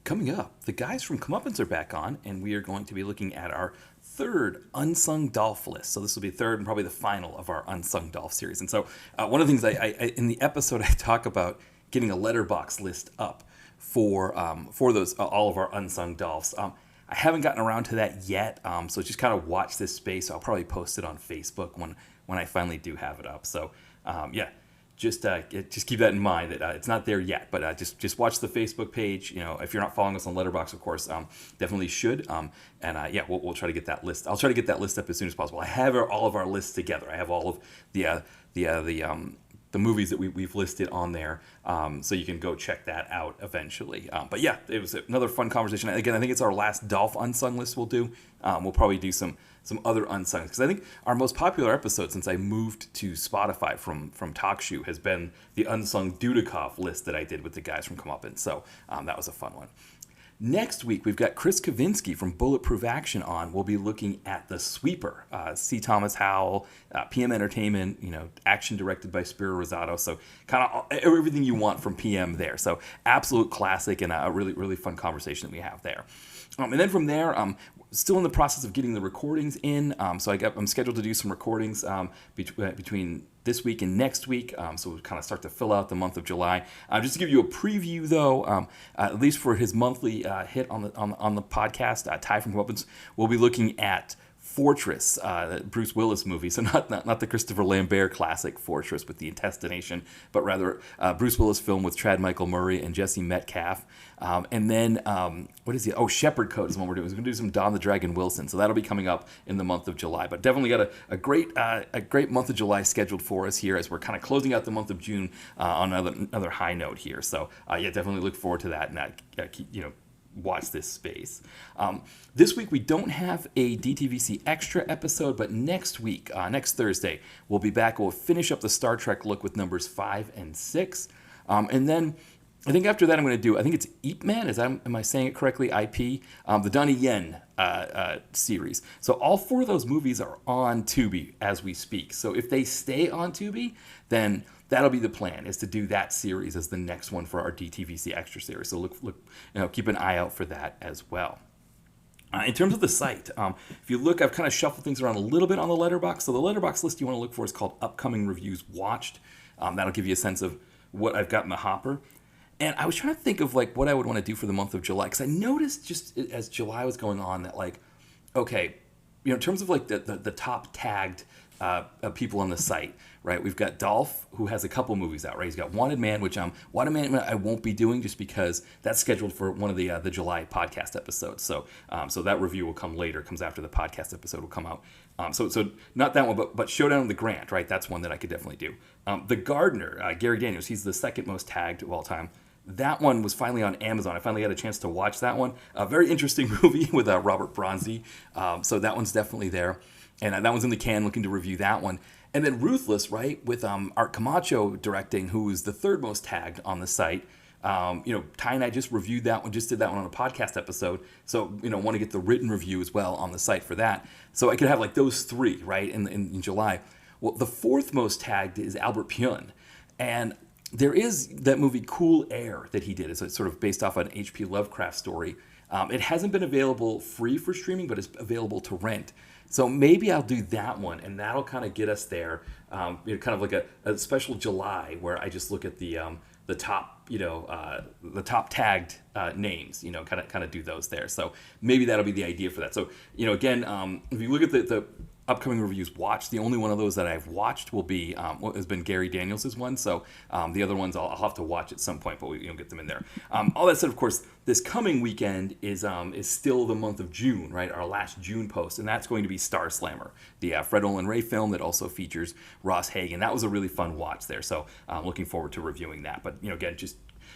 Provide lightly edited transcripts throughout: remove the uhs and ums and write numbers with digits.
Coming up, the guys from Comeuppance are back on, and we are going to be looking at our third Unsung Dolph list. So this will be third and probably the final of our Unsung Dolph series. And so one of the things I in the episode I talk about getting a letterbox list up for those all of our Unsung Dolphs. I haven't gotten around to that yet, so just kind of watch this space. I'll probably post it on Facebook when I finally do have it up. So just keep that in mind that it's not there yet, but just watch the Facebook page. You know, if you're not following us on Letterboxd, of course, definitely should. We'll try to get that list. I'll try to get that list up as soon as possible. I have all of our lists together. I have all of the movies that we've listed on there, so you can go check that out eventually. It was another fun conversation. Again, I think it's our last Dolph Unsung list we'll do. We'll probably do some other Unsungs, because I think our most popular episode since I moved to Spotify from TalkShoe has been the Unsung Dudikoff list that I did with the guys from Comeuppance. So that was a fun one. Next week, we've got Chris Kavinsky from Bulletproof Action on. We'll be looking at The Sweeper, C. Thomas Howell, PM Entertainment, action directed by Spiro Rosato. So kind of everything you want from PM there. So absolute classic and a really, really fun conversation that we have there. And then from there, still in the process of getting the recordings in. So I'm scheduled to do some recordings between this week and next week, so we'll kind of start to fill out the month of July. Just to give you a preview, though, at least for his monthly hit on the podcast, Ty from Comeuppance, we'll be looking at Fortress, the Bruce Willis movie. So not the Christopher Lambert classic Fortress with the intestination, but rather Bruce Willis film with Chad Michael Murray and Jesse Metcalfe. And then, what is he? Oh, Shepherd Code is what we're doing. We're going to do some Don the Dragon Wilson. So that'll be coming up in the month of July. But definitely got a great month of July scheduled for us here as we're kind of closing out the month of June on another high note here. So definitely look forward to that and watch this space. This week we don't have a DTVC extra episode, but next week, next Thursday, we'll be back. We'll finish up the Star Trek look with numbers 5 and 6. And then I think after that I'm going to do, I think it's Ip Man, am I saying it correctly, IP? The Donnie Yen series. So all 4 of those movies are on Tubi as we speak. So if they stay on Tubi, then that'll be the plan, is to do that series as the next one for our DTVC extra series. So look, keep an eye out for that as well. In terms of the site, if you look, I've kind of shuffled things around a little bit on the Letterboxd. So the Letterboxd list you want to look for is called Upcoming Reviews Watched. That'll give you a sense of what I've got in the hopper. And I was trying to think of what I would want to do for the month of July, because I noticed just as July was going on that in terms of the top tagged people on the site, right? We've got Dolph, who has a couple movies out, right? He's got Wanted Man, which Wanted Man I won't be doing just because that's scheduled for one of the July podcast episodes. So that review will come later, comes after the podcast episode will come out. So not that one, but Showdown of the Grant, right? That's one that I could definitely do. The Gardener, Gary Daniels, he's the second most tagged of all time. That one was finally on Amazon. I finally got a chance to watch that one. A very interesting movie with Robert Bronzi. So that one's definitely there. And that one's in the can, looking to review that one. And then Ruthless, right, with Art Camacho directing, who is the third most tagged on the site. Ty and I just reviewed that one, just did that one on a podcast episode. So, want to get the written review as well on the site for that. So I could have those 3, right, in July. Well, the 4th most tagged is Albert Pyun. And there is that movie Cool Air that he did. It's sort of based off an H.P. Lovecraft story. It hasn't been available free for streaming, but it's available to rent. So maybe I'll do that one, and that'll kind of get us there. Kind of like a special July where I just look at the top, the top tagged names. Kind of do those there. So maybe that'll be the idea for that. So again, if you look at the upcoming reviews watched, the only one of those that I've watched will be has been Gary Daniels' one. So the other ones I'll have to watch at some point, but we get them in there. All that said, of course, this coming weekend is still the month of June, right? Our last June post, and that's going to be Star Slammer, the Fred Olen Ray film that also features Ross Hagen. That was a really fun watch there, so looking forward to reviewing that. But again, just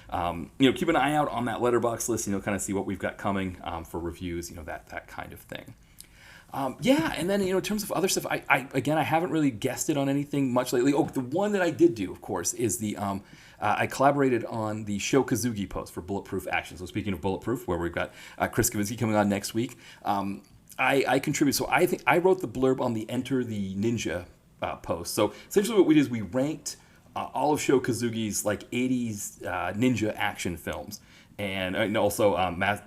keep an eye out on that Letterboxd list. Kind of see what we've got coming for reviews. That kind of thing. And then, in terms of other stuff, I haven't really guessed it on anything much lately. Oh, the one that I did do, of course, is the, I collaborated on the Sho Kazugi post for Bulletproof Action. So speaking of Bulletproof, where we've got Chris Kavinsky coming on next week, I contributed. So I think I wrote the blurb on the Enter the Ninja post. So essentially what we did is we ranked all of Sho Kazugi's 80s ninja action films. and also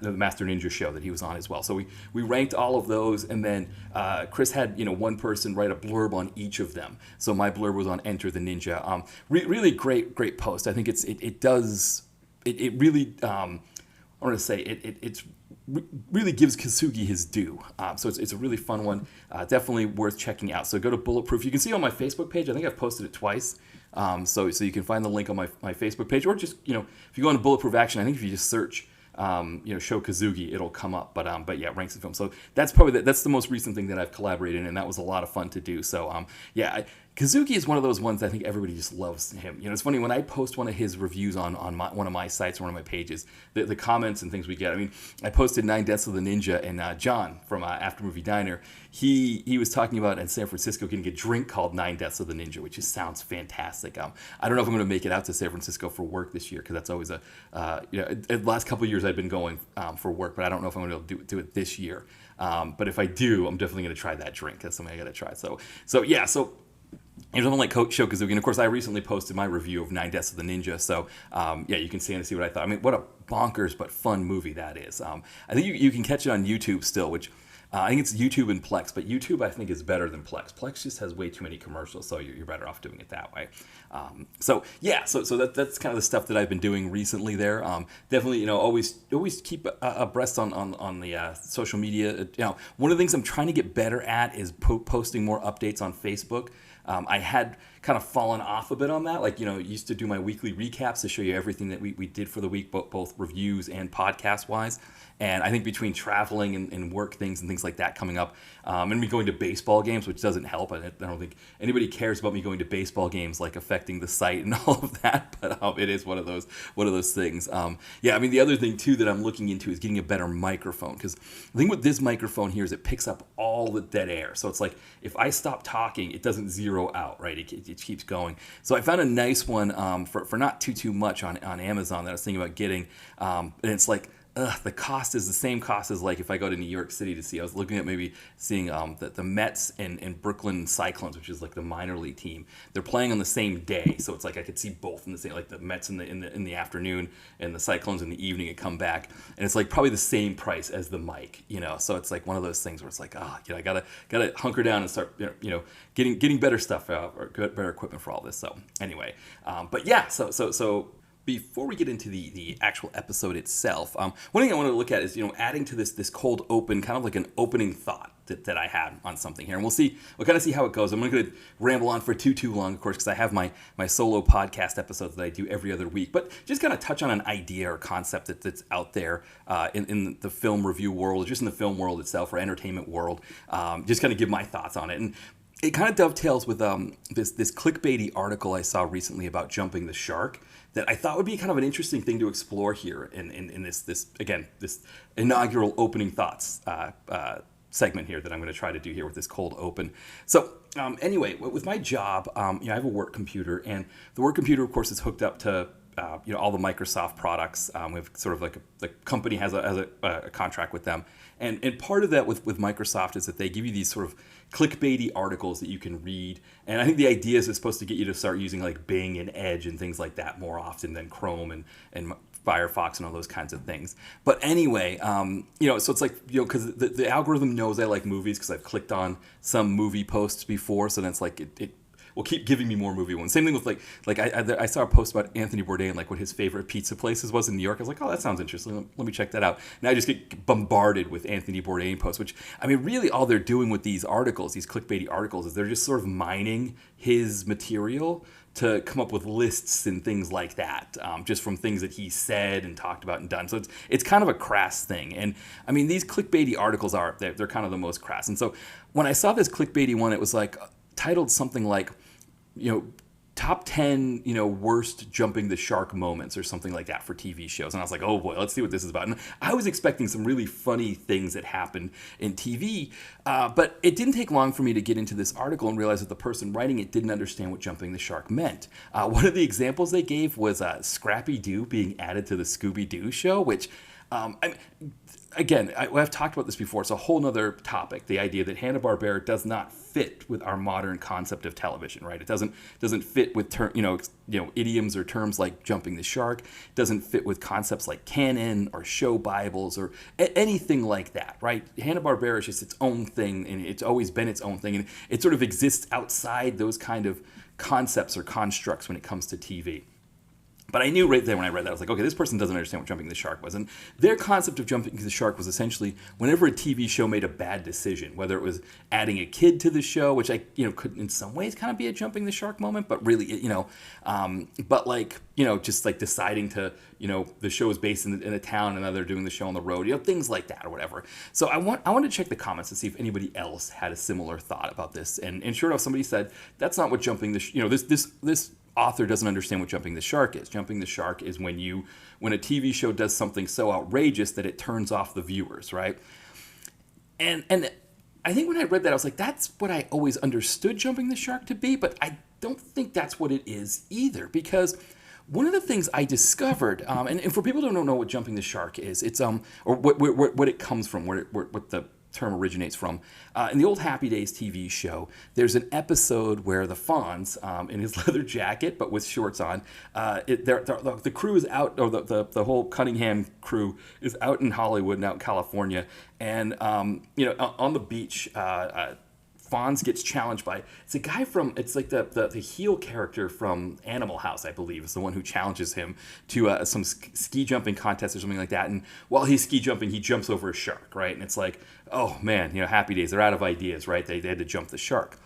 the Master Ninja show that he was on as well. So we ranked all of those, and then Chris had one person write a blurb on each of them. So my blurb was on Enter the Ninja. Really great post. I think it really I want to say it's really gives Kasugi his due. So it's a really fun one. Definitely worth checking out. So go to Bulletproof. You can see on my Facebook page. I think I've posted it twice. So you can find the link on my Facebook page, or just if you go on to Bulletproof Action, I think if you just search Show Kazugi, it'll come up. But yeah, ranks the film. So that's probably that's the most recent thing that I've collaborated in, and that was a lot of fun to do. So Kazuki is one of those ones I think everybody just loves him. It's funny when I post one of his reviews on one of my sites, one of my pages, the comments and things we get. I mean, I posted 9 Deaths of the Ninja, and John from After Movie Diner, he was talking about in San Francisco getting a drink called 9 Deaths of the Ninja, which just sounds fantastic. I don't know if I'm going to make it out to San Francisco for work this year, because that's always the last couple of years I've been going for work, but I don't know if I'm going to be able to do it this year. But if I do, I'm definitely going to try that drink. That's something I got to try. So there's something like Show Kazuki, and of course I recently posted my review of 9 Deaths of the Ninja, so you can see what I thought. I mean, what a bonkers but fun movie that is. I think you can catch it on YouTube still, which I think it's YouTube and Plex, but YouTube I think is better than Plex. Plex just has way too many commercials, so you're better off doing it that way. So that's kind of the stuff that I've been doing recently there. Definitely, always keep abreast on the social media. One of the things I'm trying to get better at is posting more updates on Facebook. I had kind of fallen off a bit on that. Like, used to do my weekly recaps to show you everything that we did for the week, both reviews and podcast wise. And I think between traveling and work things and things like that coming up, and me going to baseball games, which doesn't help. I don't think anybody cares about me going to baseball games, like affecting the site and all of that. But it is one of those things. I mean, the other thing too that I'm looking into is getting a better microphone, because the thing with this microphone here is it picks up all the dead air. So it's like if I stop talking, it doesn't zero out, right? It keeps going. So I found a nice one for not too much on Amazon that I was thinking about getting, and it's like, the cost is the same cost as like if I go to New York City to see. I was looking at maybe seeing the Mets and Brooklyn Cyclones, which is like the minor league team. They're playing on the same day, so it's like I could see both in the same, like the Mets in the afternoon and the Cyclones in the evening and come back, and it's like probably the same price as the mic, So it's like one of those things where it's like, I gotta hunker down and start getting better stuff or better equipment for all this. So anyway, so. Before we get into the actual episode itself, one thing I want to look at is, adding to this cold open, kind of like an opening thought that I had on something here. And we'll kind of see how it goes. I'm not going to ramble on for too long, of course, because I have my solo podcast episodes that I do every other week. But just kind of touch on an idea or concept that's out there in the film review world, just in the film world itself or entertainment world. Just kind of give my thoughts on it. And it kind of dovetails with this clickbaity article I saw recently about jumping the shark that I thought would be kind of an interesting thing to explore here in this inaugural opening thoughts segment here that I'm going to try to do here with this cold open. So anyway, with my job, I have a work computer, and the work computer, of course, is hooked up to all the Microsoft products. We have sort of like the company has a contract with them, and part of that with Microsoft is that they give you these sort of clickbaity articles that you can read, and I think the idea is it's supposed to get you to start using like Bing and Edge and things like that more often than Chrome and Firefox and all those kinds of things. But anyway, so it's like, because the algorithm knows I like movies because I've clicked on some movie posts before, so then it's like it will keep giving me more movie ones. Same thing with like I saw a post about Anthony Bourdain and like what his favorite pizza places was in New York. I was like, oh, that sounds interesting. Let me check that out. Now I just get bombarded with Anthony Bourdain posts, which, I mean, really all they're doing with these articles, these clickbaity articles, is they're just sort of mining his material to come up with lists and things like that, just from things that he said and talked about and done. So it's kind of a crass thing. And I mean, these clickbaity articles they're kind of the most crass. And so when I saw this clickbaity one, it was like titled something like, top 10, worst jumping the shark moments or something like that for TV shows. And I was like, oh boy, let's see what this is about. And I was expecting some really funny things that happened in TV, but it didn't take long for me to get into this article and realize that the person writing it didn't understand what jumping the shark meant. One of the examples they gave was Scrappy Doo being added to the Scooby-Doo show, which Again, I've talked about this before. It's a whole nother topic. The idea that Hanna-Barbera does not fit with our modern concept of television, right? It doesn't fit with idioms or terms like jumping the shark. It doesn't fit with concepts like canon or show Bibles or anything like that, right? Hanna-Barbera is just its own thing, and it's always been its own thing, and it sort of exists outside those kind of concepts or constructs when it comes to TV. But I knew right there when I read that, I was like, okay, this person doesn't understand what jumping the shark was. And their concept of jumping the shark was essentially whenever a TV show made a bad decision, whether it was adding a kid to the show, which could in some ways kind of be a jumping the shark moment, but really, just like deciding to, the show is based in a town and now they're doing the show on the road, things like that or whatever. So I wanted to check the comments to see if anybody else had a similar thought about this. And sure enough, somebody said, that's not what jumping this author doesn't understand what jumping the shark is. Jumping the shark is when a TV show does something so outrageous that it turns off the viewers, right? And I think when I read that, I was like, that's what I always understood jumping the shark to be, but I don't think that's what it is either, because one of the things I discovered, and for people who don't know what jumping the shark is, it's or what it comes from, what the term originates from. In the old Happy Days TV show, there's an episode where the Fonz, in his leather jacket but with shorts on, the crew is out, or the whole Cunningham crew is out in Hollywood and out in California, and on the beach, Fonz gets challenged by, it's a guy from, it's like the heel character from Animal House, I believe, is the one who challenges him to some ski jumping contest or something like that. And while he's ski jumping, he jumps over a shark, right? And it's like, oh man, Happy Days, they're out of ideas, right? They had to jump the shark.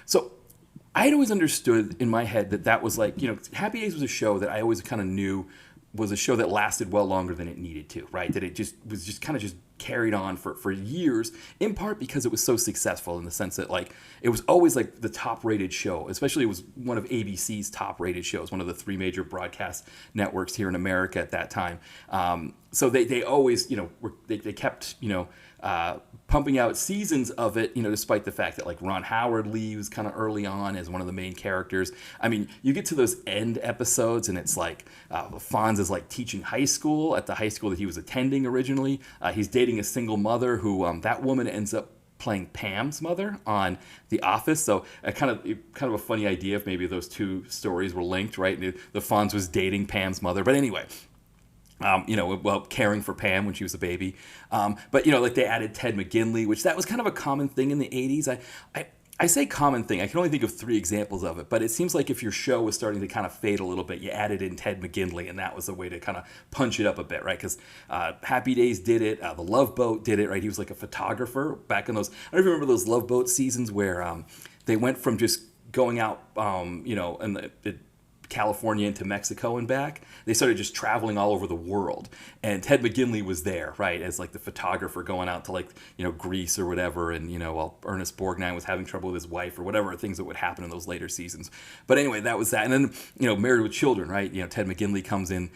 So I had always understood in my head that was like, Happy Days was a show that I always kind of knew was a show that lasted well longer than it needed to, right? That it just was just kind of just carried on for years, in part because it was so successful in the sense that it was always like the top rated show, especially it was one of ABC's top rated shows, one of the three major broadcast networks here in America at that time. So they always, they kept, pumping out seasons of it, despite the fact that Ron Howard leaves kind of early on as one of the main characters. I mean, you get to those end episodes and it's like Fonz is teaching high school at the high school that he was attending originally. He's dating a single mother who that woman ends up playing Pam's mother on The Office. So kind of a funny idea if maybe those two stories were linked, right? The Fonz was dating Pam's mother. But anyway, caring for Pam when she was a baby. But they added Ted McGinley, which that was kind of a common thing in the 80s. I say common thing. I can only think of 3 examples of it, but it seems like if your show was starting to kind of fade a little bit, you added in Ted McGinley, and that was a way to kind of punch it up a bit, right? Because Happy Days did it, The Love Boat did it, right? He was like a photographer back in those. I don't remember those Love Boat seasons where they went from just going out, and California into Mexico and back. They started just traveling all over the world, and Ted McGinley was there, right, as the photographer going out to Greece or whatever, and while Ernest Borgnine was having trouble with his wife or whatever things that would happen in those later seasons. But anyway, that was that. And then Married with Children, right? Ted McGinley comes in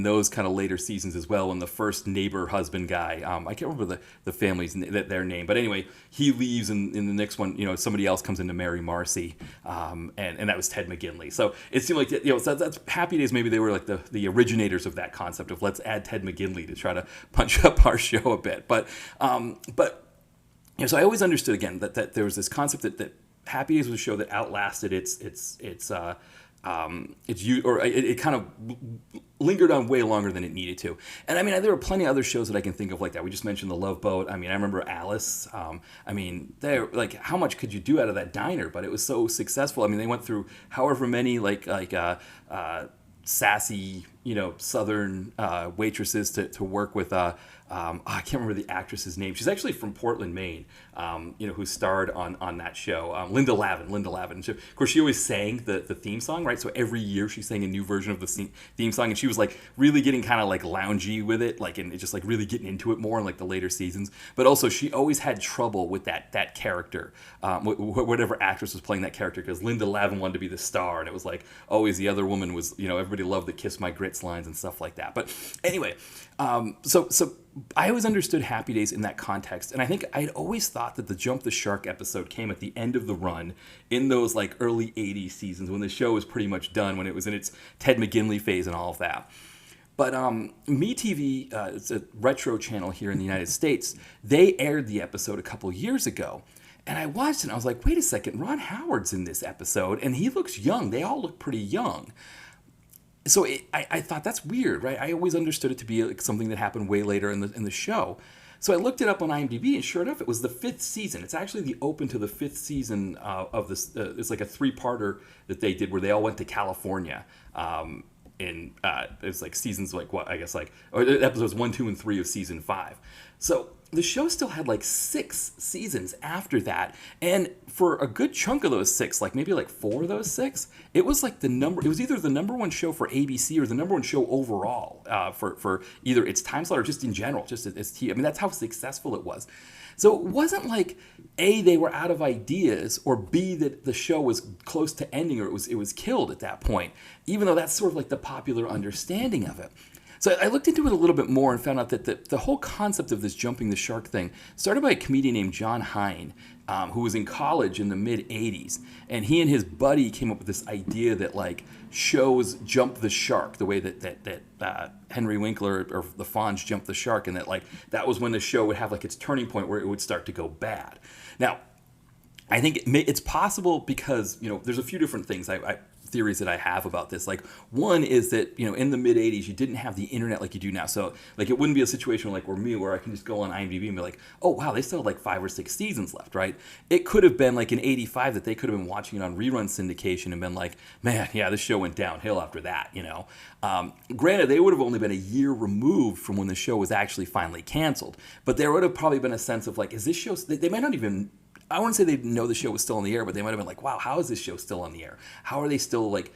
those kind of later seasons as well. And the first neighbor husband guy, I can't remember the family's their name, but anyway, he leaves, and in the next one, somebody else comes in to marry Marcy, and that was Ted McGinley. So it seemed like so that's Happy Days. Maybe they were the originators of that concept of let's add Ted McGinley to try to punch up our show a bit. But so I always understood again that there was this concept that Happy Days was a show that outlasted it kind of lingered on way longer than it needed to. And I mean, there were plenty of other shows that I can think of like that. We just mentioned The Love Boat. I mean, I remember Alice. They're how much could you do out of that diner? But it was so successful. I mean, they went through however many sassy, Southern waitresses to work with. I can't remember the actress's name. She's actually from Portland, Maine. Who starred on that show. Linda Lavin. And of course, she always sang the theme song, right? So every year she sang a new version of the theme song, and she was really getting kind of loungy with it, and just really getting into it more in the later seasons. But also, she always had trouble with that character, whatever actress was playing that character, because Linda Lavin wanted to be the star, and it was always the other woman was, everybody loved the "Kiss My Grits" lines and stuff like that. But anyway, so I always understood Happy Days in that context, and I think I'd always thought that the Jump the Shark episode came at the end of the run in those early 80s seasons when the show was pretty much done, when it was in its Ted McGinley phase and all of that. But MeTV, it's a retro channel here in the United States, they aired the episode a couple years ago. And I watched it and I was like, wait a second, Ron Howard's in this episode and he looks young. They all look pretty young. So I thought that's weird, right? I always understood it to be like something that happened way later in the show. So I looked it up on IMDb, and sure enough, it was the 5th season. It's actually the open to the 5th season of this. It's like a 3-parter that they did where they all went to California. It was like seasons like what I guess like or episodes 1, 2, and 3 of season 5. So the show still had like 6 seasons after that, and for a good chunk of those 6, like maybe like 4 of those 6, it was like it was either the #1 show for ABC or the #1 show overall for either its time slot or just in general, just as I mean that's how successful it was. So it wasn't like A, they were out of ideas, or B, that the show was close to ending or it was killed at that point, even though that's sort of like the popular understanding of it. So I looked into it a little bit more and found out that the whole concept of this jumping the shark thing started by a comedian named John Hine, who was in college in the mid-'80s. And he and his buddy came up with this idea that like shows jump the shark the way that Henry Winkler or the Fonz jumped the shark, and that like that was when the show would have like its turning point where it would start to go bad. Now, I think it's possible because, there's a few different things theories that I have about this. Like, one is that, in the mid-'80s, you didn't have the internet like you do now. So, like, it wouldn't be a situation like where I can just go on IMDb and be like, oh, wow, they still have like 5 or 6 seasons left, right? It could have been like in '85 that they could have been watching it on rerun syndication and been like, man, yeah, this show went downhill after that, Granted, they would have only been a year removed from when the show was actually finally canceled. But there would have probably been a sense of like, is this show, they might not even, I wouldn't say they didn't know the show was still on the air, but they might have been like, wow, how is this show still on the air? How are they still like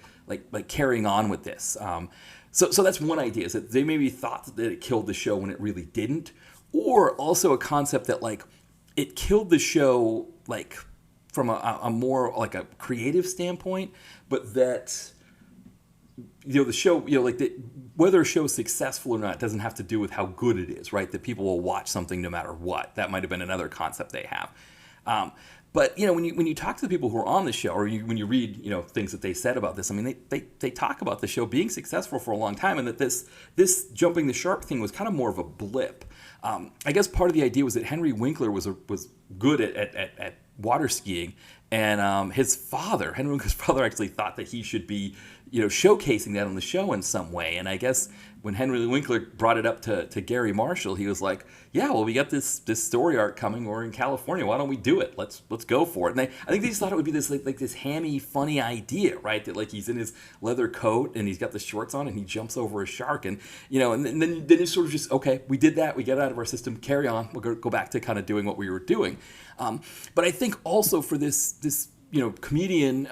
carrying on with this? So that's one idea, is that they maybe thought that it killed the show when it really didn't. Or also a concept that like it killed the show like from a more like a creative standpoint, but that the show, whether a show is successful or not doesn't have to do with how good it is, right? That people will watch something no matter what. That might have been another concept they have. But when you talk to the people who are on the show, or when you read things that they said about this, I mean they talk about the show being successful for a long time, and that this jumping the shark thing was kind of more of a blip. I guess part of the idea was that Henry Winkler was good at water skiing, and his father, Henry Winkler's father, actually thought that he should be showcasing that on the show in some way. And I guess when Henry Winkler brought it up to Gary Marshall, he was like, yeah, well, we got this story arc coming. We're in California. Why don't we do it? Let's go for it. And I think they just thought it would be this like this hammy, funny idea, right? That like he's in his leather coat and he's got the shorts on and he jumps over a shark, and and then it's sort of just, okay, we did that. We get it out of our system. Carry on. We'll go back to kind of doing what we were doing. But I think also for this comedian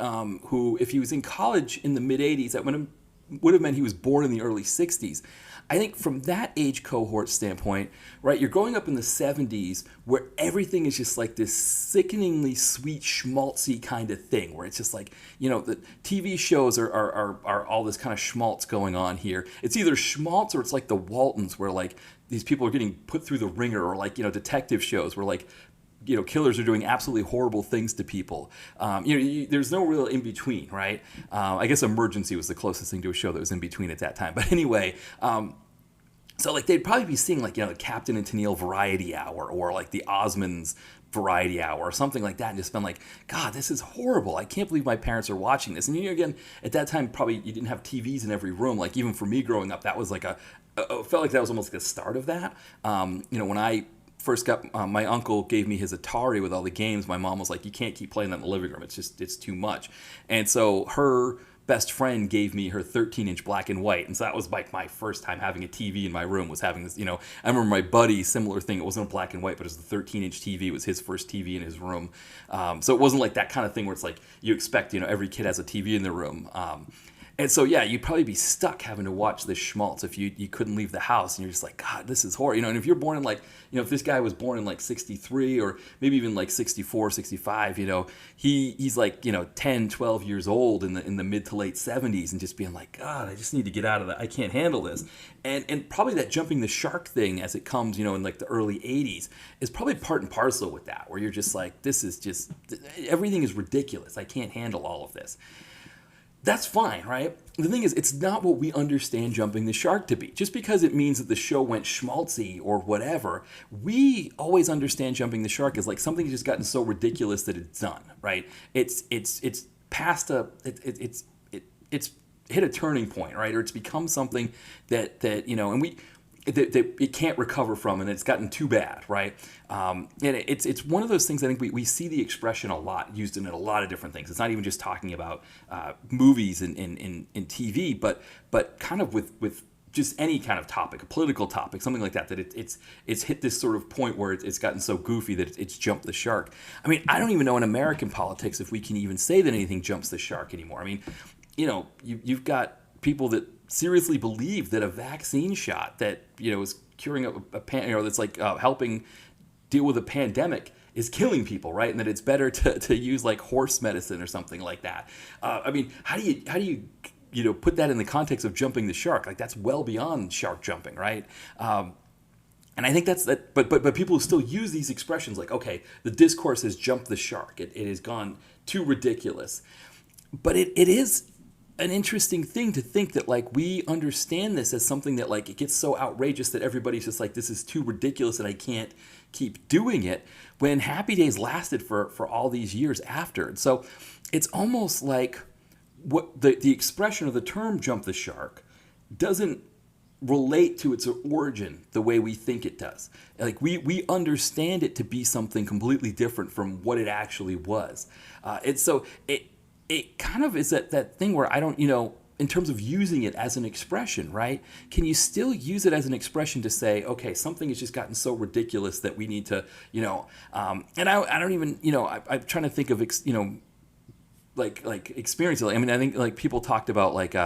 who, if he was in college in the mid-'80s, that would have meant he was born in the early 60s. I think from that age cohort standpoint, right, you're growing up in the 70s where everything is just like this sickeningly sweet, schmaltzy kind of thing, where it's just like, the TV shows are all this kind of schmaltz going on here. It's either schmaltz or it's like the Waltons, where like these people are getting put through the ringer, or like, detective shows where like, killers are doing absolutely horrible things to people. There's no real in between, right? I guess Emergency was the closest thing to a show that was in between at that time. But anyway, so like they'd probably be seeing like the Captain and Tennille Variety Hour, or like the Osmonds Variety Hour, or something like that, and just been like, God, this is horrible. I can't believe my parents are watching this. And again, at that time, probably you didn't have TVs in every room. Like even for me growing up, that was like felt like that was almost like the start of that. When I first got my uncle gave me his Atari with all the games, my mom was like, you can't keep playing that in the living room, it's too much. And so her best friend gave me her 13-inch black and white, and so that was like my first time having a TV in my room, was having this. I remember my buddy, similar thing. It wasn't a black and white, but it was the 13-inch TV. It was his first TV in his room. So it wasn't like that kind of thing where it's like you expect every kid has a TV in their room. And so, yeah, you'd probably be stuck having to watch this schmaltz if you couldn't leave the house, and you're just like, God, this is horrible. And if you're born in like, if this guy was born in like 63 or maybe even like 64, 65, he's like, 10, 12 years old in the mid to late 70s, and just being like, God, I just need to get out of that. I can't handle this. And probably that jumping the shark thing as it comes, in like the early 80s is probably part and parcel with that, where you're just like, this is just, everything is ridiculous. I can't handle all of this. that's fine, right? The thing is, it's not what we understand jumping the shark to be. Just because it means that the show went schmaltzy or whatever, we always understand jumping the shark as like something that's just gotten so ridiculous that it's done, right? It's past it's hit a turning point, right? Or it's become something that and that it can't recover from, and it's gotten too bad, right? And it's one of those things. I think we see the expression a lot used in a lot of different things. It's not even just talking about movies and in TV, but kind of with just any kind of topic, a political topic, something like that. That it's hit this sort of point where it's gotten so goofy that it's jumped the shark. I mean, I don't even know in American politics if we can even say that anything jumps the shark anymore. I mean, you've got people that seriously believe that a vaccine shot that is curing that's like helping deal with a pandemic is killing people, right? And that it's better to use like horse medicine or something like that. I mean, how do you put that in the context of jumping the shark? Like that's well beyond shark jumping, right? And I think that's that. But people still use these expressions like, okay, the discourse has jumped the shark. It has gone too ridiculous. But it is an interesting thing to think that like we understand this as something that like it gets so outrageous that everybody's just like, this is too ridiculous and I can't keep doing it, when Happy Days lasted for all these years after. And so it's almost like what the expression of the term jump the shark doesn't relate to its origin the way we think it does. Like we understand it to be something completely different from what it actually was. It kind of is that thing where I don't, in terms of using it as an expression, right? Can you still use it as an expression to say, okay, something has just gotten so ridiculous that we need to, and I don't even, I'm trying to think of, like experience. I mean, I think like people talked about like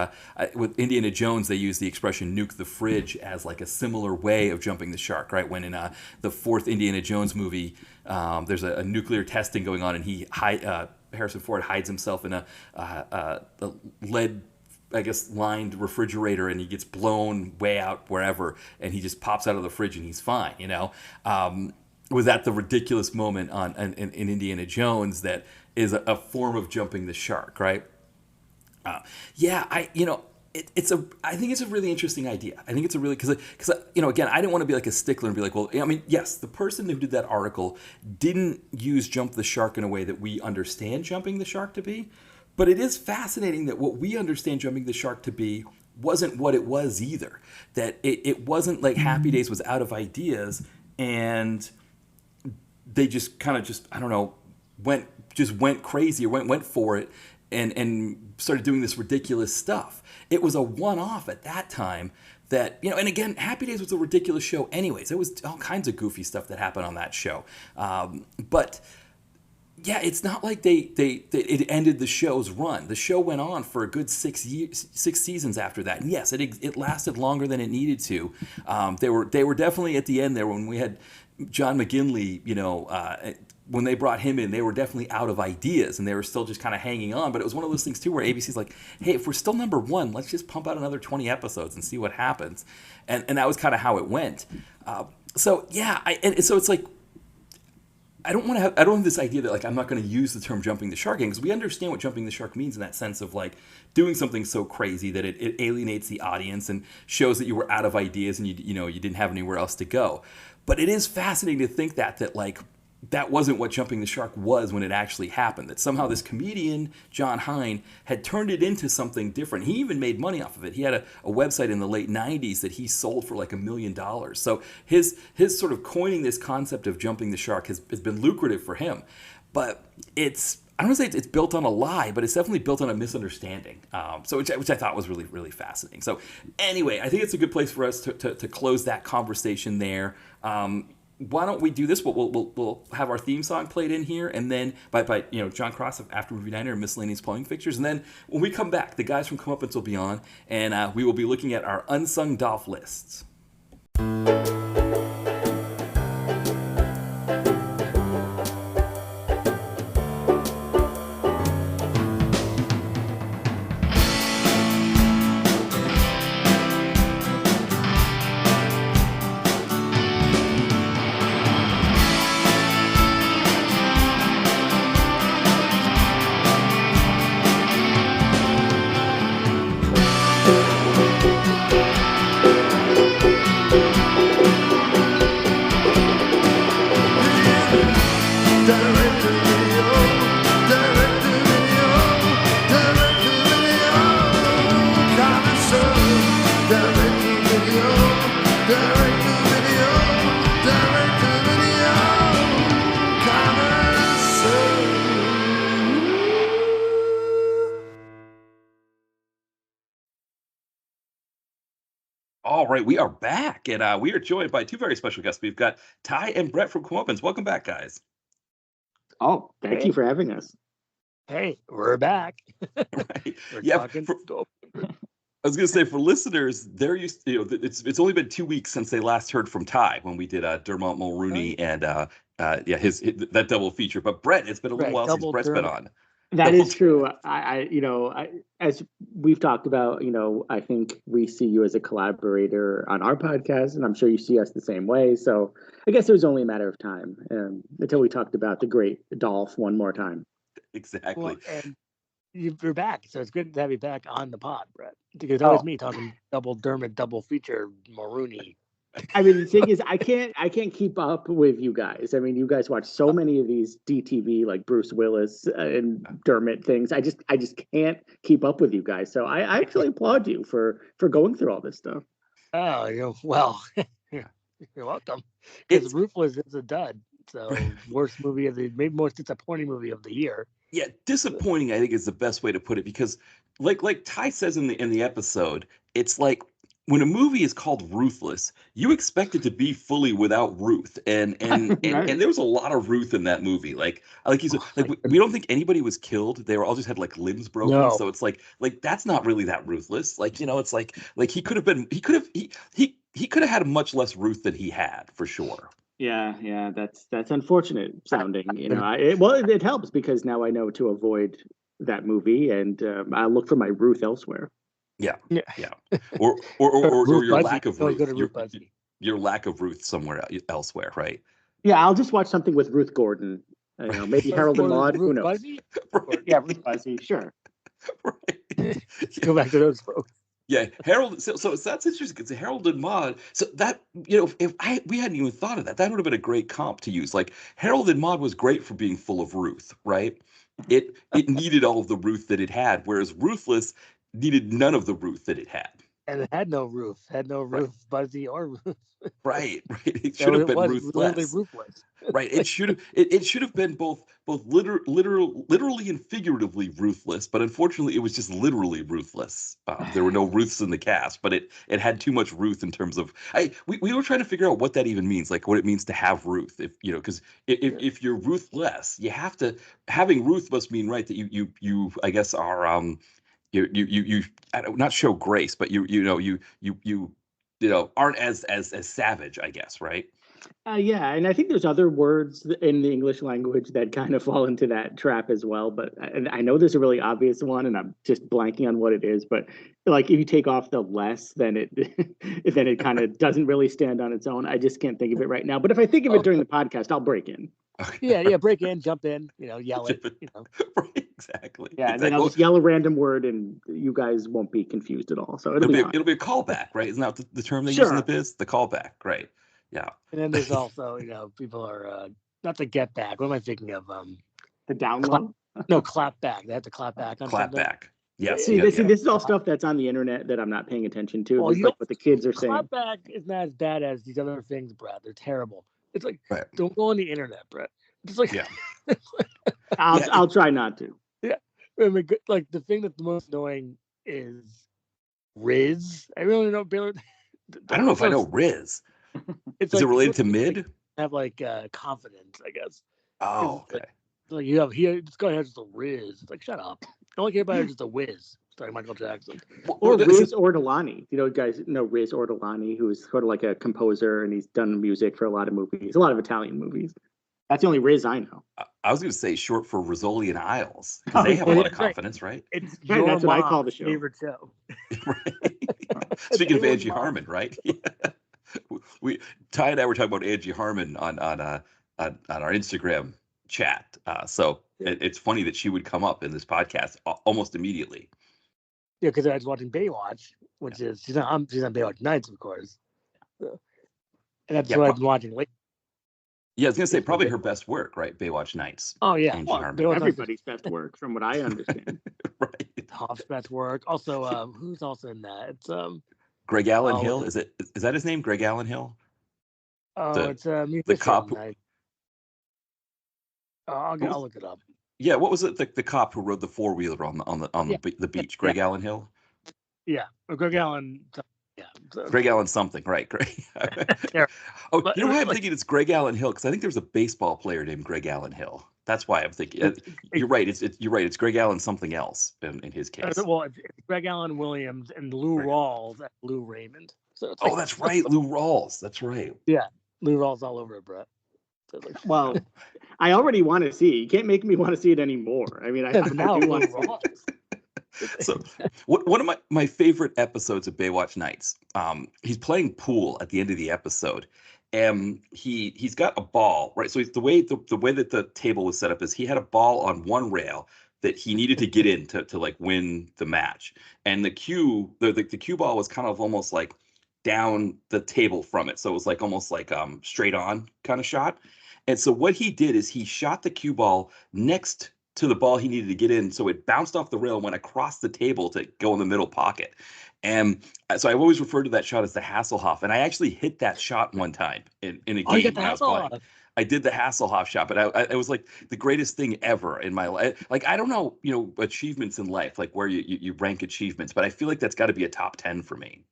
with Indiana Jones, they use the expression "nuke the fridge" as like a similar way of jumping the shark, right? When in the fourth Indiana Jones movie, there's a nuclear testing going on, and Harrison Ford hides himself in a lead, I guess, lined refrigerator, and he gets blown way out wherever, and he just pops out of the fridge and he's fine. Was that the ridiculous moment in Indiana Jones that is a form of jumping the shark, right? I think it's a really interesting idea. I think it's a really, because again, I didn't want to be like a stickler and be like, well, I mean, yes, the person who did that article didn't use jump the shark in a way that we understand jumping the shark to be, but it is fascinating that what we understand jumping the shark to be wasn't what it was either. That it wasn't like Happy Days was out of ideas and they just kind of I don't know, went crazy or went for it and started doing this ridiculous stuff. It was a one-off at that time that, and again, Happy Days was a ridiculous show anyways. There was all kinds of goofy stuff that happened on that show. But yeah, it's not like it ended the show's run. The show went on for a good 6 seasons after that. And yes, it lasted longer than it needed to. They were definitely at the end there when we had John McGinley, when they brought him in, they were definitely out of ideas and they were still just kind of hanging on. But it was one of those things too where ABC's like, hey, if we're still number one, let's just pump out another 20 episodes and see what happens. And that was kind of how it went. So it's like, I don't have this idea that like I'm not going to use the term jumping the shark again, because we understand what jumping the shark means in that sense of like doing something so crazy that it alienates the audience and shows that you were out of ideas and you didn't have anywhere else to go. But it is fascinating to think that like that wasn't what jumping the shark was when it actually happened. That somehow this comedian, John Hein, had turned it into something different. He even made money off of it. He had a website in the late 90s that he sold for like $1 million. So his sort of coining this concept of jumping the shark has been lucrative for him. But I don't want to say it's built on a lie, but it's definitely built on a misunderstanding. Which I thought was really, really fascinating. So anyway, I think it's a good place for us to close that conversation there. Why don't we do this? We'll have our theme song played in here, and then by John Cross of After Movie Diner and Miscellaneous Plumbing Fixtures. And then when we come back, the guys from Comeuppance will be on, and we will be looking at our Unsung Dolph lists. All right, we are back, and we are joined by two very special guests. We've got Ty and Brett from Comeuppance. Welcome back, guys. Oh, thank you for having us. Hey, we're back. Right. We're Yeah, talking. I was going to say for listeners, they're used. It's only been 2 weeks since they last heard from Ty when we did Dermot Mulrooney and his that double feature. But Brett, it's been a little while since Brett's been on. That is true. As we've talked about, I think we see you as a collaborator on our podcast, and I'm sure you see us the same way. So I guess it was only a matter of time until we talked about the great Dolph one more time. Exactly. Well, and you're back, so it's good to have you back on the pod, Brett. Because it's always me talking double Dermot, double feature Mulrooney. I mean, the thing is, I can't keep up with you guys. I mean, you guys watch so many of these DTV, like Bruce Willis and Dermot things. I just can't keep up with you guys. So I actually applaud you for going through all this stuff. Oh, well, you're welcome. Because Ruthless is a dud. So worst movie of the, maybe most disappointing movie of the year. Yeah, disappointing, I think, is the best way to put it, because like Ty says in the episode, it's like when a movie is called Ruthless, you expect it to be fully without Ruth, and there was a lot of Ruth in that movie. Like you said, we don't think anybody was killed. They were all just had like limbs broken. No. So it's like that's not really that ruthless. It's like he could have had much less Ruth than he had, for sure. Yeah, that's unfortunate sounding. It helps because now I know to avoid that movie, and I look for my Ruth elsewhere. Yeah. Or your lack of Ruth. Your lack of Ruth somewhere elsewhere, right? Yeah, I'll just watch something with Ruth Gordon. Maybe Harold and Maude. Who knows? Right. Yeah, Ruth Buzzy. Sure. Right. Go back to those folks. Yeah, Harold. So that's interesting because Harold and Maude. So that if we hadn't even thought of that, that would have been a great comp to use. Like Harold and Maude was great for being full of Ruth, right? It needed all of the Ruth that it had, whereas Ruthless needed none of the Ruth that it had. And it had no Ruth, right. Buzzy, or Ruth. Right. It should have been ruthless. Right. It should have been both literally and figuratively ruthless, but unfortunately, it was just literally ruthless. There were no Ruths in the cast, but it had too much Ruth in terms of. We were trying to figure out what that even means, like what it means to have Ruth. Because if you're ruthless, you have to having Ruth must mean, right, that you I guess are you not show grace, but you aren't as savage, I guess, right? Yeah, and I think there's other words in the English language that kind of fall into that trap as well. But I know there's a really obvious one, and I'm just blanking on what it is. But like if you take off the less, then it kind of doesn't really stand on its own. I just can't think of it right now. But if I think of it during the podcast, I'll break in. Yeah, break in, jump in, yell it. Right, exactly. Yeah, and then I'll just yell a random word, and you guys won't be confused at all. So it'll be And then there's also, people are not the get back. What am I thinking of? The download? No, clap back. They have to clap back on clap something. Back. Yes. This is all stuff that's on the internet that I'm not paying attention to. Well, like what the kids are saying. Clap back is not as bad as these other things, Brad. They're terrible. It's like, Don't go on the internet, Brett. It's like, I'll try not to. Yeah. I mean, like the thing that's the most annoying is Riz. I really don't know. I don't know if I know Riz. Is it related to mid? Have like confidence, I guess. Oh, okay. Like you have here, this guy has just a Riz. It's like, shut up. I don't care about just a whiz. Sorry, Michael Jackson. Or Riz Ortolani. You guys know Riz Ortolani, who is sort of like a composer, and he's done music for a lot of movies, a lot of Italian movies. That's the only Riz I know. I was going to say short for Rizzoli and Isles, because they have a lot of confidence, right? It's that's what I call the show. Favorite show. Right. Speaking of Angie Harmon, right? Ty and I were talking about Angie Harmon on our Instagram chat. So it's funny that she would come up in this podcast almost immediately. Yeah, because I was watching Baywatch, which is she's on Baywatch Nights, of course. So, and that's what I've been watching lately. Yeah, I was gonna say probably her best work, right? Baywatch Nights. Oh yeah, Angie Harmon. Everybody's best work, from what I understand. Right. Hoff's best work. Also, who's also in that? It's Greg Allen Hill. Is that his name? Greg Allen Hill. Oh, it's a musician. The cop. I'll look it up. Yeah, what was it? The cop who rode the 4-wheeler on the beach. Greg Allen Hill. Yeah, Greg Allen. Yeah, So Greg Allen something, right? Greg. yeah, Oh, but you know why I'm like, thinking it's Greg Allen Hill? Because I think there's a baseball player named Greg Allen Hill. That's why I'm thinking. You're right. You're right. It's Greg Allen something else in his case. well, it's Greg Allen Williams and Lou Right. Rawls and Lou Raymond. So it's Oh, like, that's right, Lou Rawls. That's right. yeah, Lou Rawls all over it, Brett. So it's like, Well, I already want to see it. You can't make me want to see it anymore. I mean, I but now do Lou want to see it. Rawls. So, one of my favorite episodes of Baywatch Nights, he's playing pool at the end of the episode, and he's got a ball, right? So the way that the table was set up is he had a ball on one rail that he needed to get in to like win the match, and the cue ball was kind of almost like down the table from it, so it was like almost like straight on kind of shot. And so what he did is he shot the cue ball next to the ball he needed to get in. So it bounced off the rail and went across the table to go in the middle pocket. And so I've always referred to that shot as the Hasselhoff. And I actually hit that shot one time in a Oh, you game got the when I was playing. Hasselhoff. I did the Hasselhoff shot, but it was like the greatest thing ever in my life. Like, I don't know, achievements in life, like where you rank achievements, but I feel like that's got to be a top 10 for me.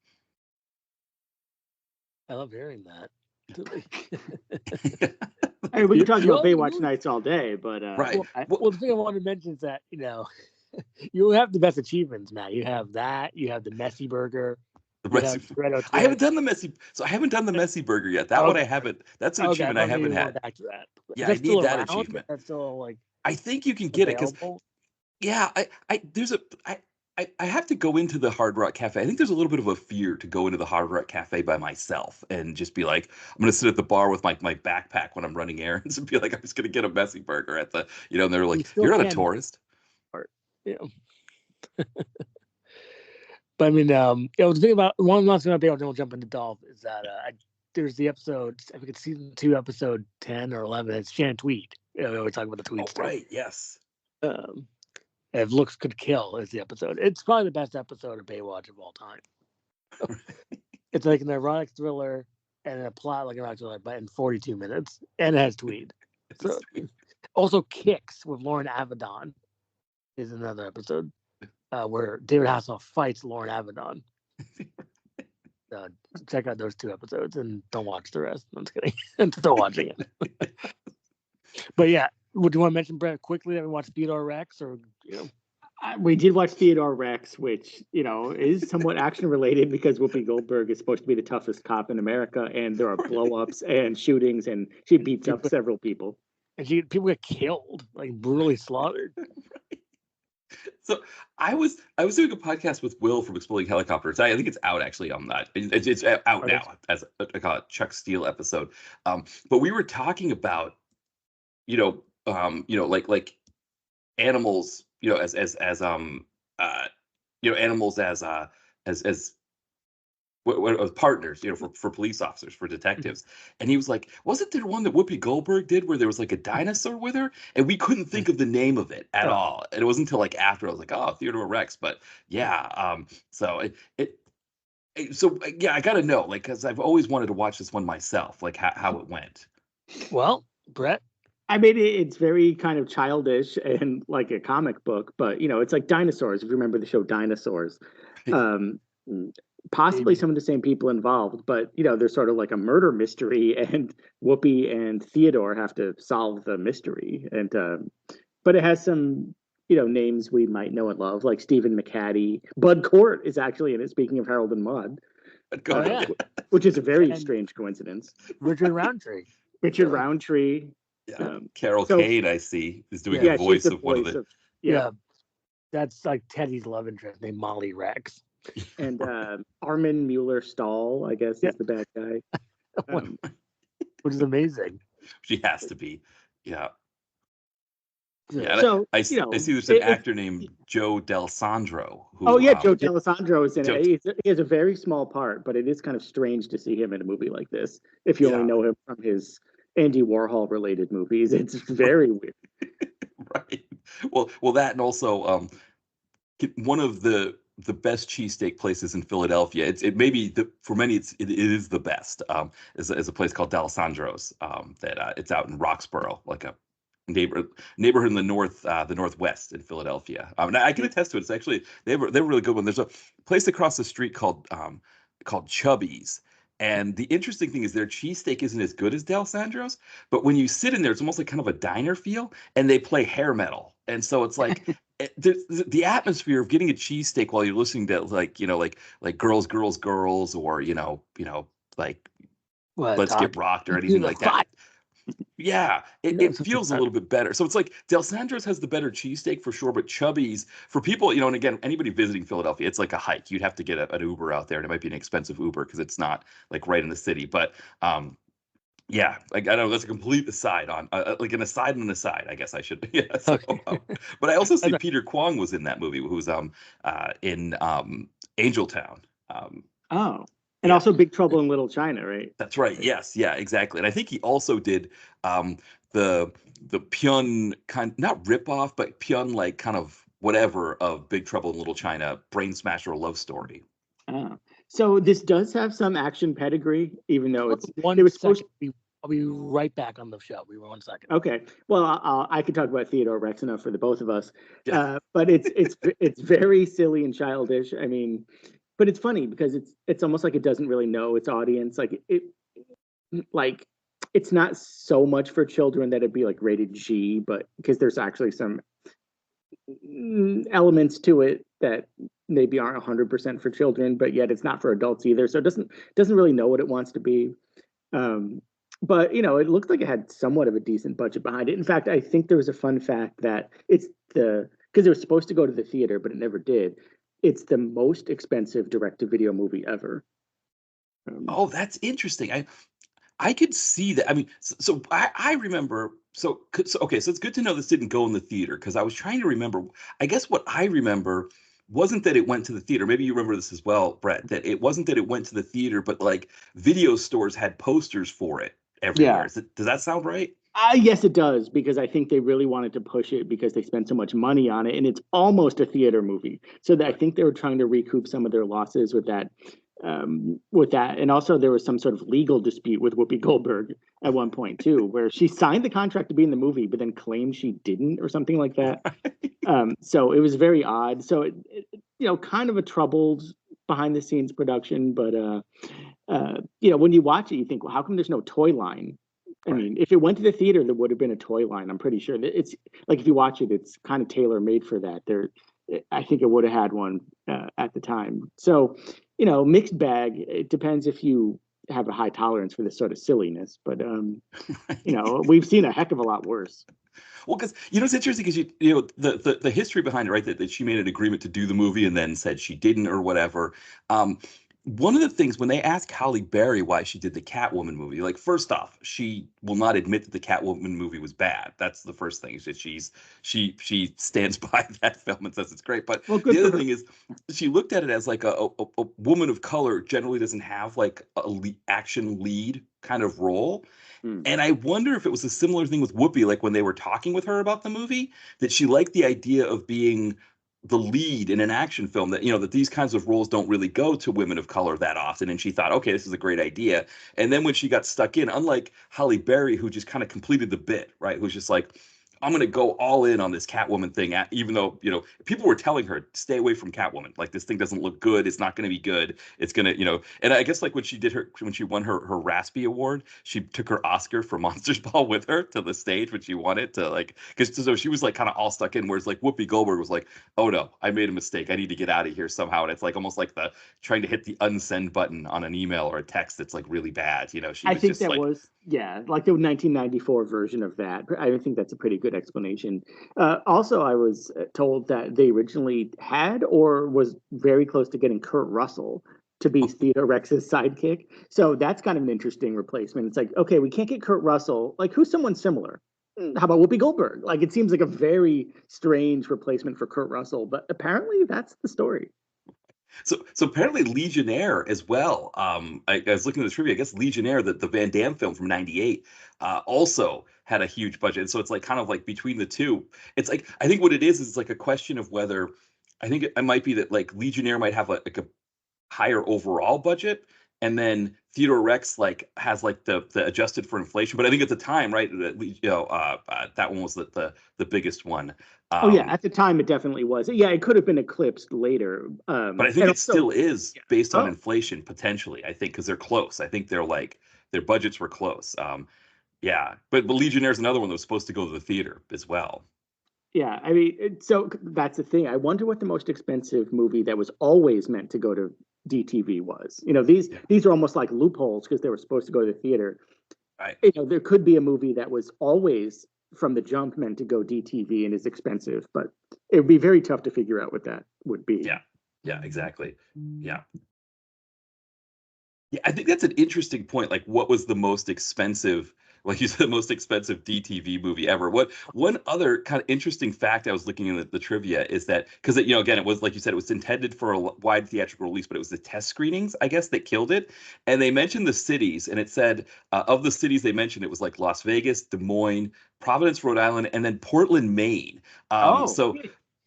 I love hearing that. I mean, we can talk about Well, Baywatch Nights all day, but Right. Well, the thing I wanted to mention is that you have the best achievements, Matt. You have that. You have the Messy Burger. The You messy, have Toretto I haven't Twist. done the messy. So I haven't done the messy burger yet. That one I Okay. haven't. That's an Okay, achievement I I thought maybe haven't we went had. back to that. Yeah, Is I that still need that around? achievement. That's still like I think you can get it because available? yeah, I have to go into the Hard Rock Cafe. I think there's a little bit of a fear to go into the Hard Rock Cafe by myself and just be like, I'm gonna sit at the bar with my backpack when I'm running errands and be like, I'm just gonna get a messy burger at the, and they're You like, still you're not a can tourist. part, But I mean, the thing about one last thing about Baywatch, then we'll jump into Dolph, is that there's the episode, I think it's season 2, episode 10 or 11. It's Shannon Tweed. We always talk about the Tweed Oh, stuff. right, yes. If Looks Could Kill is the episode. It's probably the best episode of Baywatch of all time. It's like an erotic thriller and a plot like an erotic thriller, but in 42 minutes, and it has Tweed. So, also, Kicks with Lauren Avedon is another episode where David Hasselhoff fights Lauren Avedon. Check out those 2 episodes and don't watch the rest. I'm just kidding. I'm still watching it. But yeah, would you want to mention, Brett, quickly that we watched Theodore Rex, or we did watch Theodore Rex, which is somewhat action related because Whoopi Goldberg is supposed to be the toughest cop in America, and there are blow-ups and shootings, and she beats up several people. And people get killed, like brutally slaughtered. So I was doing a podcast with Will from Exploding Helicopters. I think it's out actually on that. It's out now as I call it Chuck Steele episode. But we were talking about like animals, as animals as partners, for police officers, for detectives. And he was like, wasn't there one that Whoopi Goldberg did where there was like a dinosaur with her? And we couldn't think of the name of it at all. And it wasn't until like after I was like, oh, Theodore Rex. But yeah, so I gotta know, like, because I've always wanted to watch this one myself, like how it went. Well, Brett, I mean, it's very kind of childish and like a comic book, but it's like dinosaurs. If you remember the show Dinosaurs, possibly some of the same people involved, but there's sort of like a murder mystery, and Whoopi and Theodore have to solve the mystery. And but it has some names we might know and love, like Stephen McHattie. Bud Cort is actually in it. Speaking of Harold and Maude, which is a very strange coincidence. Richard Roundtree. Richard Roundtree. Yeah. Carol Kane, I see, is doing a voice of one of the. Yeah, that's like Teddy's love interest named Molly Rex. And Armin Mueller-Stahl, I guess, is the bad guy. Which is amazing. She has to be. Yeah. Yeah. So I see there's an actor named Joe D'Alessandro. Joe D'Alessandro is in it. He has a very small part, but it is kind of strange to see him in a movie like this. If you only know him from his Andy Warhol related movies, it's very weird. Right. Well, that, and also one of the best cheesesteak places in Philadelphia. It may be for many it is the best. Is a place called D'Alessandro's that it's out in Roxborough, like a neighborhood in the northwest in Philadelphia. And I can attest to it. It's actually they were really good one. There's a place across the street called called Chubby's. And the interesting thing is their cheesesteak isn't as good as Del Sandro's, but when you sit in there, it's almost like kind of a diner feel, and they play hair metal. And so it's like the atmosphere of getting a cheesesteak while you're listening to like girls, girls, girls, or like What Let's talk Get Rocked or to anything the like that. fight? Yeah, You know, it something feels a like little bit better. So it's like Del Sandro's has the better cheesesteak for sure, but Chubby's for people, and again, anybody visiting Philadelphia, it's like a hike. You'd have to get an Uber out there, and it might be an expensive Uber because it's not like right in the city. But yeah, like I don't know, that's a complete aside on like an aside and an aside, I guess I should. Yeah. So, okay. but I also see That's Peter Kwong was in that movie, who's in Angel Town. Oh, and Yeah. also Big Trouble in Little China, right? That's right. Yes. Yeah. Exactly. And I think he also did the Pyun kind, not rip off, but Pyun like kind of whatever of Big Trouble in Little China, Brain Smasher Love Story. Oh, so this does have some action pedigree, even though Hold it's on it one was second. supposed. I'll be right back on the show. Be 1 second. Okay, well, I could talk about Theodore Rex enough for the both of us, Yeah. but it's very silly and childish. I mean, but it's funny because it's almost like it doesn't really know its audience. Like it's not so much for children that it'd be like rated G, but because there's actually some elements to it that maybe aren't 100% for children, but yet it's not for adults either. So it doesn't really know what it wants to be. Um, but it looked like it had somewhat of a decent budget behind it. In fact, I think there was a fun fact that it's the because it was supposed to go to the theater, but it never did. It's the most expensive direct-to-video movie ever. Oh, that's interesting. I could see that. I mean, so I remember. So okay, so it's good to know this didn't go in the theater because I was trying to remember. I guess what I remember wasn't that it went to the theater. Maybe you remember this as well, Brett. That it wasn't that it went to the theater, but like video stores had posters for it everywhere. Yeah. Does that sound right? Yes, it does because I think they really wanted to push it because they spent so much money on it, and it's almost a theater movie. So I Right. think they were trying to recoup some of their losses with that. And also there was some sort of legal dispute with Whoopi Goldberg at one point too, where she signed the contract to be in the movie, but then claimed she didn't or something like that. So it was very odd. So kind of a troubled behind the scenes production, but when you watch it, you think, well, how come there's no toy line? I Right. mean, if it went to the theater, there would have been a toy line. I'm pretty sure that it's like if you watch it, it's kind of tailor made for that. I think it would have had one at the time. So, mixed bag. It depends if you have a high tolerance for this sort of silliness, but we've seen a heck of a lot worse. Well, because it's interesting because the history behind it, right? That she made an agreement to do the movie and then said she didn't or whatever. One of the things when they ask Halle Berry why she did the Catwoman movie, like first off, she will not admit that the Catwoman movie was bad. That's the first thing. Is that she stands by that film and says it's great. But Well, good the for other her. thing is she looked at it as like a woman of color generally doesn't have like action lead kind of role. Hmm. And I wonder if it was a similar thing with Whoopi, like when they were talking with her about the movie, that she liked the idea of being the lead in an action film, that that these kinds of roles don't really go to women of color that often. And she thought, okay, this is a great idea. And then when she got stuck in, unlike Halle Berry, who just kind of completed the bit, right? Who's just like, I'm going to go all in on this Catwoman thing, even though, people were telling her, stay away from Catwoman. Like, this thing doesn't look good. It's not going to be good. It's going to, and I guess like when she won her Raspy Award, she took her Oscar for Monsters Ball with her to the stage when she won it to like, because so she was like kind of all stuck in, whereas like Whoopi Goldberg was like, oh no, I made a mistake. I need to get out of here somehow. And it's like almost like the trying to hit the unsend button on an email or a text that's like really bad. She I was think just that like, was, yeah, like the 1994 version of that. I think that's a pretty good explanation. Also, I was told that they originally had or was very close to getting Kurt Russell to be Theodore Rex's sidekick. So that's kind of an interesting replacement. It's like, okay, we can't get Kurt Russell. Like, who's someone similar? How about Whoopi Goldberg? Like, it seems like a very strange replacement for Kurt Russell, but apparently that's the story. So apparently Legionnaire as well. I was looking at the trivia. I guess Legionnaire, the Van Damme film from '98, also had a huge budget. So it's like kind of like between the two. It's like I think what it is it's like a question of whether I think it might be that like Legionnaire might have like a higher overall budget, and then Theodore Rex like has like the adjusted for inflation, but I think at the time, right, that one was the biggest one. Oh yeah, Um, at the time it definitely was. Yeah, it could have been eclipsed later. but I think And it also, still is yeah. based on Oh, inflation potentially. I think because they're close. I think they're like their budgets were close. Yeah, but Legionnaire's another one that was supposed to go to the theater as well. yeah. I mean, so that's the thing. I wonder what the most expensive movie that was always meant to go to DTV was. You know, Yeah, these are almost like loopholes because they were supposed to go to the theater. right. You know, there could be a movie that was always from the jump meant to go DTV and is expensive, but it would be very tough to figure out what that would be. Yeah, yeah, exactly. Yeah. Yeah, I think that's an interesting point. Like, what was the most expensive, like you said, the most expensive DTV movie ever? What one other kind of interesting fact I was looking at the trivia is that because again, it was like you said, it was intended for a wide theatrical release, but it was the test screenings, I guess, that killed it. And they mentioned the cities, and it said of the cities they mentioned, it was like Las Vegas, Des Moines, Providence, Rhode Island, and then Portland, Maine. Oh, So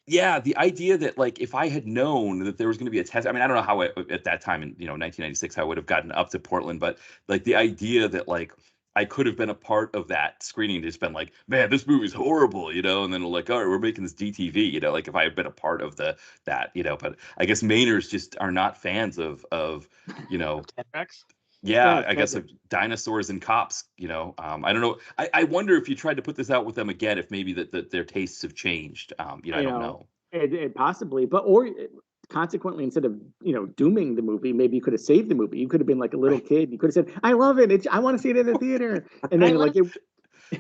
yeah, the idea that like if I had known that there was going to be a test, I mean, I don't know how at that time in 1996 I would have gotten up to Portland, but like the idea that like I could have been a part of that screening, just been like, man, this movie's horrible, and then like, all right, we're making this DTV, like if I had been a part of that, but I guess Mainers just are not fans of you know T-Rex. yeah, yeah, I guess of dinosaurs and cops. I don't know. I wonder if you tried to put this out with them again, if maybe that their tastes have changed. I you don't know, know. it possibly, but or consequently, instead of dooming the movie, maybe you could have saved the movie. You could have been like a little Right, kid. You could have said, "I love it. I want to see it in the theater," and I then love like it,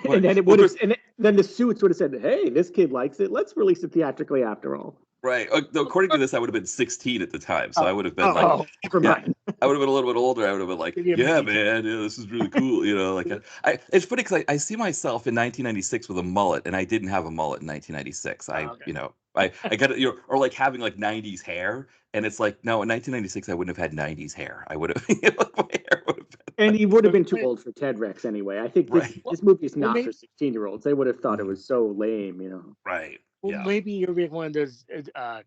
and right. then it Well, would have, Chris, and then the suits would have said, "Hey, this kid likes it. Let's release it theatrically after all." right. No, according to this, I would have been 16 at the time, so Oh, I would have been like, oh, never yeah, mind. I would have been a little bit older. I would have been like, Give you a yeah, movie man, yeah, this is really cool. Like it's funny because I see myself in 1996 with a mullet, and I didn't have a mullet in 1996. okay. I got it, or like having like 90s hair, and it's like, no, in 1996 I wouldn't have had 90s hair. I would have, like, my hair would have been And like, he would have But been too old for Ted Rex anyway. I think this right, this movie is well, not for maybe 16-year-olds. They would have thought it mhm, was so lame. right, well, yeah, maybe you're being one of those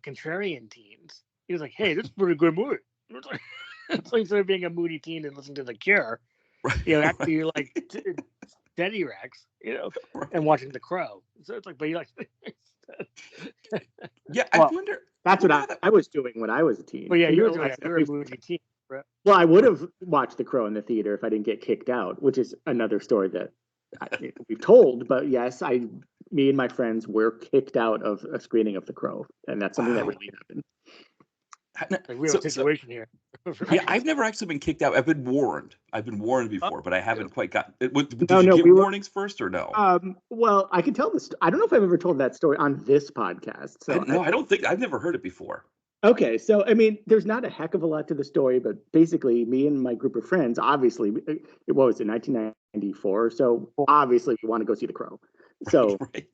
contrarian teens. He was like, "Hey, this is a pretty good movie." It's like instead of being a moody teen and listening to The Cure, right, actually you're like Teddy Rex, and right. watching The Crow. So it's like, but you like, Yeah, Well, I that's what wonder how that. I was doing when I was a teen. but yeah, And you're doing it. You're a we've moody teen, right? well, I would have watched The Crow in the theater if I didn't get kicked out, which is another story that we've told. But yes, me and my friends were kicked out of a screening of The Crow, and that's something that Wow. really happened. Like we have a So situation here. yeah, I've never actually been kicked out. I've been warned. I've been warned Oh, before, but I yeah. haven't quite got. Did No, you no, get we were. warnings first or no? Well, I can tell this. I don't know if I've ever told that story on this podcast. So No, I don't think I've never heard it before. okay, so I mean, there's not a heck of a lot to the story, but basically, me and my group of friends, obviously, what was it, 1994? So obviously, we want to go see The Crow. Right, So right,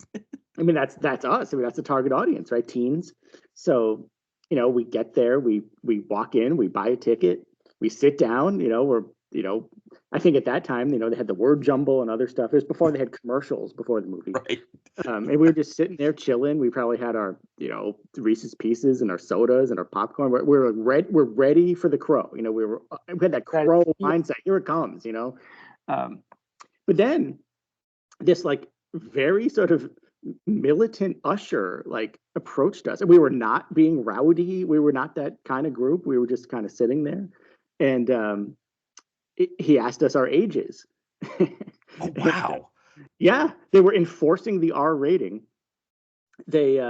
I mean, that's us. I mean, that's the target audience, right? Teens. So we get there, we walk in, we buy a ticket, we sit down. You know, I think at that time, they had the word jumble and other stuff. It was before they had commercials before the movie. right. And we were just sitting there chilling. We probably had our, Reese's Pieces and our sodas and our popcorn. We're ready for The Crow. We had that Crow Yeah, mindset. Here it comes. Um, but then this like very sort of militant usher like approached us, and we were not being rowdy. We were not that kind of group. We were just kind of sitting there, and he asked us our ages. Oh And, wow. yeah, they were enforcing the R rating. They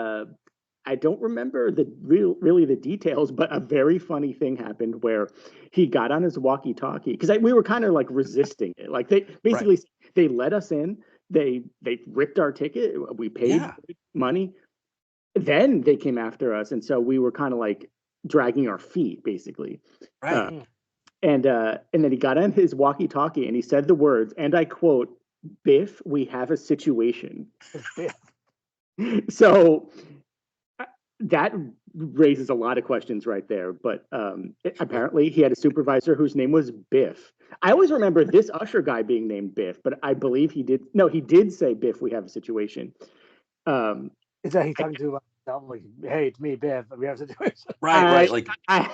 I don't remember really the details, but a very funny thing happened where he got on his walkie-talkie because we were kind of like resisting it. Like Right. they let us in, they ripped our ticket, we paid Yeah. money, then they came after us, and so we were kind of like dragging our feet basically. Uh, Right. mm, and then he got on his walkie-talkie and he said the words, and I quote, "Biff, we have a situation." So that raises a lot of questions right there. But apparently, he had a supervisor whose name was Biff. I always remember this usher guy being named Biff, but I believe he did. No, he did say, "Biff, we have a situation." Um, is that he's I, talking to I'm like, hey, it's me, Biff. We have a situation. Right. Like I,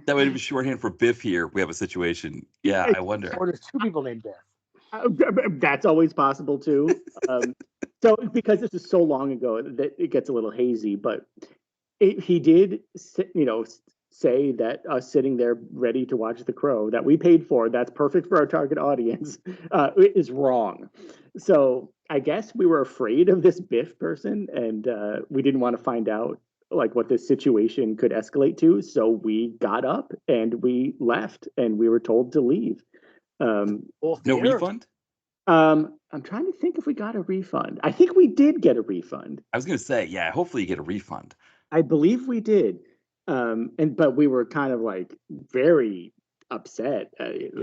that would be shorthand for Biff here. We have a situation. Yeah, I wonder. Or there's 2 people named Biff. that's always possible too. So because this is so long ago that it gets a little hazy, but he did, say that us sitting there ready to watch The Crow that we paid for, that's perfect for our target audience, is wrong. So I guess we were afraid of this Biff person, and we didn't want to find out like what this situation could escalate to. So we got up and we left, and we were told to leave. Well, No theater. refund? I'm trying to think if we got a refund. I think we did get a refund. I was gonna say, yeah, hopefully you get a refund. I believe we did. But we were kind of like very upset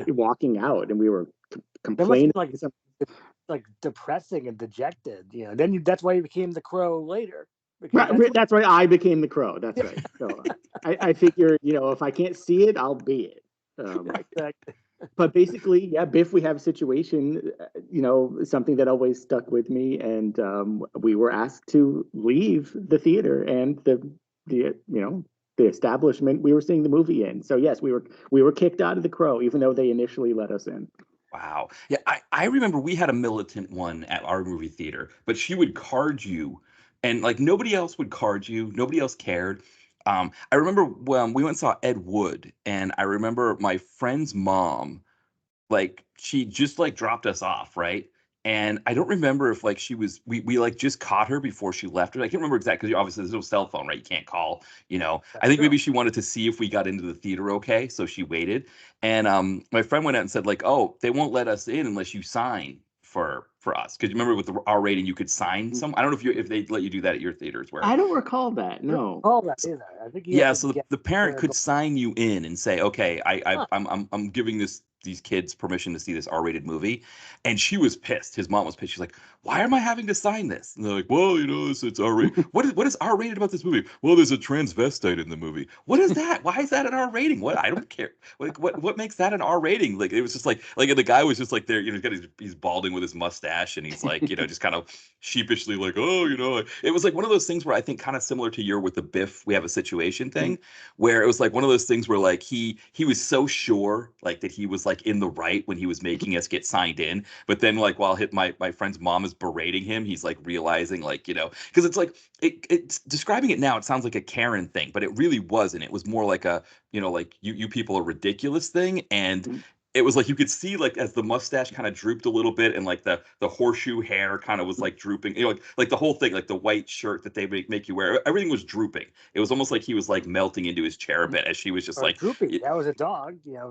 walking out, and we were That must complaining. be like depressing and dejected. Then that's why you became the Crow later. Right, that's why I became the Crow. That's right. So I figure, if I can't see it, I'll be it. Exactly. But basically, yeah, Biff, we have a situation, something that always stuck with me, and we were asked to leave the theater and the establishment we were seeing the movie in. So yes, we were kicked out of the Crow, even though they initially let us in. Wow. Yeah, I remember we had a militant one at our movie theater, but she would card you, and like nobody else would card you. Nobody else cared. I remember when we went and saw Ed Wood, and I remember my friend's mom, like she just like dropped us off, right? And I don't remember if like we like just caught her before she left. I can't remember exactly because obviously there's no cell phone, right? You can't call, I think maybe she wanted to see if we got into the theater okay, so she waited. And my friend went out and said like, oh, they won't let us in unless you sign for us. Because you remember with the R rating, you could sign some. I don't know if they let you do that at your theaters where I don't recall that. No. All that either. I think yeah, so the parent could sign you in and say, okay, I'm giving these kids permission to see this R-rated movie. And she was pissed. His mom was pissed. She's like, why am I having to sign this? And they're like, well, it's R-rated. What is R-rated about this movie? Well, there's a transvestite in the movie. What is that? Why is that an R rating? What? I don't care. Like what makes that an R rating? Like it was just like the guy was just like there, he's balding with his mustache and he's like, just kind of sheepishly like, oh, it was like one of those things where I think kind of similar to your with the Biff, we have a situation thing, where it was like one of those things where like he was so sure like that he was like in the right when he was making us get signed in, but then like while my friend's mom is berating him, he's like realizing like because it's like it's describing it now, it sounds like a Karen thing, but it really wasn't. It was more like a like you people are ridiculous thing. And it was like you could see like as the mustache kind of drooped a little bit and like the horseshoe hair kind of was like drooping, like the whole thing, like the white shirt that they make you wear, everything was drooping. It was almost like he was like melting into his chair a bit as she was just like drooping. That was a dog. Yeah.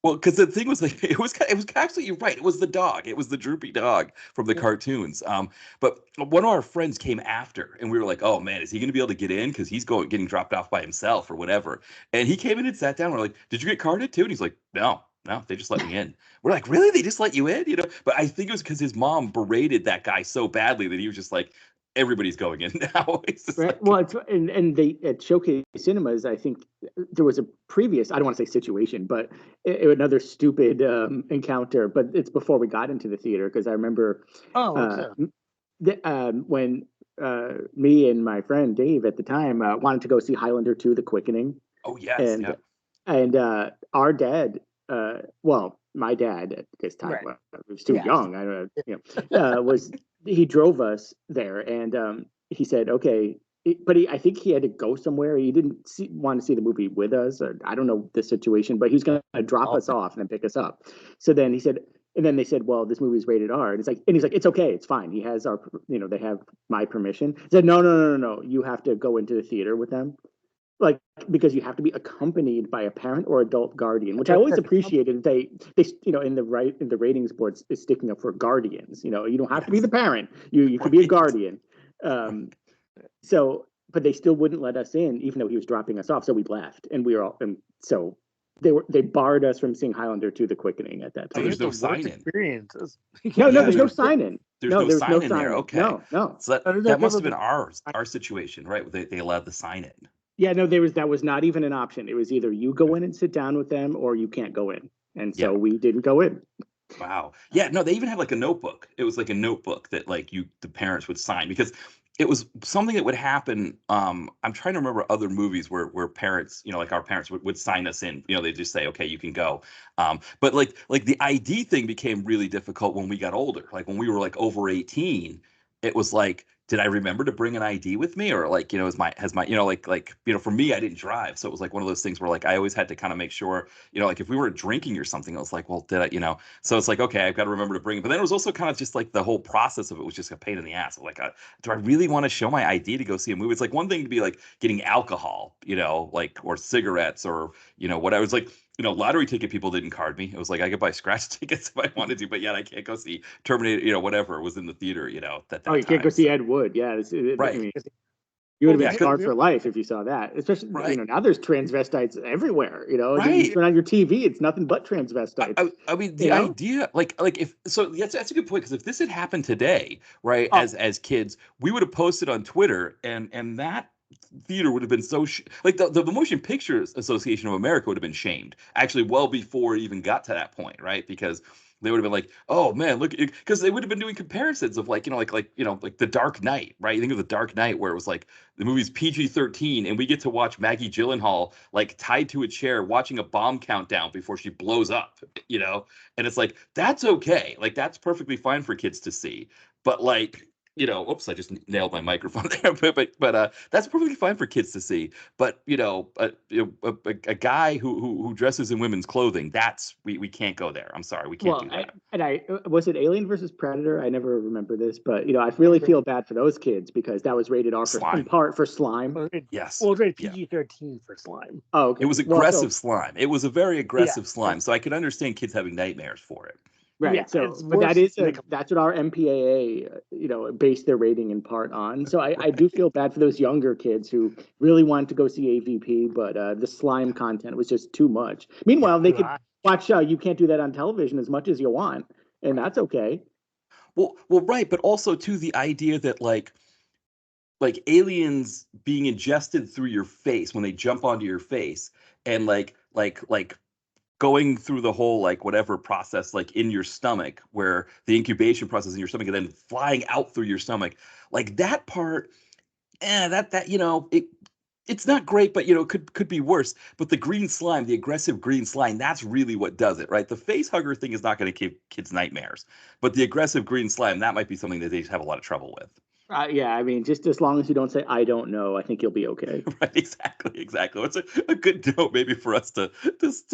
Well, because the thing was like it was actually, you're right, it was the dog, it was the droopy dog from the cartoons. But one of our friends came after and we were like, oh man, is he going to be able to get in because he's getting dropped off by himself or whatever. And he came in and sat down. We're like, did you get carded too? And he's like, no, they just let me in. We're like, really? They just let you in? But I think it was because his mom berated that guy so badly that he was just like, everybody's going in now. Right. Like, Well, and they at Showcase Cinemas, I think there was a previous, I don't want to say situation, but another stupid encounter. But it's before we got into the theater because I remember when me and my friend Dave at the time wanted to go see Highlander 2: The Quickening. oh yes, and our dad, well, my dad at this time, Right. he was too young. I don't know, he drove us there, and he said, okay, but I think he had to go somewhere. He didn't want to see the movie with us. Or, I don't know the situation, but he was going to drop us off and then pick us up. So then he said, and then they said, well, this movie's rated R. And he's like, it's okay, it's fine. He has they have my permission. He said, no, you have to go into the theater with them. Like, because you have to be accompanied by a parent or adult guardian, which I always appreciated. They in the ratings boards is sticking up for guardians. You don't have to be the parent. You could be a guardian. So, but they still wouldn't let us in, even though he was dropping us off. So we left, and we were all, and so they barred us from seeing Highlander 2: The Quickening at that time. there's no sign-in. Experiences. No, there's no sign-in. There's no sign-in there. Okay. No. So that must have been our situation, right? They allowed the sign-in. Yeah, no, that was not even an option. It was either you go in and sit down with them or you can't go in. And so we didn't go in. Wow. Yeah, no, they even had like a notebook. It was like a notebook that like the parents would sign because it was something that would happen. I'm trying to remember other movies where parents, like our parents would sign us in. They just say, okay, you can go. But like the ID thing became really difficult when we got older. Like when we were like over 18, it was like, did I remember to bring an ID with me, or like, has my, for me, I didn't drive, so it was like one of those things where like I always had to kind of make sure, like if we were drinking or something, I was like, well, did I, so it's like, okay, I've got to remember to bring it. But then it was also kind of just like the whole process of it was just a pain in the ass. Like, do I really want to show my ID to go see a movie? It's like one thing to be like getting alcohol, like, or cigarettes or, whatever. It's like, lottery ticket people didn't card me. It was like I could buy scratch tickets if I wanted to, but yet I can't go see Terminator, whatever was in the theater, at that Oh, you can't time. go see So, Ed Wood. Yeah, I right. mean, you would Yeah, have been scarred for life if you saw that. Especially, right. now there's transvestites everywhere. You Right. turn on your TV, it's nothing but transvestites. I mean, the idea, like if so, that's a good point, because if this had happened today, right, Oh. as kids, we would have posted on Twitter, and that theater would have been so like the Motion Pictures Association of America would have been shamed actually well before it even got to that point, right? Because they would have been like, oh man, look, because they would have been doing comparisons of like, like The Dark Knight, right? You think of The Dark Knight, where it was like the movie's PG-13, and we get to watch Maggie Gyllenhaal like tied to a chair watching a bomb countdown before she blows up, and it's like, that's okay, like that's perfectly fine for kids to see, but like, oops, I just nailed my microphone there. But that's perfectly fine for kids to see. But a guy who dresses in women's clothing, we can't go there. I'm sorry, we can't do that. I was it Alien versus Predator? I never remember this, but I really feel bad for those kids because that was rated R in part for slime. Yes. Well, it's rated PG-13 for slime. Oh, okay. It was aggressive slime. It was a very aggressive slime, so I can understand kids having nightmares for it. Right. Yeah, so, but that's what our MPAA, based their rating in part on. So I do feel bad for those younger kids who really wanted to go see AVP, but the slime content was just too much. Meanwhile, they could watch. You can't do that on television as much as you want, and that's okay. Well, right, but also too the idea that like aliens being ingested through your face when they jump onto your face, and like going through the whole like whatever process like in your stomach, where the incubation process in your stomach and then flying out through your stomach, like that part, it's not great, but could be worse. But the green slime, the aggressive green slime, that's really what does it, right? The face hugger thing is not going to give kids nightmares, but the aggressive green slime, that might be something that they have a lot of trouble with. Yeah, I mean, just as long as you don't say "I don't know," I think you'll be okay. Right, exactly. It's a good note maybe for us to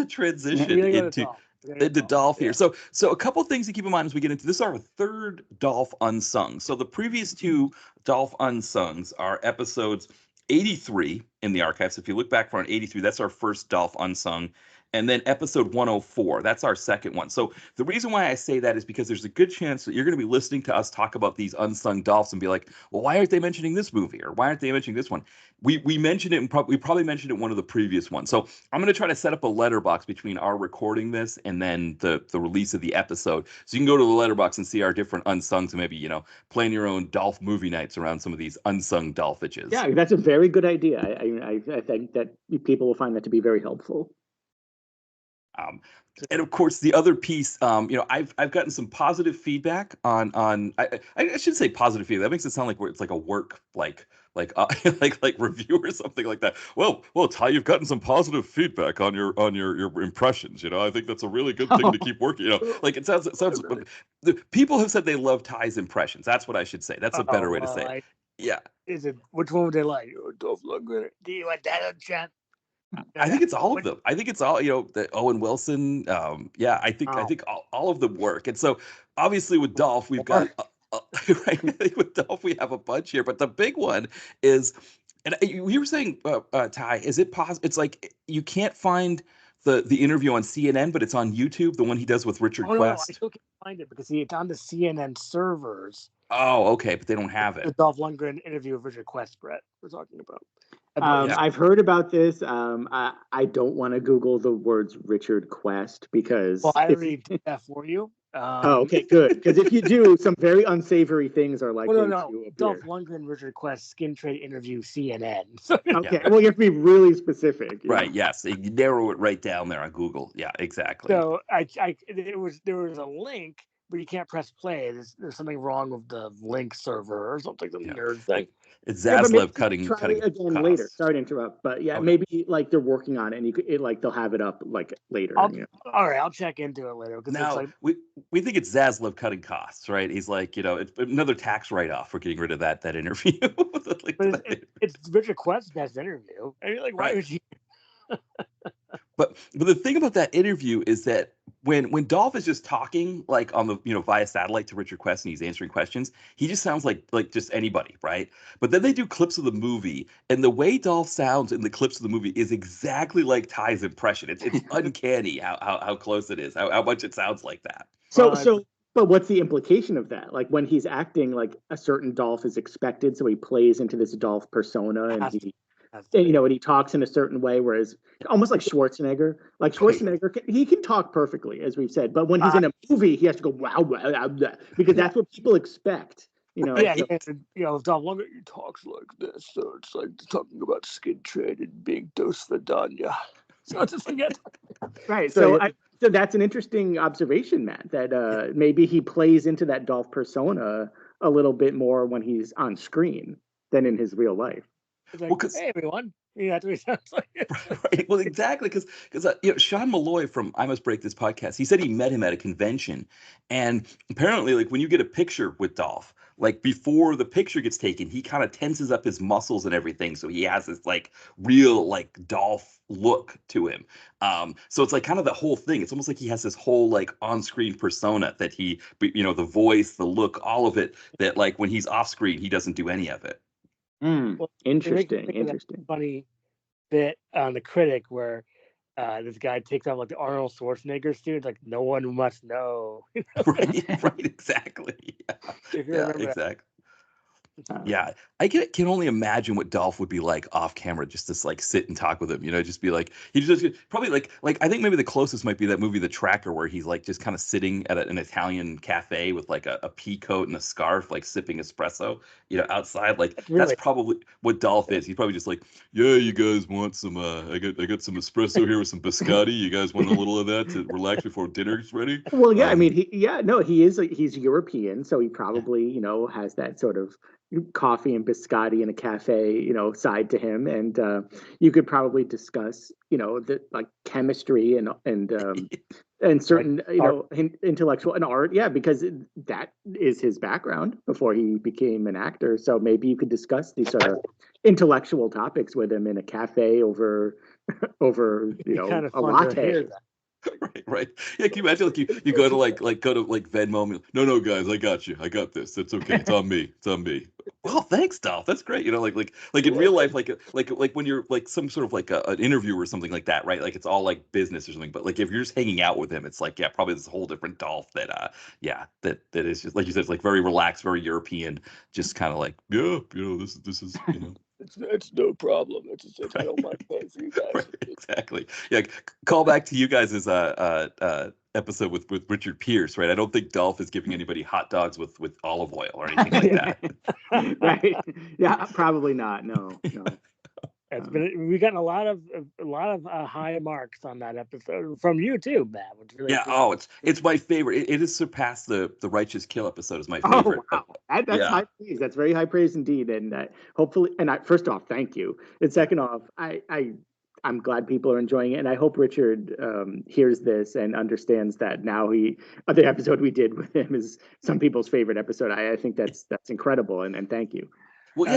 transition into Dolph here. So a couple things to keep in mind as we get into this. Is our third Dolph Unsung. So the previous two Dolph Unsungs are episodes 83 in the archives. If you look back on 83, that's our first Dolph Unsung. And then episode 104, that's our second one. So the reason why I say that is because there's a good chance that you're going to be listening to us talk about these unsung Dolphs and be like, well, why aren't they mentioning this movie? Or why aren't they mentioning this one? We mentioned it, and we probably mentioned it in one of the previous ones. So I'm going to try to set up a letterbox between our recording this and then the release of the episode. So you can go to the letterbox and see our different unsungs and maybe, plan your own Dolph movie nights around some of these unsung Dolphages. Yeah, that's a very good idea. I think that people will find that to be very helpful. And of course, the other piece, I've gotten some positive feedback on I should say positive feedback. That makes it sound like it's like a work like review or something like that. Well, Ty, you've gotten some positive feedback on your impressions. I think that's a really good thing to keep working. Like it sounds. The people have said they love Ty's impressions. That's what I should say. That's a better way to say it. Yeah. Is it which one would they like? Dolph Lundgren? Do you want that, Chan? I think it's all of them. I think it's all, the Owen Wilson. I think all of them work. And so obviously with Dolph, we've got, right, I think with Dolph, we have a bunch here, but the big one is, and you were saying, Ty, is it possible? It's like, you can't find the interview on CNN, but it's on YouTube, the one he does with Richard Quest. No, I still can't find it because it's on the CNN servers. Oh, okay, but they don't have it. The Dolph Lundgren interview with Richard Quest, Brett, we're talking about. I've heard about this. I don't want to Google the words Richard Quest because. Well, I already did that for you. Okay, good. Because if you do, some very unsavory things are likely to appear. Dolph Lundgren, Richard Quest, skin trade interview, CNN. Okay, well, you have to be really specific. Right. Yes, you narrow it right down there on Google. Yeah, exactly. So there was a link but you can't press play. There's something wrong with the link server or something, some Yeah. nerd thing. It's Yeah, but maybe Zaslav cutting try it again later. costs. Sorry to interrupt, but yeah, Okay. maybe like they're working on it, and they'll have it up like later. All right, I'll check into it later because it's Now like we think it's Zaslav cutting costs, right? He's like, it's another tax write-off for getting rid of that interview. but it's Richard Quest's best interview. I mean, like, why Right. would you? But the thing about that interview is that when Dolph is just talking like on the via satellite to Richard Quest and he's answering questions, he just sounds like just anybody, right? But then they do clips of the movie, and the way Dolph sounds in the clips of the movie is exactly like Ty's impression. It's uncanny how close it is, how much it sounds like that. But what's the implication of that? Like when he's acting like a certain Dolph is expected, so he plays into this Dolph persona, and he talks in a certain way, whereas almost like Schwarzenegger. Like Schwarzenegger, he can talk perfectly, as we've said, but when he's in a movie, he has to go wow, wow, wow, because that's what people expect. Yeah, if Dolph Lundgren talks like this, so it's like talking about skin trade and being Dos Vidania. So just forget. Right. So that's an interesting observation, Matt, that maybe he plays into that Dolph persona a little bit more when he's on screen than in his real life. It's like, hey, everyone. Yeah, that's what he sounds like. Right. Well, exactly, because Sean Malloy from I Must Break This podcast, he said he met him at a convention, and apparently, like when you get a picture with Dolph, like before the picture gets taken, he kind of tenses up his muscles and everything, so he has this like real like Dolph look to him. So it's like kind of the whole thing. It's almost like he has this whole like on-screen persona that the voice, the look, all of it. That like when he's off screen, he doesn't do any of it. Well, interesting. Funny bit on The Critic where this guy takes off like the Arnold Schwarzenegger suit, like no one must know. Right, exactly. If you remember exactly. Yeah, I can only imagine what Dolph would be like off camera, just to like sit and talk with him. Just be like he just probably like I think maybe the closest might be that movie The Tracker, where he's like just kind of sitting at an Italian cafe with like a pea coat and a scarf, like sipping espresso, outside. Like that's probably what Dolph is. He's probably just like, yeah, you guys want some? I got some espresso here with some biscotti. You guys want a little of that to relax before dinner's ready? Well, yeah, I mean, he's European, so he probably has that sort of coffee and biscotti in a cafe, side to him, and you could probably discuss, the like chemistry and certain, intellectual and art, because that is his background before he became an actor. So maybe you could discuss these sort of intellectual topics with him in a cafe over a latte. Right. Yeah, can you imagine like you go to like Venmo? No, guys, I got you. I got this. It's okay. It's on me. Well, thanks, Dolph. That's great. Like in real life, like when you're like some sort of like an interview or something like that, right? Like it's all like business or something. But like if you're just hanging out with him, it's like probably this whole different Dolph that that is just like you said, it's like very relaxed, very European, just kind of like this is It's no problem. I don't mind paying for you guys. Right, exactly. Yeah, call back to you guys' episode with Richard Pierce, right? I don't think Dolph is giving anybody hot dogs with olive oil or anything like that. Right? Yeah, probably not. No. We've gotten a lot of high marks on that episode from you too, Matt. Which really it's my favorite. It has surpassed the Righteous Kill episode as my favorite. Oh, wow. That's high praise. That's very high praise indeed. And hopefully, first off, thank you. And second off, I'm glad people are enjoying it, and I hope Richard hears this and understands that now the episode we did with him is some people's favorite episode. I think that's incredible, and thank you. Well,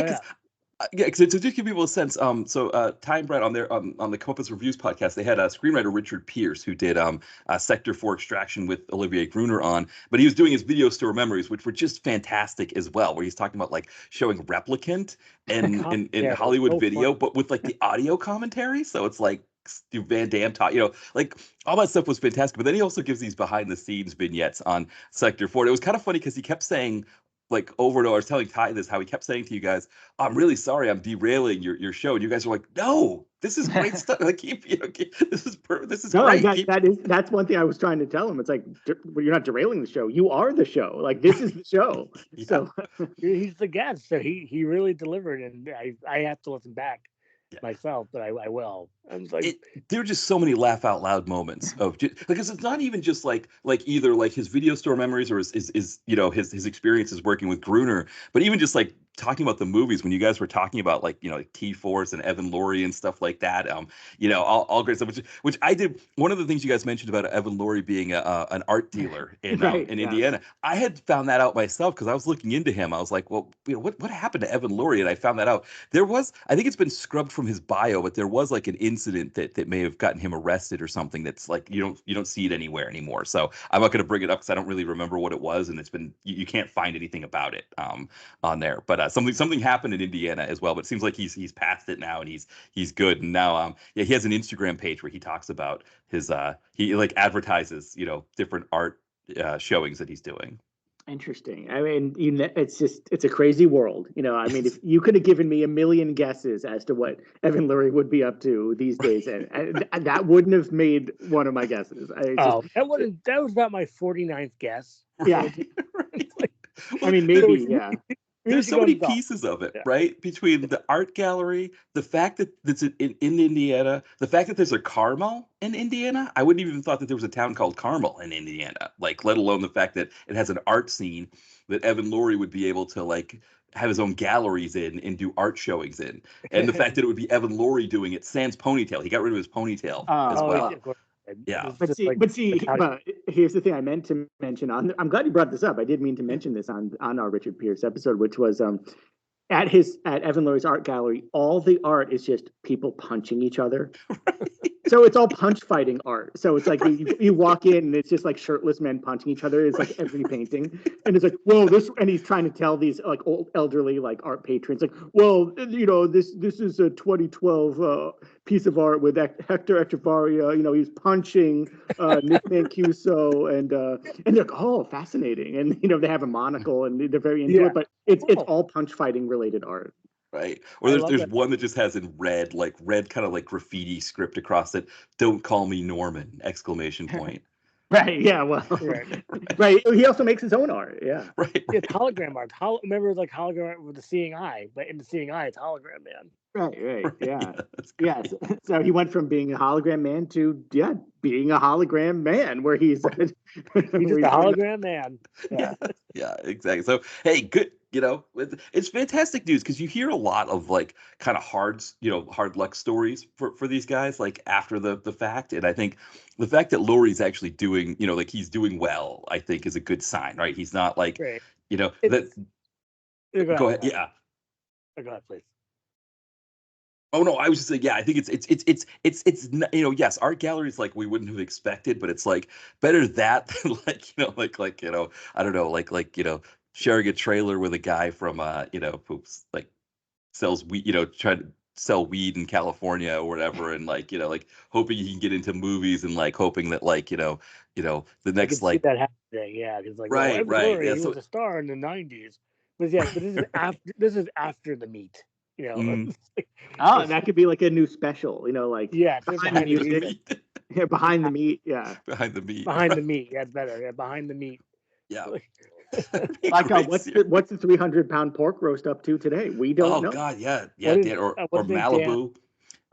because to just give people a sense, Ty and Brett on their on the Comeuppance Reviews podcast, they had a screenwriter Richard Pierce who did Sector 4 Extraction with Olivier Gruner on, but he was doing his video store memories, which were just fantastic as well, where he's talking about like showing Replicant in Hollywood video, but with like the audio commentary, so it's like Van Damme taught, like all that stuff was fantastic. But then he also gives these behind the scenes vignettes on Sector 4. It was kind of funny because he kept saying, like over and over, I was telling Ty this, how he kept saying to you guys, I'm really sorry I'm derailing your show. And you guys are like, no, this is great stuff. Like, this is great. That's one thing I was trying to tell him. It's like, you're not derailing the show. You are the show. Like, this is the show. So he's the guest. So he really delivered. And I have to listen back myself, but I will. I'm just like, There are just so many laugh out loud moments of because it's not even just like either like his video store memories or his his experiences working with Gruner, but even just like talking about the movies when you guys were talking about like like T-Force and Evan Laurie and stuff like that. All great stuff. Which I did. One of the things you guys mentioned about Evan Laurie being an art dealer in Right, in yeah. Indiana, I had found that out myself because I was looking into him. I was like, well, what happened to Evan Laurie? And I found that out. There was, I think it's been scrubbed from his bio, but there was like an incident that may have gotten him arrested or something. That's like you don't see it anywhere anymore. So I'm not going to bring it up because I don't really remember what it was, and it's been you can't find anything about it on there. But something happened in Indiana as well. But it seems like he's past it now, and he's good. And now he has an Instagram page where he talks about his he like advertises different art showings that he's doing. Interesting. I mean, it's a crazy world. I mean, if you could have given me a million guesses as to what Evan Lurie would be up to these days, and that wouldn't have made one of my guesses. that was about my 49th guess. Yeah. Right. I mean, maybe, yeah. There's so many pieces of it, right? Between the art gallery, the fact that it's in Indiana, the fact that there's a Carmel in Indiana. I wouldn't even thought that there was a town called Carmel in Indiana, like let alone the fact that it has an art scene that Evan Laurie would be able to like have his own galleries in and do art showings in. And the fact that it would be Evan Laurie doing it sans ponytail. He got rid of his ponytail as well. Yeah. But here's the thing I meant to mention I'm glad you brought this up. I did mean to mention this on our Richard Pierce episode, which was at Evan Laurie's art gallery, all the art is just people punching each other. Right. So it's all punch fighting art. So it's like you walk in and it's just like shirtless men punching each other. It's like every painting, and it's like, whoa, and he's trying to tell these like old elderly like art patrons like, well, this is a 2012 piece of art with Hector Echevarria. He's punching Nick Mancuso, and they're like, oh, fascinating, and they have a monocle and they're very into it, but it's all punch fighting related art. Right. Or there's one that just has in red kind of like graffiti script across it. Don't call me Norman! ! Right. Yeah. Well. Right. He also makes his own art. Yeah. Right. It's hologram art. Remember, like hologram art with the Seeing Eye, but in the Seeing Eye, it's hologram man. Right. Yeah. Yeah. So he went from being a hologram man to being a hologram man, where he's just a hologram man. Yeah. Exactly. So hey, good. It's fantastic news because you hear a lot of like kind of hard luck stories for these guys like after the fact, and I think the fact that Laurie's actually doing like he's doing well, I think is a good sign, right? He's not like that. Go ahead. Yeah. Go ahead, please. Oh no, I was just saying, yeah, I think it's yes, art galleries like we wouldn't have expected, but it's like better that than like I don't know, like sharing a trailer with a guy from who's like sells weed, trying to sell weed in California or whatever, and like hoping he can get into movies and like hoping that like the next like that happening, yeah, because like right, he was a star in the '90s, but this is after the meet. That could be like a new special, like behind the music. Behind the meat, yeah. Behind the meat. Behind the meat, that's better. Yeah, behind the meat. Yeah. Like what's the 300-pound pork roast up to today? We don't know. Oh God, yeah, or Malibu.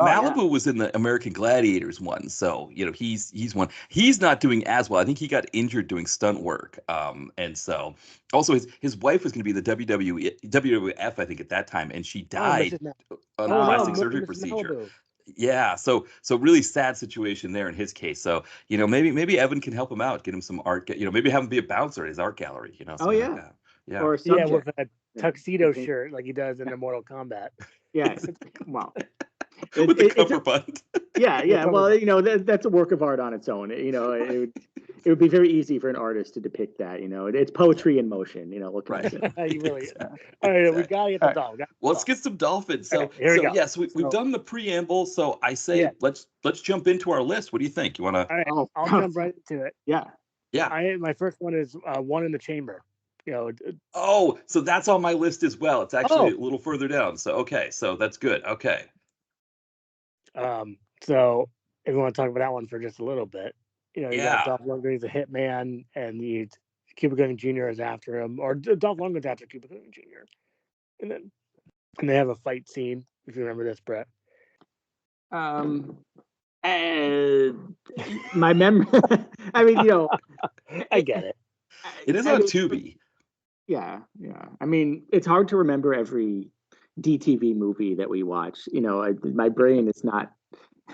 Malibu was in the American Gladiators one, so he's one. He's not doing as well. I think he got injured doing stunt work, and so also his wife was going to be the WWF, I think at that time, and she died on a plastic surgery procedure. Malibu. Yeah, so really sad situation there in his case. So maybe Evan can help him out, get him some art. Maybe have him be a bouncer at his art gallery. Oh yeah, like that. Yeah, or with a tuxedo shirt like he does in the Mortal Kombat. Yeah, well. With the cummerbund. Yeah. Well, that's a work of art on its own. It would be very easy for an artist to depict that. It's poetry in motion. What can I say? You really. All right, we gotta get the Dolph. Well, let's get some dolphins. So here we go. Yes, we've done the preamble. So I say let's jump into our list. What do you think? You want to? All right, I'll jump right into it. Yeah. My first one is One in the Chamber. Oh, so that's on my list as well. It's actually a little further down. So okay, so that's good. Okay. So if you want to talk about that one for just a little bit, you got Dolph Lundgren's a hitman, and Cuba Gooding Jr. is after him, or Dolph Lundgren's after Cuba Gooding Jr. And they have a fight scene, if you remember this, Brett. Um, and my memory. I mean, I get it. It is I on mean, Tubi. yeah, yeah. I mean, it's hard to remember every DTV movie that we watch. My brain is not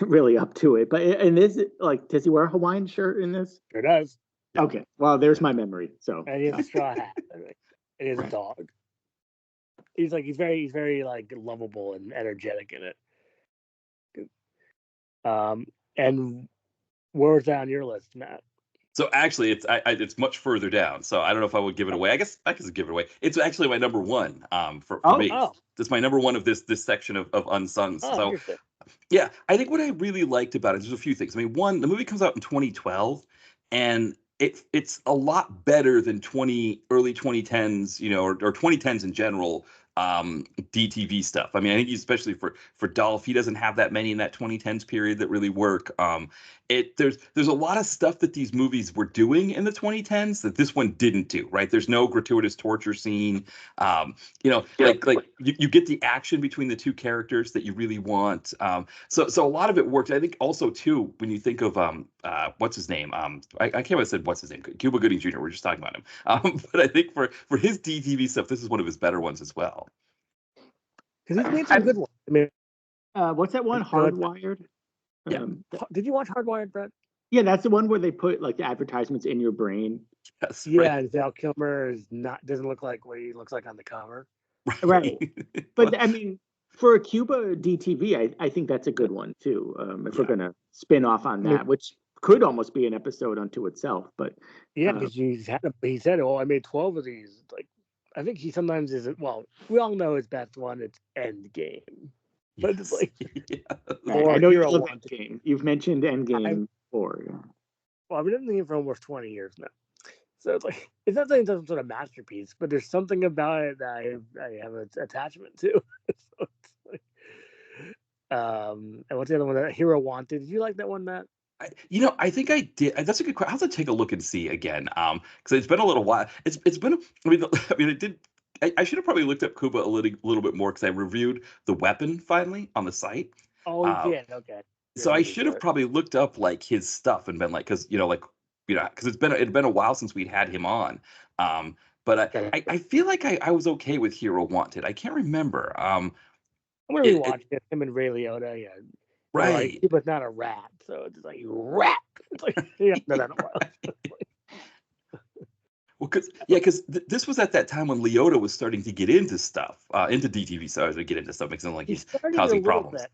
really up to it. But and is it like, does he wear a Hawaiian shirt in this? Sure does. Yeah. Okay, well, there's my memory. So And he has a straw hat. And he has a Right. dog. He's very like lovable and energetic in it. And where was that on your list, Matt? So actually, it's much further down. So I don't know if I would give it away. I guess I could give it away. It's actually my number one. For me, Oh, it's my number one of this section of Unsungs. So interesting. yeah, I think what I really liked about it, there's a few things. I mean, one, the movie comes out in 2012, and it's a lot better than early 2010s, or 2010s in general, DTV stuff. I mean, I think especially for Dolph, he doesn't have that many in that 2010s period that really work. There's a lot of stuff that these movies were doing in the 2010s that this one didn't do, right? There's no gratuitous torture scene. Like you get the action between the two characters that you really want. So a lot of it worked. I think also too, when you think of what's his name? I can't remember said what's his name. Cuba Gooding Jr. We're just talking about him. But I think for his DTV stuff, this is one of his better ones as well. Because he's made some good ones. I mean, what's that one? Hardwired. Yeah. Did you watch Hardwired, Brett? Yeah, that's the one where they put like the advertisements in your brain. Yes. Yeah, Right. Val Kilmer doesn't look like what he looks like on the cover. Right. But I mean, for a Cuba DTV, I think that's a good one too. If we're gonna spin off on that, which could almost be an episode unto itself. But yeah, because he said, "Oh, I made 12 of these." Like, I think he sometimes is. Well, we all know his best one. It's Endgame, but it's like, I know you love Endgame. You've mentioned Endgame before. Yeah. Well, I've been thinking for almost 20 years now. So it's like, it's not saying it's some sort of masterpiece, but there's something about it that I have an attachment to. So it's like, and what's the other one? Hero Wanted. Did you like that one, Matt? I think I did. That's a good question. I'll have to take a look and see again. Because it's been a little while. It's been. It did. I should have probably looked up Cuba a little bit more because I reviewed The Weapon finally on the site. Oh, you did. Okay. So I should have probably looked up like his stuff and been like, because because it'd been a while since we'd had him on. But I feel like I was okay with Hero Wanted. I can't remember. I'm gonna rewatch it. Him and Ray Liotta. Yeah. Right. Like, but not a rat. So it's like rat. It's like no. Well, because this was at that time when Liotta was starting to get into stuff, into DTV. So I was to get into stuff, makes it like he's causing problems. Bit.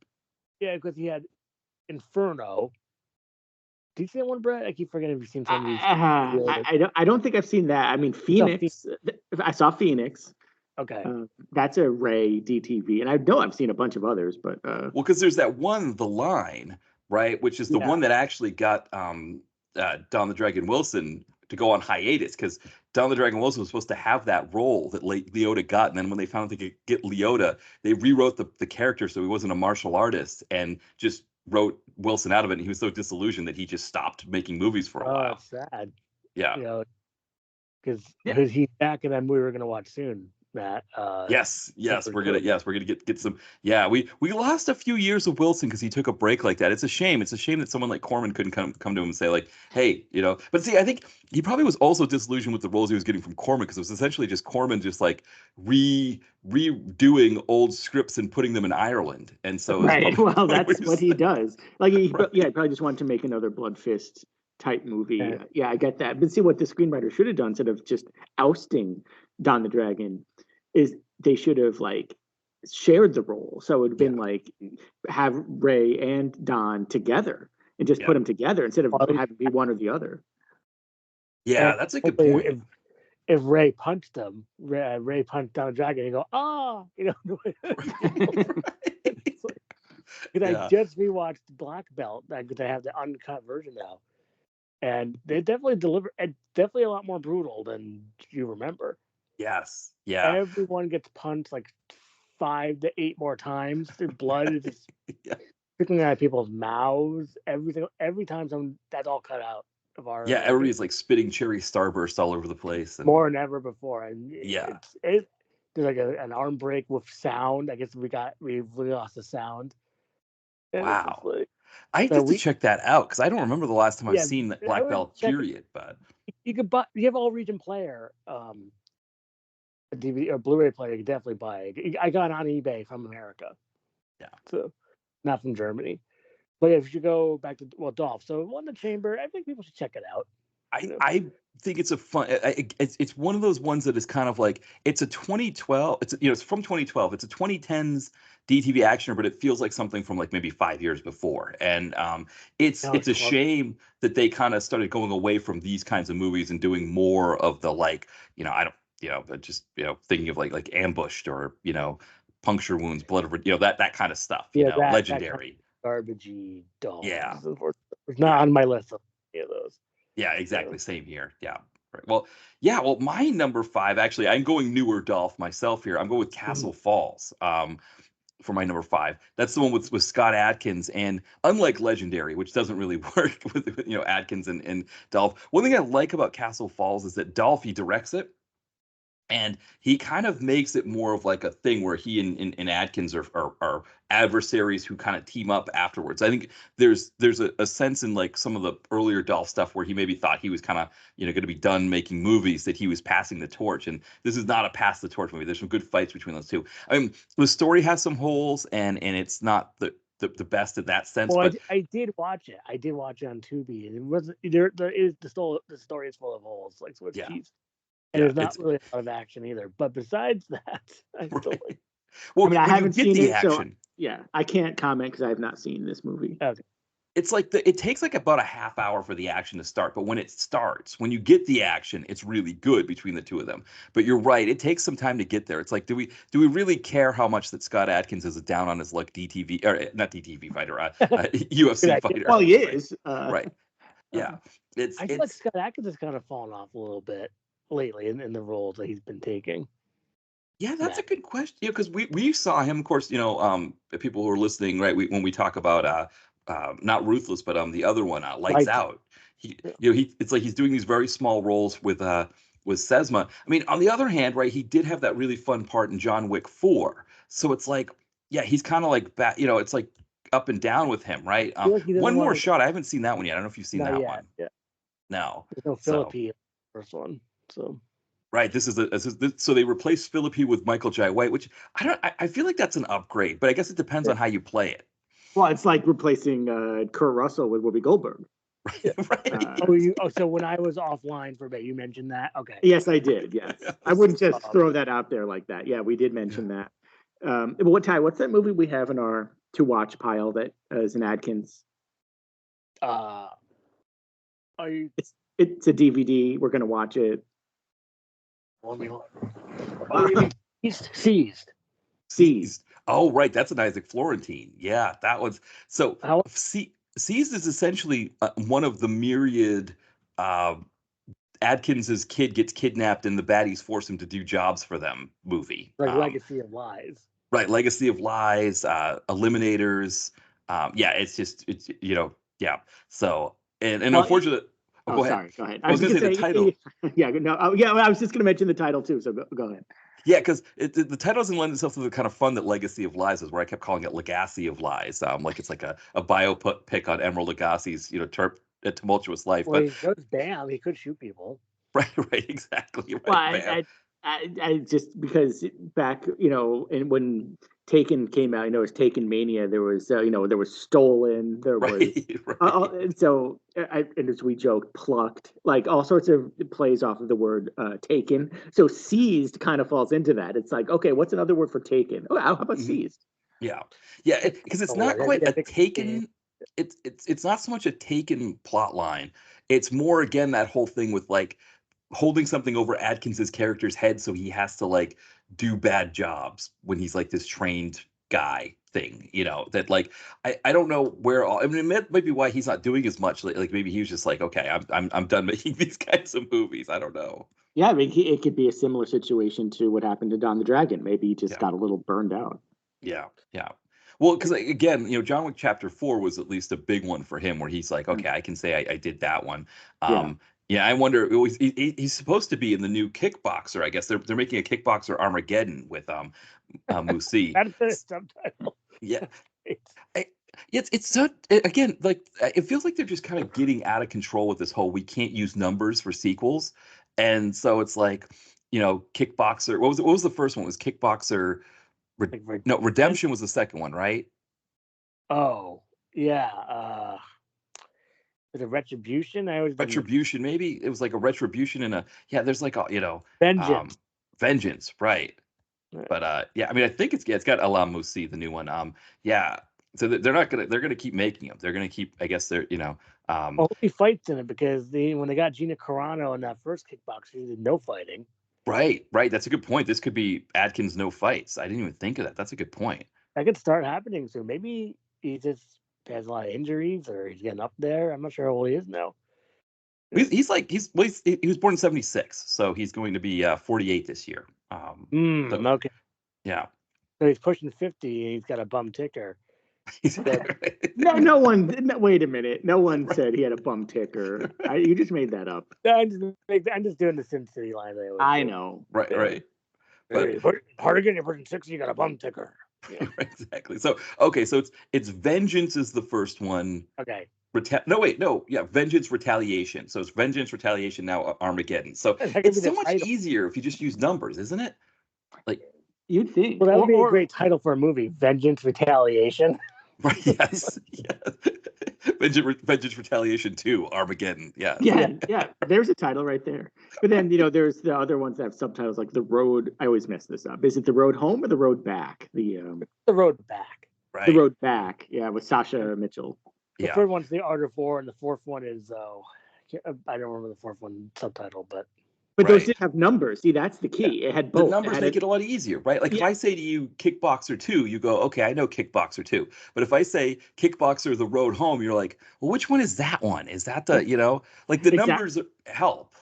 Yeah, because he had Inferno. Did you see that one, Brett? I keep forgetting if you've seen some of these. I don't think I've seen that. I mean, Phoenix. I saw Phoenix. Okay. That's a Ray DTV, and I know I've seen a bunch of others, but well, because there's that one, The Line, right, which is the one that actually got Don the Dragon Wilson to go on hiatus, because Don the Dragon Wilson was supposed to have that role that Liotta got, and then when they found they could get Liotta, they rewrote the character so he wasn't a martial artist and just wrote Wilson out of it. And he was so disillusioned that he just stopped making movies for a while. That's sad. Yeah. Because he's back in that movie we're gonna watch soon, Matt. Yes, we're gonna get some. Yeah, we lost a few years of Wilson because he took a break like that. It's a shame. It's a shame that someone like Corman couldn't come to him and say like, hey, But see, I think he probably was also disillusioned with the roles he was getting from Corman, because it was essentially just Corman just like redoing old scripts and putting them in Ireland. And so right. Well, that's what he does. Like he probably just wanted to make another Blood Fist type movie. Yeah, I get that. But see, what the screenwriter should have done instead of just ousting Don the Dragon is they should have like shared the role. So it would have been like have Ray and Don together and just put them together instead of having be one or the other. Yeah, that's a good point. If Ray punched him, Ray punched Don the Dragon, and you go, I just rewatched Black Belt. They have the uncut version now. And they definitely deliver. It's definitely a lot more brutal than you remember. Yes. Yeah. Everyone gets punched like 5 to 8 more times. Their blood is just sticking out of people's mouths. Everything. Every time that's all cut out of our. Yeah, everybody's like spitting cherry starburst all over the place. More than ever before. And there's like an arm break with sound. I guess we lost the sound. And it's just Wow. like I so have to we check that out because I don't remember the last time I've yeah, seen that I Black would Belt check it. period, but You could buy. You have all region player, a DVD or Blu-ray player. You could definitely buy it. I got it on eBay from America, yeah. so not from Germany. But if you go back to Dolph, so One in the Chamber, I think people should check it out. You know, I think it's a fun. It's one of those ones that is kind of like it's a 2012. It's from 2012. It's a 2010s DTV actioner, but it feels like something from like maybe 5 years before. And now it's it's a called shame that they kind of started going away from these kinds of movies and doing more of the like I don't but just thinking of like ambushed or puncture wounds, blood of that kind of stuff. that kind Legendary. of garbagey Dolph. Yeah, It's not yeah. on my list of any of those. Yeah, So exactly. Same here. Yeah. Right. Well, yeah. Well, my number five, actually, I'm going newer Dolph myself here. I'm going with mhm. Castle Falls for my number five. That's the one with Scott Adkins. And unlike Legendary, which doesn't really work with Adkins and Dolph, one thing I like about Castle Falls is that Dolph, he directs it. And he kind of makes it more of like a thing where he and Adkins are adversaries who kind of team up afterwards. I think there's a sense in like some of the earlier Dolph stuff where he maybe thought he was kind of going to be done making movies, that he was passing the torch. And this is not a pass the torch movie. There's some good fights between those two. I mean, the story has some holes and it's not the best in that sense, Well, but I did watch it. I did watch it on Tubi, and it wasn't there is the story is full of holes, like Swiss yeah, cheese, and yeah, there's not it's really a lot of action either. But besides that, I still right. like. I Well, mean, I when you haven't get seen the it, so action, yeah, I can't comment because I have not seen this movie. Okay. it's like it takes like about a half hour for the action to start, but when it starts, when you get the action, it's really good between the two of them. But you're right, it takes some time to get there. It's like, do we really care how much that Scott Adkins is a down on his luck DTV, or not DTV fighter, Good UFC idea. fighter? Well, he Right, is. right, Uh, yeah. It's I feel like it's Scott Adkins has kind of fallen off a little bit lately in the roles that he's been taking. Yeah, In that's a that. good question. Yeah, because we saw him, of course. The people who are listening, right? When we talk about not Ruthless, but the other one, Lights Like, Out. He it's like he's doing these very small roles with Sesma. I mean, on the other hand, right? He did have that really fun part in John Wick 4. So it's like, yeah, he's kind of like back. It's like up and down with him, right? I feel like he One doesn't More want to. Shot. I haven't seen that one yet. I don't know if you've seen Not that yet. one. Yeah, No. there's no So. Philippi first one. So Right. So they replaced Philippi with Michael J. White, which I feel like that's an upgrade, but I guess it depends yeah, on how you play it. well, it's like replacing Kurt Russell with Whoopi Goldberg. yeah. Right. So when I was offline for a bit, you mentioned that. Okay. Yes, I did. Yes, I Yes. wouldn't just throw that out there like that. Yeah, we did mention that. But what's that movie we have in our to watch pile that is an Adkins? Uh, are you? It's a DVD. We're gonna watch it. Let me look. Oh, you mean he's seized? Seized. Oh, right. That's an Isaac Florentine. Yeah, that was so. How? Seized is essentially one of the myriad. Uh, Adkins's kid gets kidnapped and the baddies force him to do jobs for them movie. Like Legacy of Lies. Right, Legacy of Lies, Eliminators. Yeah, it's yeah. So and Well, unfortunately, oh, oh, go ahead. sorry. Go ahead. I was gonna say the title. Yeah, no. Oh, yeah, well, I was just gonna mention the title too. So go ahead. Yeah, because the title doesn't lend itself to the kind of fun that Legacy of Lies is, where I kept calling it Legacy of Lies. Like it's like a biopic on Emerald Lagasse's a tumultuous life. Well, But he goes bam. He could shoot people. right, exactly, Well, right, man. I just because back, and when Taken came out, it was Taken Mania. There was, there was Stolen. There was, Right, right. and so, and as we joked, Plucked, like all sorts of plays off of the word Taken. So Seized kind of falls into that. It's like, okay, what's another word for Taken? Oh, how about Mhm. Seized? Yeah, yeah, because it's Oh, not like, quite yeah, a Taken. It's not so much a Taken plot line. It's more again that whole thing with like holding something over Adkins's character's head, so he has to like do bad jobs when he's like this trained guy thing. That like I don't know where all. I mean, it might be why he's not doing as much. Like maybe he was just like, okay, I'm done making these kinds of movies. I don't know. Yeah, I mean, it could be a similar situation to what happened to Don the Dragon. Maybe he just Yeah. got a little burned out. Yeah, yeah. Well, because again, John Wick Chapter 4 was at least a big one for him, where he's like, Mm. okay, I can say I did that one. Yeah. Yeah, I wonder. He's supposed to be in the new Kickboxer. I guess they're making a Kickboxer Armageddon with Musi. That's the subtitle. Yeah, It's, I, It's so again, like it feels like they're just kind of getting out of control with this whole we can't use numbers for sequels, and so it's like, Kickboxer. What was it? What was the first one? It was Kickboxer. Like No, Redemption was the second one, right? oh yeah, is it Retribution? I always didn't Retribution, maybe it was like a Retribution and a yeah. There's like a Vengeance. Vengeance, right? Right. But yeah, I mean, I think it's got Alam Musi, the new one. Yeah. So they're gonna keep making them. They're gonna keep. I guess they're Only fights in it because when they got Gina Carano in that first Kickboxer, she did no fighting. right. That's a good point. This could be Adkins no fights. I didn't even think of that. That's a good point. That could start happening soon. Maybe he just has a lot of injuries or he's getting up there. I'm not sure how old he is now. He's he was born in '76, so he's going to be 48 this year. So, Okay. yeah. So he's pushing 50 and he's got a bum ticker. No one. No, wait a minute. No one said he had a bum ticker. You just made that up. I'm just doing the Sin City line. I know. Right. But Hardigan, you're pushing 60, you got a bum ticker. Yeah. Exactly. So okay, so it's Vengeance is the first one. Okay. Vengeance Retaliation. So it's Vengeance Retaliation, now Armageddon. So it's so much easier if you just use numbers, isn't it? Like you'd think. Well, that would be a great title for a movie, Vengeance Retaliation. Right, yes. Vengeance Retaliation 2, Armageddon. Yeah. There's a title right there. But then, there's the other ones that have subtitles like The Road. I always mess this up. Is it The Road Home or The Road Back? The Road Back. Right. The Road Back. Yeah, with Sasha Mitchell. The third one's The Art of War, and the fourth one is I don't remember the fourth one subtitle, but those did have numbers. See, that's the key. Yeah. It had both. The numbers make it a lot easier, right? Like if I say to you Kickboxer 2, you go, okay, I know Kickboxer 2. But if I say Kickboxer The Road Home, you're like, well, which one is that one? Is that the, like the numbers help.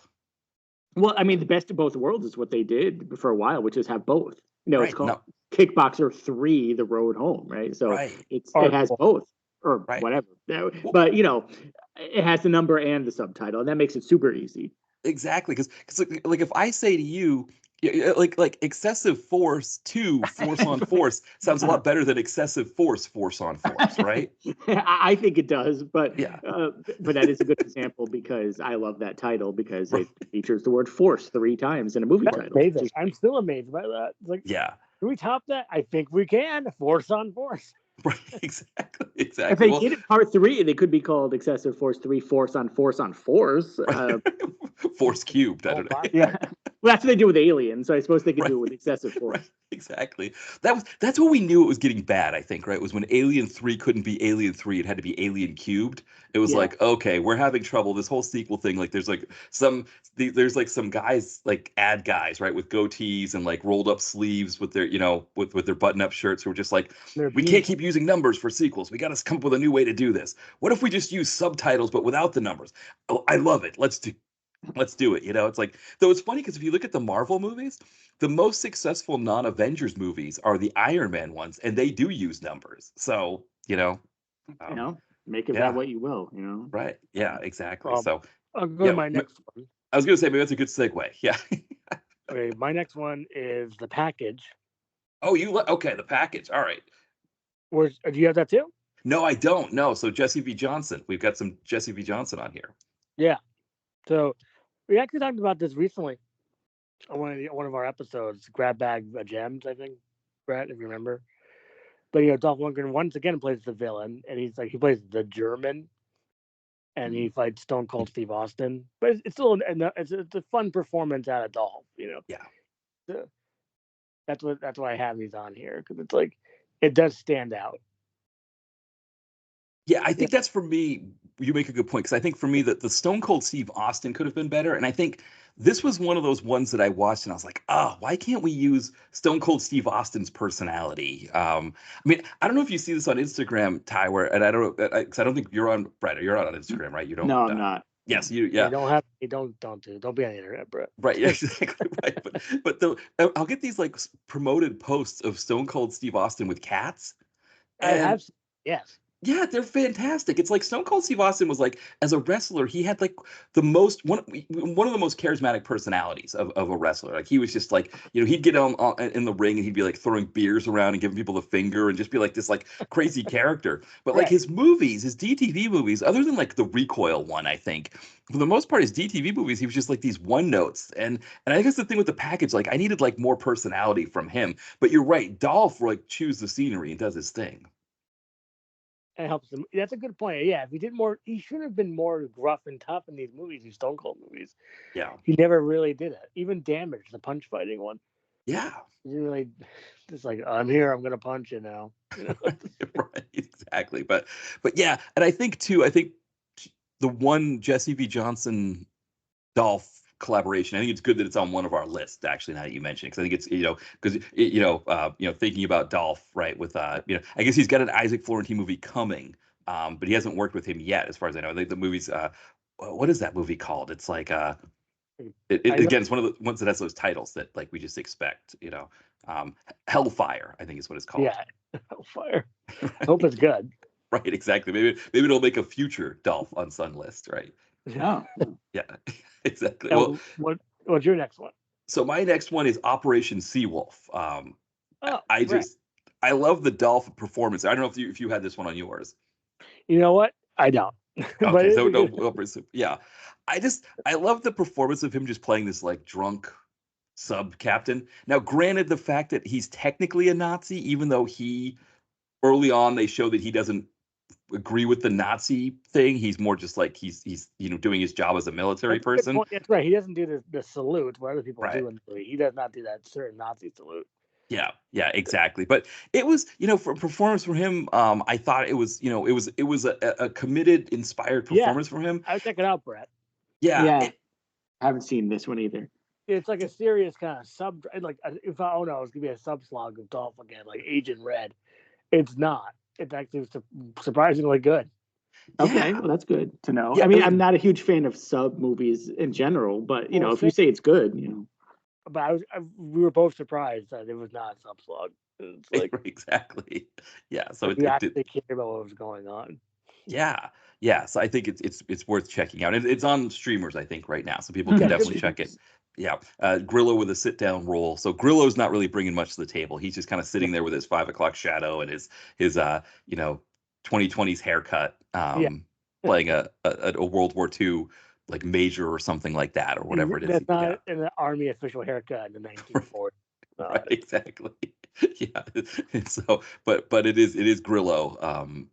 Well, I mean, the best of both worlds is what they did for a while, which is have both. It's called Kickboxer 3 The Road Home, right? So it has both or whatever. But, it has the number and the subtitle, and that makes it super easy. Exactly, because like if I say to you, like excessive force to force on force sounds a lot better than excessive force on force, right? I think it does, but but that is a good example because I love that title because it features the word force 3 times in a movie title. Amazing. I'm still amazed by that. It's like, can we top that? I think we can. Force on force. Right, exactly. If they did it part 3, they could be called excessive force 3, force on force. Force cubed. I don't know. Yeah. Well, that's what they do with Alien, so I suppose they could do it with excessive force. Right, exactly. That's what we knew it was getting bad, I think, right? It was when Alien 3 couldn't be Alien 3, it had to be Alien cubed. It was like, okay, we're having trouble. This whole sequel thing, like there's some guys, like ad guys, right, with goatees and like rolled up sleeves with their, with their button-up shirts who are just like, we can't keep using numbers for sequels. We got to come up with a new way to do this. What if we just use subtitles but without the numbers? Oh, I love it. Let's do it. It's like, though it's funny because if you look at the Marvel movies, the most successful non-Avengers movies are the Iron Man ones, and they do use numbers. So, make of that what you will, Right. Yeah, exactly. So I'll go to my next one. I was going to say, maybe that's a good segue. Yeah. Okay, my next one is The Package. Oh, okay, The Package. All right. Do you have that too? No, I don't. No. So Jesse V. Johnson. We've got some Jesse V. Johnson on here. Yeah. So we actually talked about this recently on one of our episodes, Grab Bag Gems, I think, Brett, if you remember. But Dolph Lundgren once again plays the villain, and he plays the German, and he fights Stone Cold Steve Austin. But it's still it's a fun performance out of Dolph, Yeah. So that's why I have these on here, because it's like it does stand out. Yeah, I think that's for me. You make a good point because I think for me that the Stone Cold Steve Austin could have been better, and I think this was one of those ones that I watched and I was like, why can't we use Stone Cold Steve Austin's personality? I mean, I don't know if you see this on Instagram, Ty, and I don't know because I don't think you're on, Brett. You're not on Instagram, right? You don't. No, I'm not. Yes, you. Yeah. Don't be on the internet, Brett. Right. Yeah, exactly. Right. But I'll get these like promoted posts of Stone Cold Steve Austin with cats. Yes. Yeah, they're fantastic. It's like Stone Cold Steve Austin was like, as a wrestler, he had like the most one of the most charismatic personalities of a wrestler. Like he was just like, he'd get on in the ring and he'd be like throwing beers around and giving people the finger and just be like this like crazy character. But like Right. his movies, his DTV movies, other than like the Recoil one, I think for the most part, his DTV movies, he was just like these one notes. And I guess the thing with the package, like I needed like more personality from him. But you're right, Dolph like chews the scenery and does his thing. It helps him. That's a good point. Yeah, if he did more, he should have been more gruff and tough in these movies, these Stone Cold movies. Yeah. He never really did it. Even Damage, the punch fighting one, Yeah. he didn't really just like, I'm here, I'm gonna punch you now. Right, exactly. But yeah, and I think too, I think the one Jesse V. Johnson Dolph collaboration, I think it's good that it's on one of our lists, actually, now that you mention it, because I think it's, because thinking about Dolph, right, with I guess he's got an Isaac Florentine movie coming, but he hasn't worked with him yet, as far as I know. I think the movie's what is that movie called? It's like I know. again, it's one of the ones that has those titles that like we just expect, Hellfire, I think is what it's called. Yeah, Hellfire. I hope it's good. Right, exactly. Maybe it'll make a future Dolph Unsung list, right? Oh, Yeah, exactly. Well, What's your next one? so my next one is Operation Seawolf. Oh, I right. just I love the Dolph performance. I don't know if you had this one on yours. You know what? I don't. But Okay, it's so a no, good. yeah. I love the performance of him just playing this like drunk sub captain. Now, granted, the fact that he's technically a Nazi, even though he early on they show that he doesn't agree with the Nazi thing. He's more just like he's doing his job as a military That's a good person. point. That's right. He doesn't do the salute what other people Right. do in the movie. He does not do that certain Nazi salute. Yeah, exactly. But it was, for a performance from him, I thought it was, it was a committed, inspired Yeah, performance from him. I would check it out, Brett. Yeah, yeah. I haven't seen this one either. It's like a serious kind of sub. Like if I oh no, it's gonna be a sub slog of Dolph again, like Agent Red. It's not. It's actually surprisingly good. Okay, yeah, well, that's good to know. yeah. I I mean, I'm mean, not a huge fan of sub movies in general, but Well, if you say it's good, but we were both surprised that it was not a sub slog. It's like exactly. Yeah. So we it did. actually cared about what was going on. Yeah, yeah. So I think it's worth checking out. It's on streamers, I think, right now, so people can Yeah, definitely check it. Yeah, Grillo with a sit down role. So Grillo's not really bringing much to the table. He's just kind of sitting there with his 5 o'clock shadow and his 2020s haircut, yeah. playing a World War II like major or something like that, or whatever it is. That's not Yeah, an army official haircut in the 1940s. right, exactly. Yeah. And so, but it is Grillo.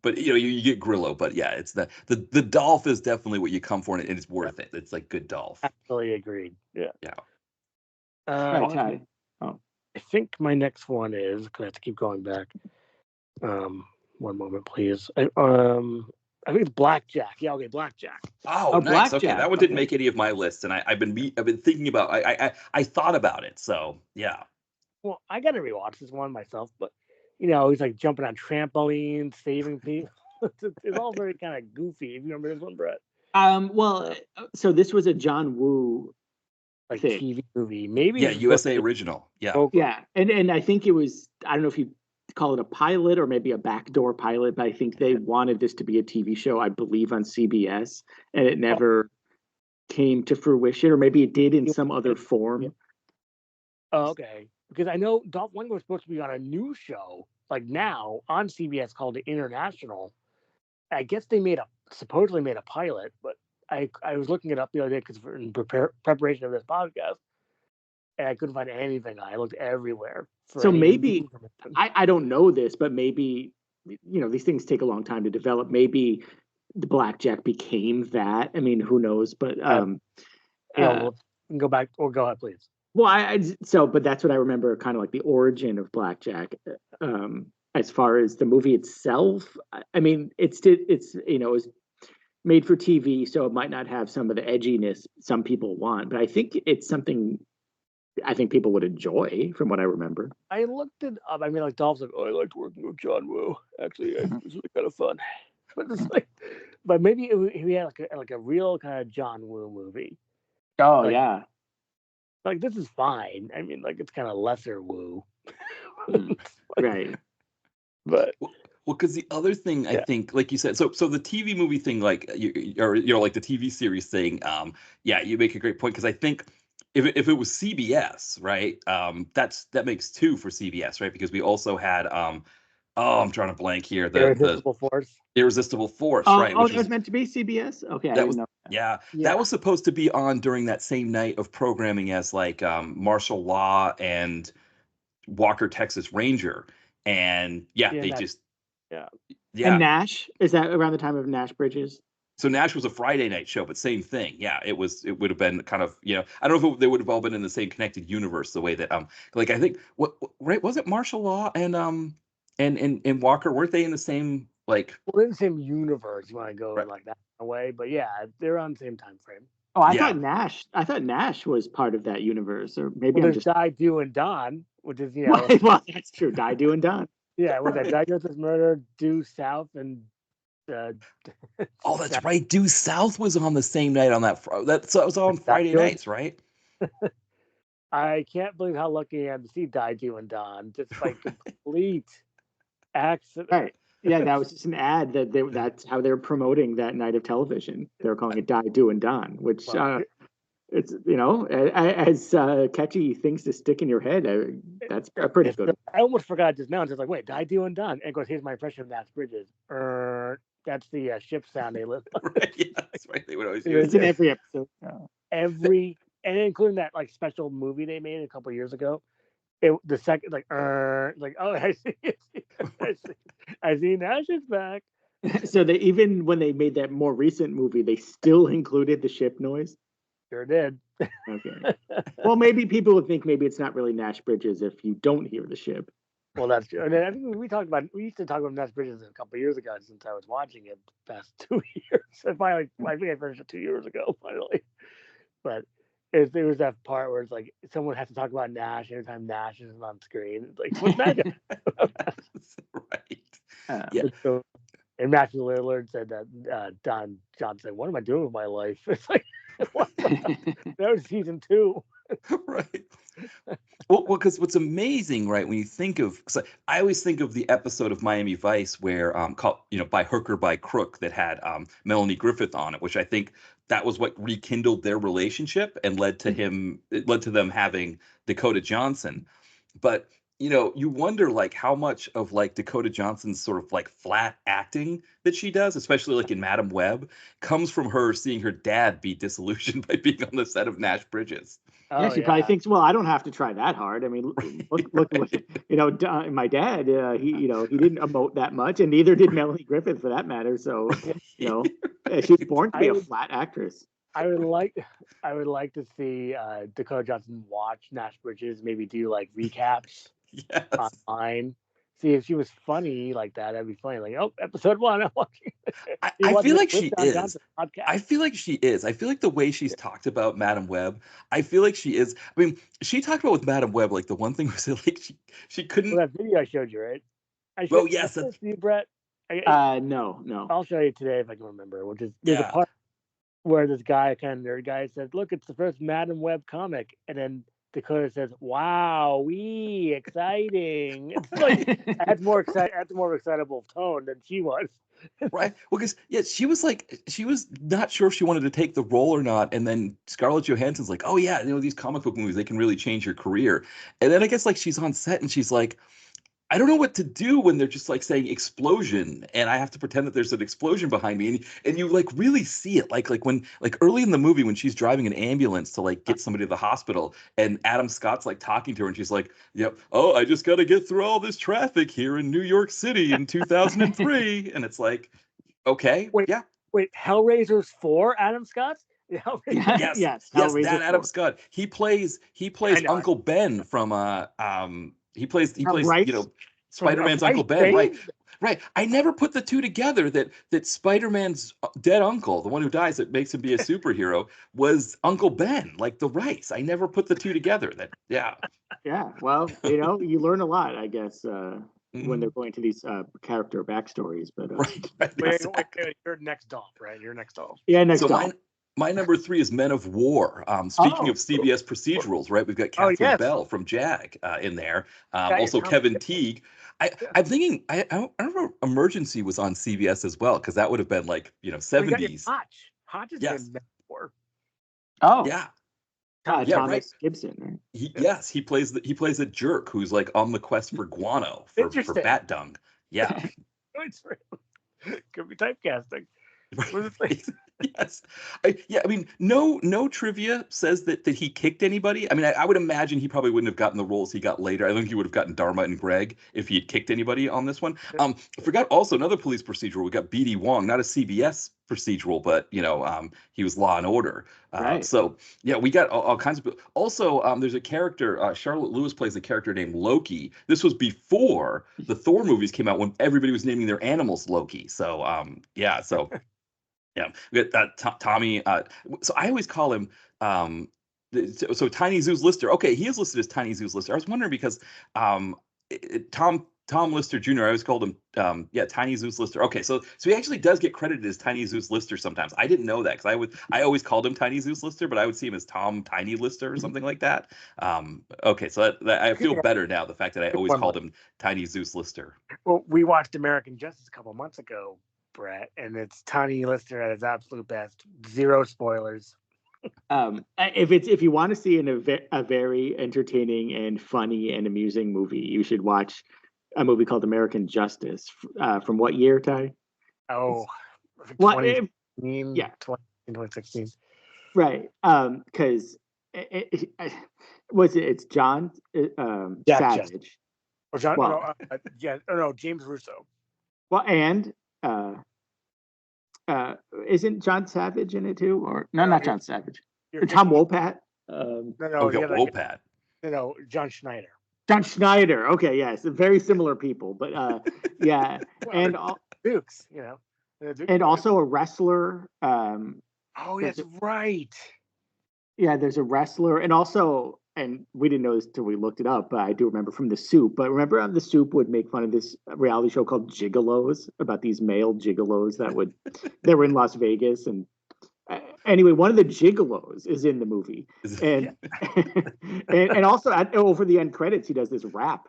But you get Grillo, but yeah, it's the Dolph is definitely what you come for, and it's worth it. It's like good Dolph. Absolutely agreed. Yeah. Yeah. right, Uh, Ty. Oh, I think my next one is gonna have to keep going back. One moment, please. I think it's Blackjack. Yeah, okay, Blackjack. Oh, oh, nice. Okay, Blackjack. that one didn't Okay. make any of my lists, and I've been thinking about. I thought about it. So yeah. Well, I gotta rewatch this one myself, but he's like jumping on trampolines, saving people. It's all very kind of goofy. If you remember this one, Brett, Well, so this was a John Woo like thing. TV movie, maybe Yeah, it's USA original. Yeah. Yeah, and I think it was, I don't know if you call it a pilot or maybe a backdoor pilot, but I think they wanted this to be a TV show, I believe, on CBS, and it never came to fruition, or maybe it did in some other form. Oh, okay. Because I know Dolph Lundgren was supposed to be on a new show, like now on CBS called The International. I guess they supposedly made a pilot, but I was looking it up the other day because in preparation of this podcast, and I couldn't find anything. I looked everywhere for So any maybe information. I don't know this, but maybe these things take a long time to develop. Maybe the Blackjack became that. I mean, who knows? But We'll go back or go ahead, please. well, but that's what I remember, kind of like the origin of Blackjack. As far as the movie itself, I mean, it's it was made for TV, so it might not have some of the edginess some people want, but I think it's something I think people would enjoy, from what I remember. I looked it up. I mean, like Dolph's like, oh, I liked working with John Woo. Actually, it was really kind of fun. But it's like, but maybe he had like a real kind of John Woo movie. Oh Like, yeah, like this is fine. I mean, like it's kind of lesser Woo. right. But Well, because the other thing I Yeah. think, like you said, so the TV movie thing, like or like the TV series thing, yeah, you make a great point because I think if it was CBS, right, that makes two for CBS, right? Because we also had oh, I'm trying to blank here, the Irresistible Force. Irresistible Force, Oh, right, oh, which that was was meant to be CBS. Okay, I that didn't was know. yeah, that Yeah. was supposed to be on during that same night of programming as like martial law and Walker Texas Ranger, and yeah, Yeah. they just Yeah. And yeah. Nash, is that around the time of Nash Bridges? So Nash was a Friday night show, but same thing. Yeah, it was. It would have been kind of, I don't know if they would have all been in the same connected universe the way that like I think right, was it Martial Law and and Walker, weren't they in the same like Well, in the same universe, you want to go right, like that way, but yeah, they're on the same time frame. Oh, yeah. I thought Nash was part of that universe, or maybe Well, I'm there's just. Die, Do, and Don, which is Well, that's true. Die, do, and done. yeah, with that Right. Die, Justice, Murder, Due South, and uh, Oh, that's right. Due South was on the same night on that so it was on Die, Friday Do, and nights, right? I can't believe how lucky I am to see Die, Do, and Don, just by complete accident. Right. Yeah, that was just an ad that's how they're promoting that night of television. They're calling it Die, Do, and Don, which Well, it's as catchy things to stick in your head. That's a pretty good. I almost forgot just now. I'm just like, wait, Die, Do, and Don. And of course, here's my impression of Nash Bridges. That's the ship sound they live. Right. Yeah, that's right. They would always It's use in it. every episode. And including that like special movie they made a couple years ago. The second like oh I see, I see Nash is back. So they even when they made that more recent movie, they still included the ship noise. Sure did. Okay. Well, maybe people would think maybe it's not really Nash Bridges if you don't hear the ship. Well, that's true. And then I think we used to talk about Nash Bridges a couple years ago since I was watching it the past 2 years. And finally, I think I finished it 2 years ago finally. But there was that part where it's like someone has to talk about Nash every time Nash is on screen. It's like, what's Nash? Right. Yeah. So, and Matthew Lillard said that Don Johnson, what am I doing with my life? It's like, that was season 2. Right. Well, because what's amazing, right, when you think of, because I always think of the episode of Miami Vice where, called, By Hook or by Crook, that had Melanie Griffith on it, which I think that was what rekindled their relationship and it led to them having Dakota Johnson. But you wonder like how much of like Dakota Johnson's sort of like flat acting that she does, especially like in Madam Web, comes from her seeing her dad be disillusioned by being on the set of Nash Bridges. Yeah, she probably thinks, well, I don't have to try that hard. I mean, look at my dad. He didn't emote that much, and neither did Melanie Griffith for that matter. So, she's born to be a flat actress. I would like to see Dakota Johnson watch Nash Bridges, maybe do like recaps Yes. online. See if she was funny like that. That'd be funny. Like, oh, episode 1, I'm watching. I feel like she is. I feel like she is. I feel like the way she's talked about Madam Web, I feel like she is. I mean, she talked about with Madam Web, like the one thing was that, like she couldn't. Well, that video I showed you, right? Well, yes. I you, Brett. No. I'll show you today if I can remember. Which is there's a part where this guy, kind of nerd guy, says, "Look, it's the first Madam Web comic," and then Dakota says, "Wow, exciting!" It's like adds more excitable tone than she was. Right. Well, because she was not sure if she wanted to take the role or not, and then Scarlett Johansson's like, "Oh yeah, these comic book movies, they can really change your career." And then I guess like she's on set and she's like, I don't know what to do when they're just like saying explosion and I have to pretend that there's an explosion behind me. And you like really see it like when like early in the movie when she's driving an ambulance to like get somebody to the hospital and Adam Scott's like talking to her and she's like, "Yep, oh, I just got to get through all this traffic here in New York City in 2003." And it's like, okay, Wait, Hellraiser's 4 Adam Scott? Yes, that Adam Scott. He plays Uncle Ben from he plays Spider-Man's Uncle Ben, right. I never put the two together that Spider-Man's dead uncle, the one who dies that makes him be a superhero, was Uncle Ben, like the Rice. I never put the two together. Yeah, well, you learn a lot, I guess, when they're going to these character backstories. But wait, you're next Dolph, right? You're next Dolph. Yeah, next Dolph. My number 3 is Men of War. Speaking of CBS procedurals, right? We've got Oh, Catherine yes. Bell from Jag in there. Yeah, Also Tom- Kevin Teague. Yeah. I'm thinking, I don't remember Emergency was on CBS as well, because that would have been like, We got your 70s. Hotch. Hotch has Yes. been before. Oh, Yeah. Tom- Yeah, Thomas right. Gibson, right? Yes, he plays a jerk who's like on the quest for guano for Interesting. bat dung. Yeah. It's real. Could be typecasting. Yes. I mean, no trivia says that he kicked anybody. I mean, I would imagine he probably wouldn't have gotten the roles he got later. I think he would have gotten Dharma and Greg if he had kicked anybody on this one. I forgot also another police procedural. We got B.D. Wong, not a CBS procedural, but he was Law and Order. Right. So yeah, we got all kinds of. Also, there's a character. Charlotte Lewis plays a character named Loki. This was before the Thor movies came out, when everybody was naming their animals Loki. So yeah, so. Yeah, we got Tommy. So I always call him. So Tiny Zeus Lister. Okay, he is listed as Tiny Zeus Lister. I was wondering because Tom Lister Jr. I always called him. Yeah, Tiny Zeus Lister. Okay, so he actually does get credited as Tiny Zeus Lister sometimes. I didn't know that, because I always called him Tiny Zeus Lister, but I would see him as Tom Tiny Lister or something like that. Okay, so that I feel better now, the fact that I always called him Tiny Zeus Lister. Well, we watched American Justice a couple months ago, Brett, and it's Tiny Lister at his absolute best. Zero spoilers. If you want to see a very entertaining and funny and amusing movie, you should watch a movie called American Justice. From what year, Ty? Oh, What? 2016, Yeah. 2016. Right. Because it's John Savage. Or John? Well- no, James Russo. Well, and isn't John Savage in it too? Or no, not John Savage. Tom Wopat. No, Wopat. No, John Schneider. John Schneider. Okay, yes, very similar people, but yeah, and Dukes, and also a wrestler. Oh, that's right. Yeah, there's a wrestler, and also, and we didn't know this until we looked it up, but I do remember from The Soup. But remember, on The Soup would make fun of this reality show called Gigolos, about these male gigolos that were in Las Vegas. And anyway, one of the gigolos is in the movie, and and also over the end credits, he does this rap.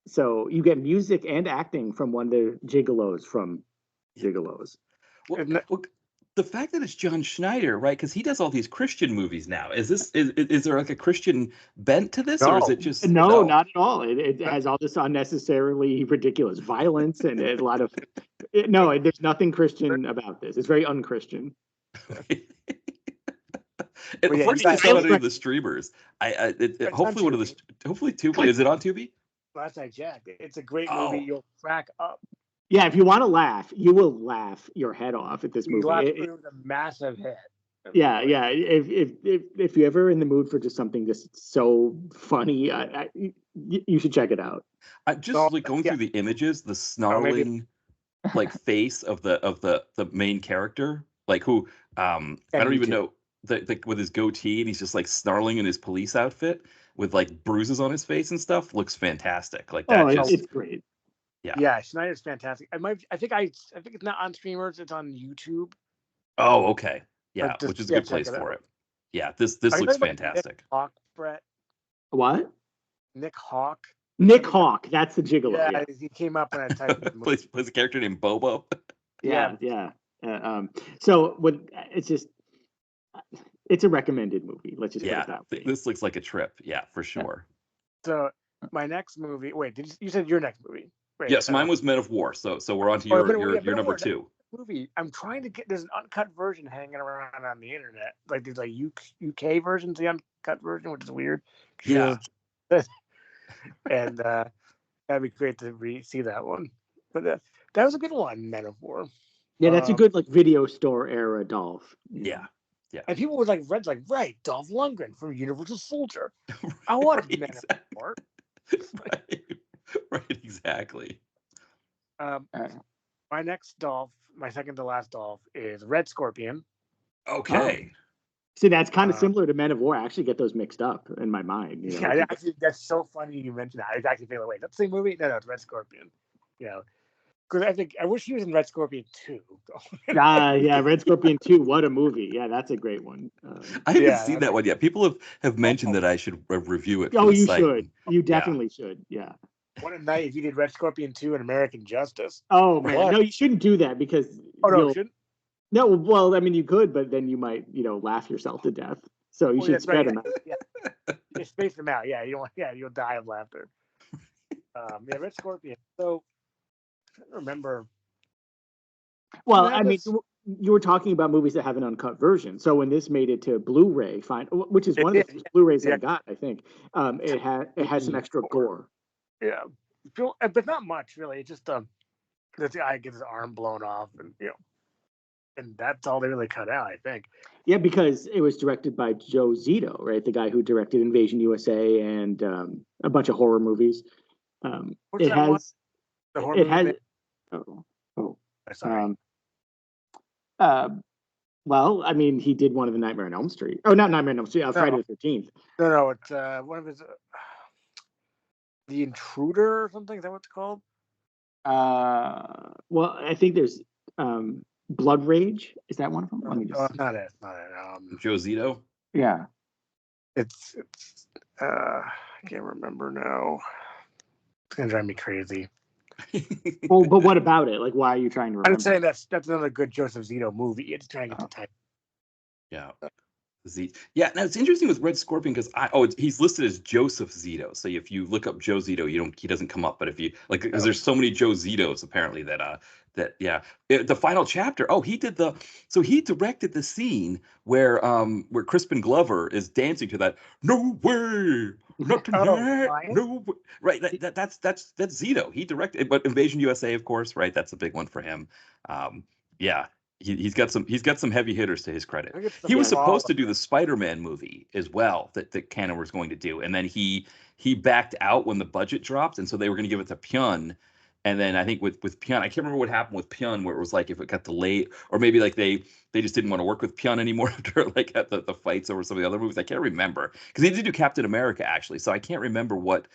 So you get music and acting from one of the gigolos from Gigolos. Well, the fact that it's John Schneider, right? Because he does all these Christian movies now. Is there like a Christian bent to this, or is it just no, not at all? It has all this unnecessarily ridiculous violence and a lot of no. There's nothing Christian about this. It's very unchristian. Unfortunately, it's not any of the streamers. Hopefully Tubi. Is it on Tubi? Last I checked, it's a great movie. You'll crack up. Yeah, if you want to laugh, you will laugh your head off at this movie. You laugh through the massive hit. Yeah. If you're ever in the mood for just something just so funny, you should check it out. Just like going through the images, the snarling like face of the main character, like who I don't even know, with his goatee, and he's just like snarling in his police outfit with like bruises on his face and stuff, looks fantastic. Like that. It's great. Yeah, Schneider's fantastic. I think it's not on streamers. It's on YouTube. Oh, okay. Yeah, which is a good place for it. Yeah, this looks fantastic. Nick Hawk, Brett. What? Nick Hawk. Nick Hawk. That's the gigolo. Yeah, he came up in a type of movie. plays a character named Bobo. Yeah. So it's a recommended movie. Let's just put it that way. This looks like a trip. Yeah, for sure. So my next movie. Wait, you said your next movie? Right, yes, mine was Men of War. So we're on to your number 2. Movie. I'm trying to get. There's an uncut version hanging around on the internet. Like there's like UK versions, the uncut version, which is weird. Yeah. And that'd be great to see that one. But that was a good one, Men of War. Yeah, that's a good like video store era Dolph. Yeah. And people were like, right, Dolph Lundgren from Universal Soldier. I want Men of War. Right, exactly. My next Dolph, my second to last Dolph, is Red Scorpion. Okay. See, that's kind of similar to Men of War. I actually get those mixed up in my mind. Yeah, actually, that's so funny you mentioned that. I was actually feeling, wait, that's the same movie? No, it's Red Scorpion. Because I wish he was in Red Scorpion 2. Yeah, Red Scorpion 2, what a movie. Yeah, that's a great one. I haven't Yeah, seen that one yet. People have mentioned that I should review it for Oh, the you site. should. You Yeah. definitely should. Yeah. What a night if you did Red Scorpion 2 and American Justice. Oh man, What? no, you shouldn't do that because Oh no, you'll. shouldn't. No, well, I mean, you could, but then you might, laugh yourself to death. So you Oh, should that's spread right. them out. Yeah, you space them out. Yeah, you don't. Yeah, you'll die of laughter. Yeah, Red Scorpion. So I don't remember. Well, Yeah, I mean, that's- you were talking about movies that have an uncut version. So when this made it to Blu-ray, which is It one of the did, first Blu-rays yeah. I got, I think, it had some extra gore. Yeah, but not much really. It's just the guy gets his arm blown off, and and that's all they really cut out, I think. Yeah, because it was directed by Joe Zito, right? The guy who directed Invasion USA and a bunch of horror movies. What's It that one? has, The horror it movie. has. They- Oh, Sorry. well, I mean, he did one of the Nightmare on Elm Street. Oh, not Nightmare on Elm Street. Friday the 13th. No, it's one of his. The Intruder or something. Is that what it's called? Well, I think there's Blood Rage. Is that one of them? Let me Oh, just. not it. Not it. Joe Zito. Yeah. It's. I can't remember now. It's gonna drive me crazy. Well, but what about it? Like, why are you trying to remember? I'm saying that's another good Joseph Zito movie. It's trying to get the type. Yeah. Yeah, now it's interesting with Red Scorpion because he's listed as Joseph Zito. So if you look up Joe Zito, he doesn't come up. But if you because there's so many Joe Zitos apparently the final chapter. Oh, he directed the scene where Crispin Glover is dancing to that. No way, not tonight. No way. Right. That's Zito. He directed, but Invasion USA, of course. Right. That's a big one for him. Yeah. He's got some heavy hitters to his credit. He was supposed to do the Spider-Man movie as well that Cannon was going to do, and then he backed out when the budget dropped, and so they were going to give it to Pyun. And then I think with Pyun, I can't remember what happened with Pyun, where it was like if it got delayed, or maybe like they just didn't want to work with Pyun anymore after like at the fights over some of the other movies. I can't remember because he did do Captain America actually, so I can't remember what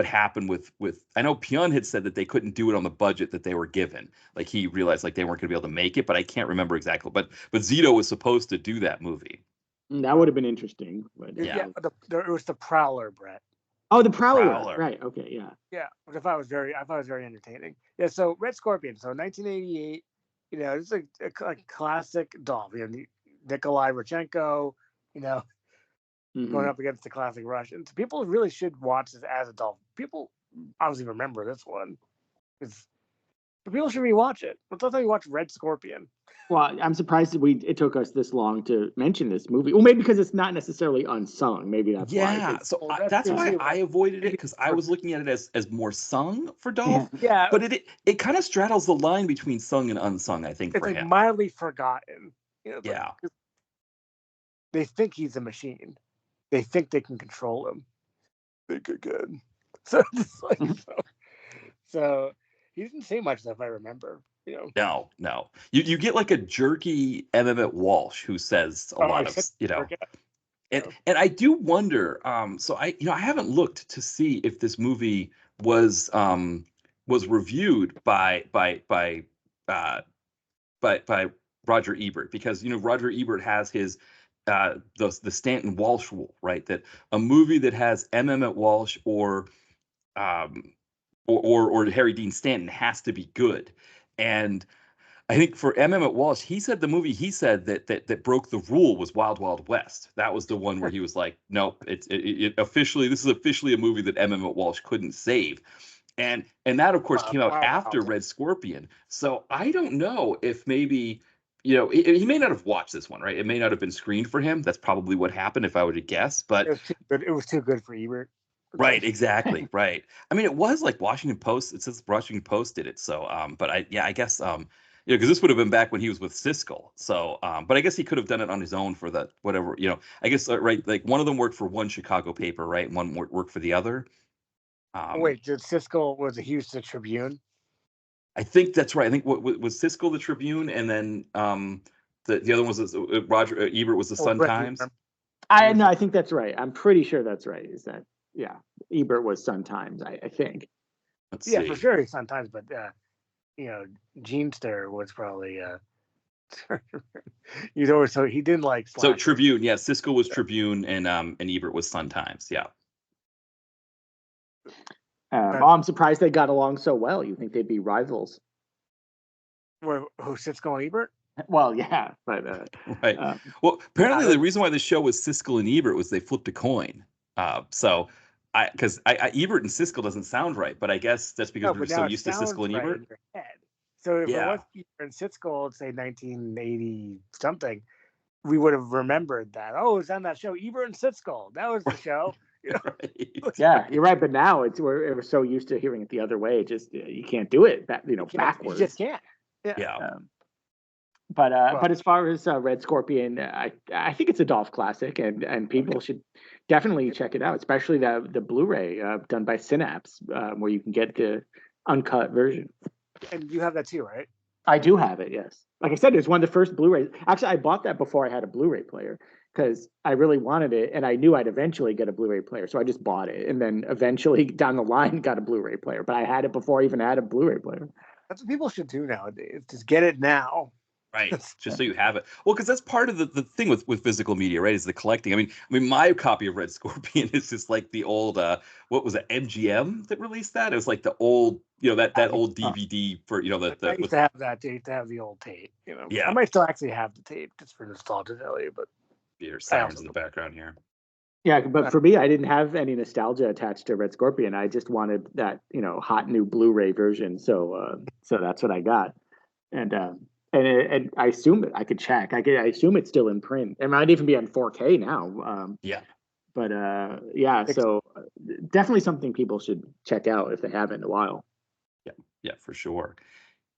happened with I know Pyun had said that they couldn't do it on the budget that they were given. Like he realized like they weren't going to be able to make it, but I can't remember exactly. But Zito was supposed to do that movie. That would have been interesting. But Yeah, it was the Prowler, Brett. Oh, the Prowler. Right. Okay. Yeah. Yeah, I thought it was very entertaining. Yeah. So Red Scorpion. So 1988. It's a classic Dolph. Nikolai Rodchenko. Going up against the classic Russians. People really should watch this as a Dolph. People obviously remember this one. But people should rewatch it. Let's let you watch Red Scorpion. Well, I'm surprised that it took us this long to mention this movie. Well, maybe because it's not necessarily unsung. Maybe that's why. Yeah, so that's why I avoided it because I was looking at it as more sung for Dolph. Yeah, but it kind of straddles the line between sung and unsung. I think it's for like him. mildly forgotten. Yeah, they think he's a machine. They think they can control him. Think again. So it's like so he didn't say much if I remember. No. You get like a jerky Emmett Walsh who says a lot of and I do wonder. So I haven't looked to see if this movie was reviewed by Roger Ebert because Roger Ebert has his the Stanton Walsh rule, right? That a movie that has Emmett Walsh or Harry Dean Stanton has to be good. And I think for Emmett Walsh, he said the movie that broke the rule was Wild Wild West. That was the one where he was like, nope, this is officially a movie that Emmett Walsh couldn't save. And that of course came out after Red Scorpion. So I don't know if maybe he may not have watched this one, right? It may not have been screened for him. That's probably what happened if I were to guess. But it was too good for Ebert. Right, exactly, right. I mean, it was like Washington Post. It says Washington Post did it. So, but I guess because this would have been back when he was with Siskel. So, but I guess he could have done it on his own for that whatever. I guess right, like one of them worked for one Chicago paper, right? And one worked for the other. Wait, did Siskel was he was the Tribune? I think that's right. I think what was Siskel the Tribune, and then the other one was Roger Ebert was the Sun Times. I think that's right. I'm pretty sure that's right. Is that Ebert was Sun Times, I think. Let's see. For sure, Sun Times, but Genester was probably he's always so he didn't like So Slacker. Tribune, yeah, Siskel was Tribune and Ebert was Sun Times. Yeah. I'm surprised they got along so well. You think they'd be rivals? Who Siskel and Ebert? Well, yeah, but Right. Well, apparently the reason why the show was Siskel and Ebert was they flipped a coin. So because Ebert and Siskel doesn't sound right, but I guess that's because we're so used to Siskel and Ebert. In your head. So if it Yeah. was Ebert and Siskel, say 1980 something, we would have remembered that. Oh, it's on that show, Ebert and Siskel. That was the show. Right. Yeah, you're right. But now we're so used to hearing it the other way. Just you can't do it. Backwards. You just can't. Yeah. But as far as Red Scorpion, I think it's a Dolph classic, and people should definitely check it out, especially the Blu-ray done by Synapse, where you can get the uncut version. And you have that too, right? I do have it, yes. Like I said, it was one of the first Blu-rays. Actually, I bought that before I had a Blu-ray player because I really wanted it, and I knew I'd eventually get a Blu-ray player, so I just bought it, and then eventually down the line got a Blu-ray player. But I had it before I even had a Blu-ray player. That's what people should do nowadays. Just get it now. Right, just so you have it. Well, because that's part of the thing with physical media, right? Is the collecting. I mean, my copy of Red Scorpion is just like the old, what was it, MGM that released that? It was like the old, that old DVD for, I used to have that. I used to have the old tape. Yeah. I might still actually have the tape just for nostalgia value, but there's sirens in the background here. Yeah, but for me, I didn't have any nostalgia attached to Red Scorpion. I just wanted that, hot new Blu-ray version. So that's what I got, and I assume I could check. I assume it's still in print. It might even be on 4K now. Yeah. But yeah, so definitely something people should check out if they haven't in a while. Yeah, for sure.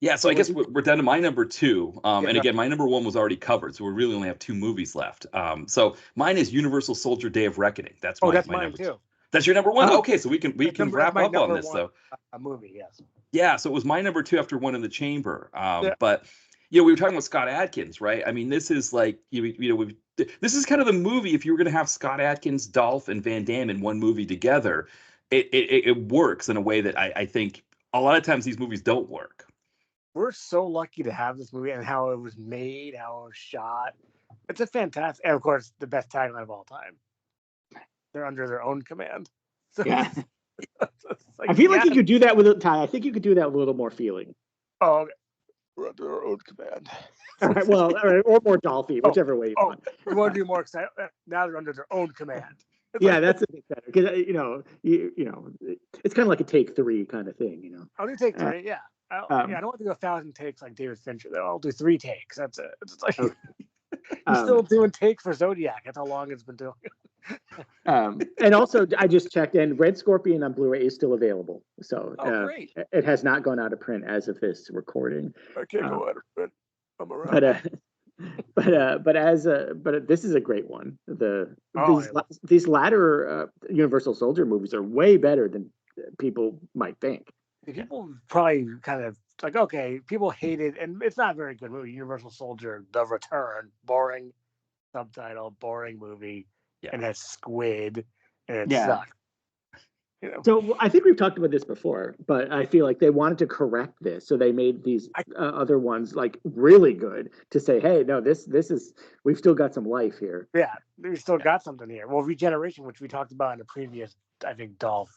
Yeah, so I guess we're down to my number 2. And again, my number 1 was already covered, so we really only have 2 movies left. So mine is Universal Soldier: Day of Reckoning. That's my mine number too. That's your number 1. Oh. Okay, so we can wrap up on this though. A movie, yes. Yeah, so it was my number 2 after One in the Chamber. But we were talking about Scott Adkins, right? I mean, this is like this is kind of the movie if you were going to have Scott Adkins, Dolph, and Van Damme in one movie together. It works in a way that I think a lot of times these movies don't work. We're so lucky to have this movie and how it was made, how it was shot. It's a fantastic, and of course, the best tagline of all time. They're under their own command. So yeah. I feel like you could do that with Ty. I think you could do that with a little more feeling. Oh, okay. We're under our own command. Right, well, or more Dolphy, whichever way you want. We want to do more excited. Now they're under their own command. Yeah, that's a bit better because it's kind of like a take 3 kind of thing. I'll do take 3. Yeah. I don't want to do 1,000 takes like David Fincher. Though I'll do 3 takes. That's it. It's like he's still doing takes for Zodiac. That's how long it's been doing. And also, I just checked, and Red Scorpion on Blu-ray is still available. So great. It has not gone out of print as of this recording. I can't go out of print. I'm around. But this is a great one. These latter Universal Soldier movies are way better than people might think. People probably kind of like, okay, people hate it, and it's not a very good movie. Universal Soldier: The Return, boring subtitle, boring movie, and has squid, and it sucks. So I think we've talked about this before, but I feel like they wanted to correct this, so they made these other ones like really good to say, hey, no, this is we've still got some life here. Yeah, we still got something here. Well, Regeneration, which we talked about in the previous, I think, Dolph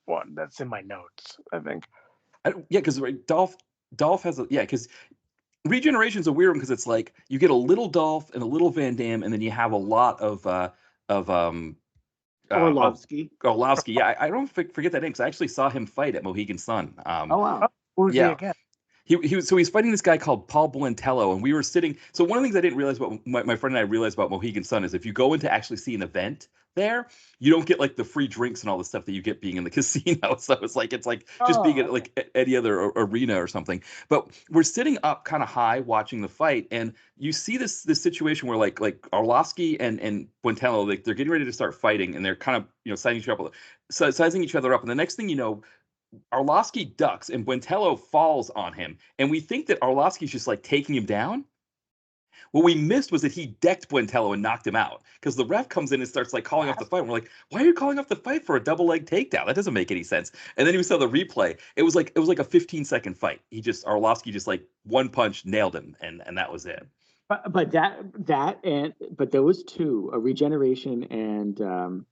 one. That's in my notes, I think. Because Dolph has because Regeneration's a weird one because it's like you get a little Dolph and a little Van Damme, and then you have a lot of Orlovsky. Orlovsky, yeah, I don't forget that name because I actually saw him fight at Mohegan Sun. Oh wow! Who's he again? He's fighting this guy called Paul Buentello, and we were sitting. So one of the things I didn't realize about my friend and I realized about Mohegan Sun is if you go in to actually see an event there, you don't get like the free drinks and all the stuff that you get being in the casino. So it's like just being at like any other arena or something. But we're sitting up kind of high watching the fight, and you see this situation where like Orlovsky and Buentello, like they're getting ready to start fighting, and they're kind of sizing each other up, and the next thing you know, Orlovsky ducks and Buentello falls on him, and we think that Orlovsky's just like taking him down. What we missed was that he decked Buentello and knocked him out because the ref comes in and starts like calling off the fight. And we're like, why are you calling off the fight for a double leg takedown? That doesn't make any sense. And then we saw the replay. It was like a 15-second fight. Arlovsky just like one punch nailed him, and that was it. But those two, a Regeneration and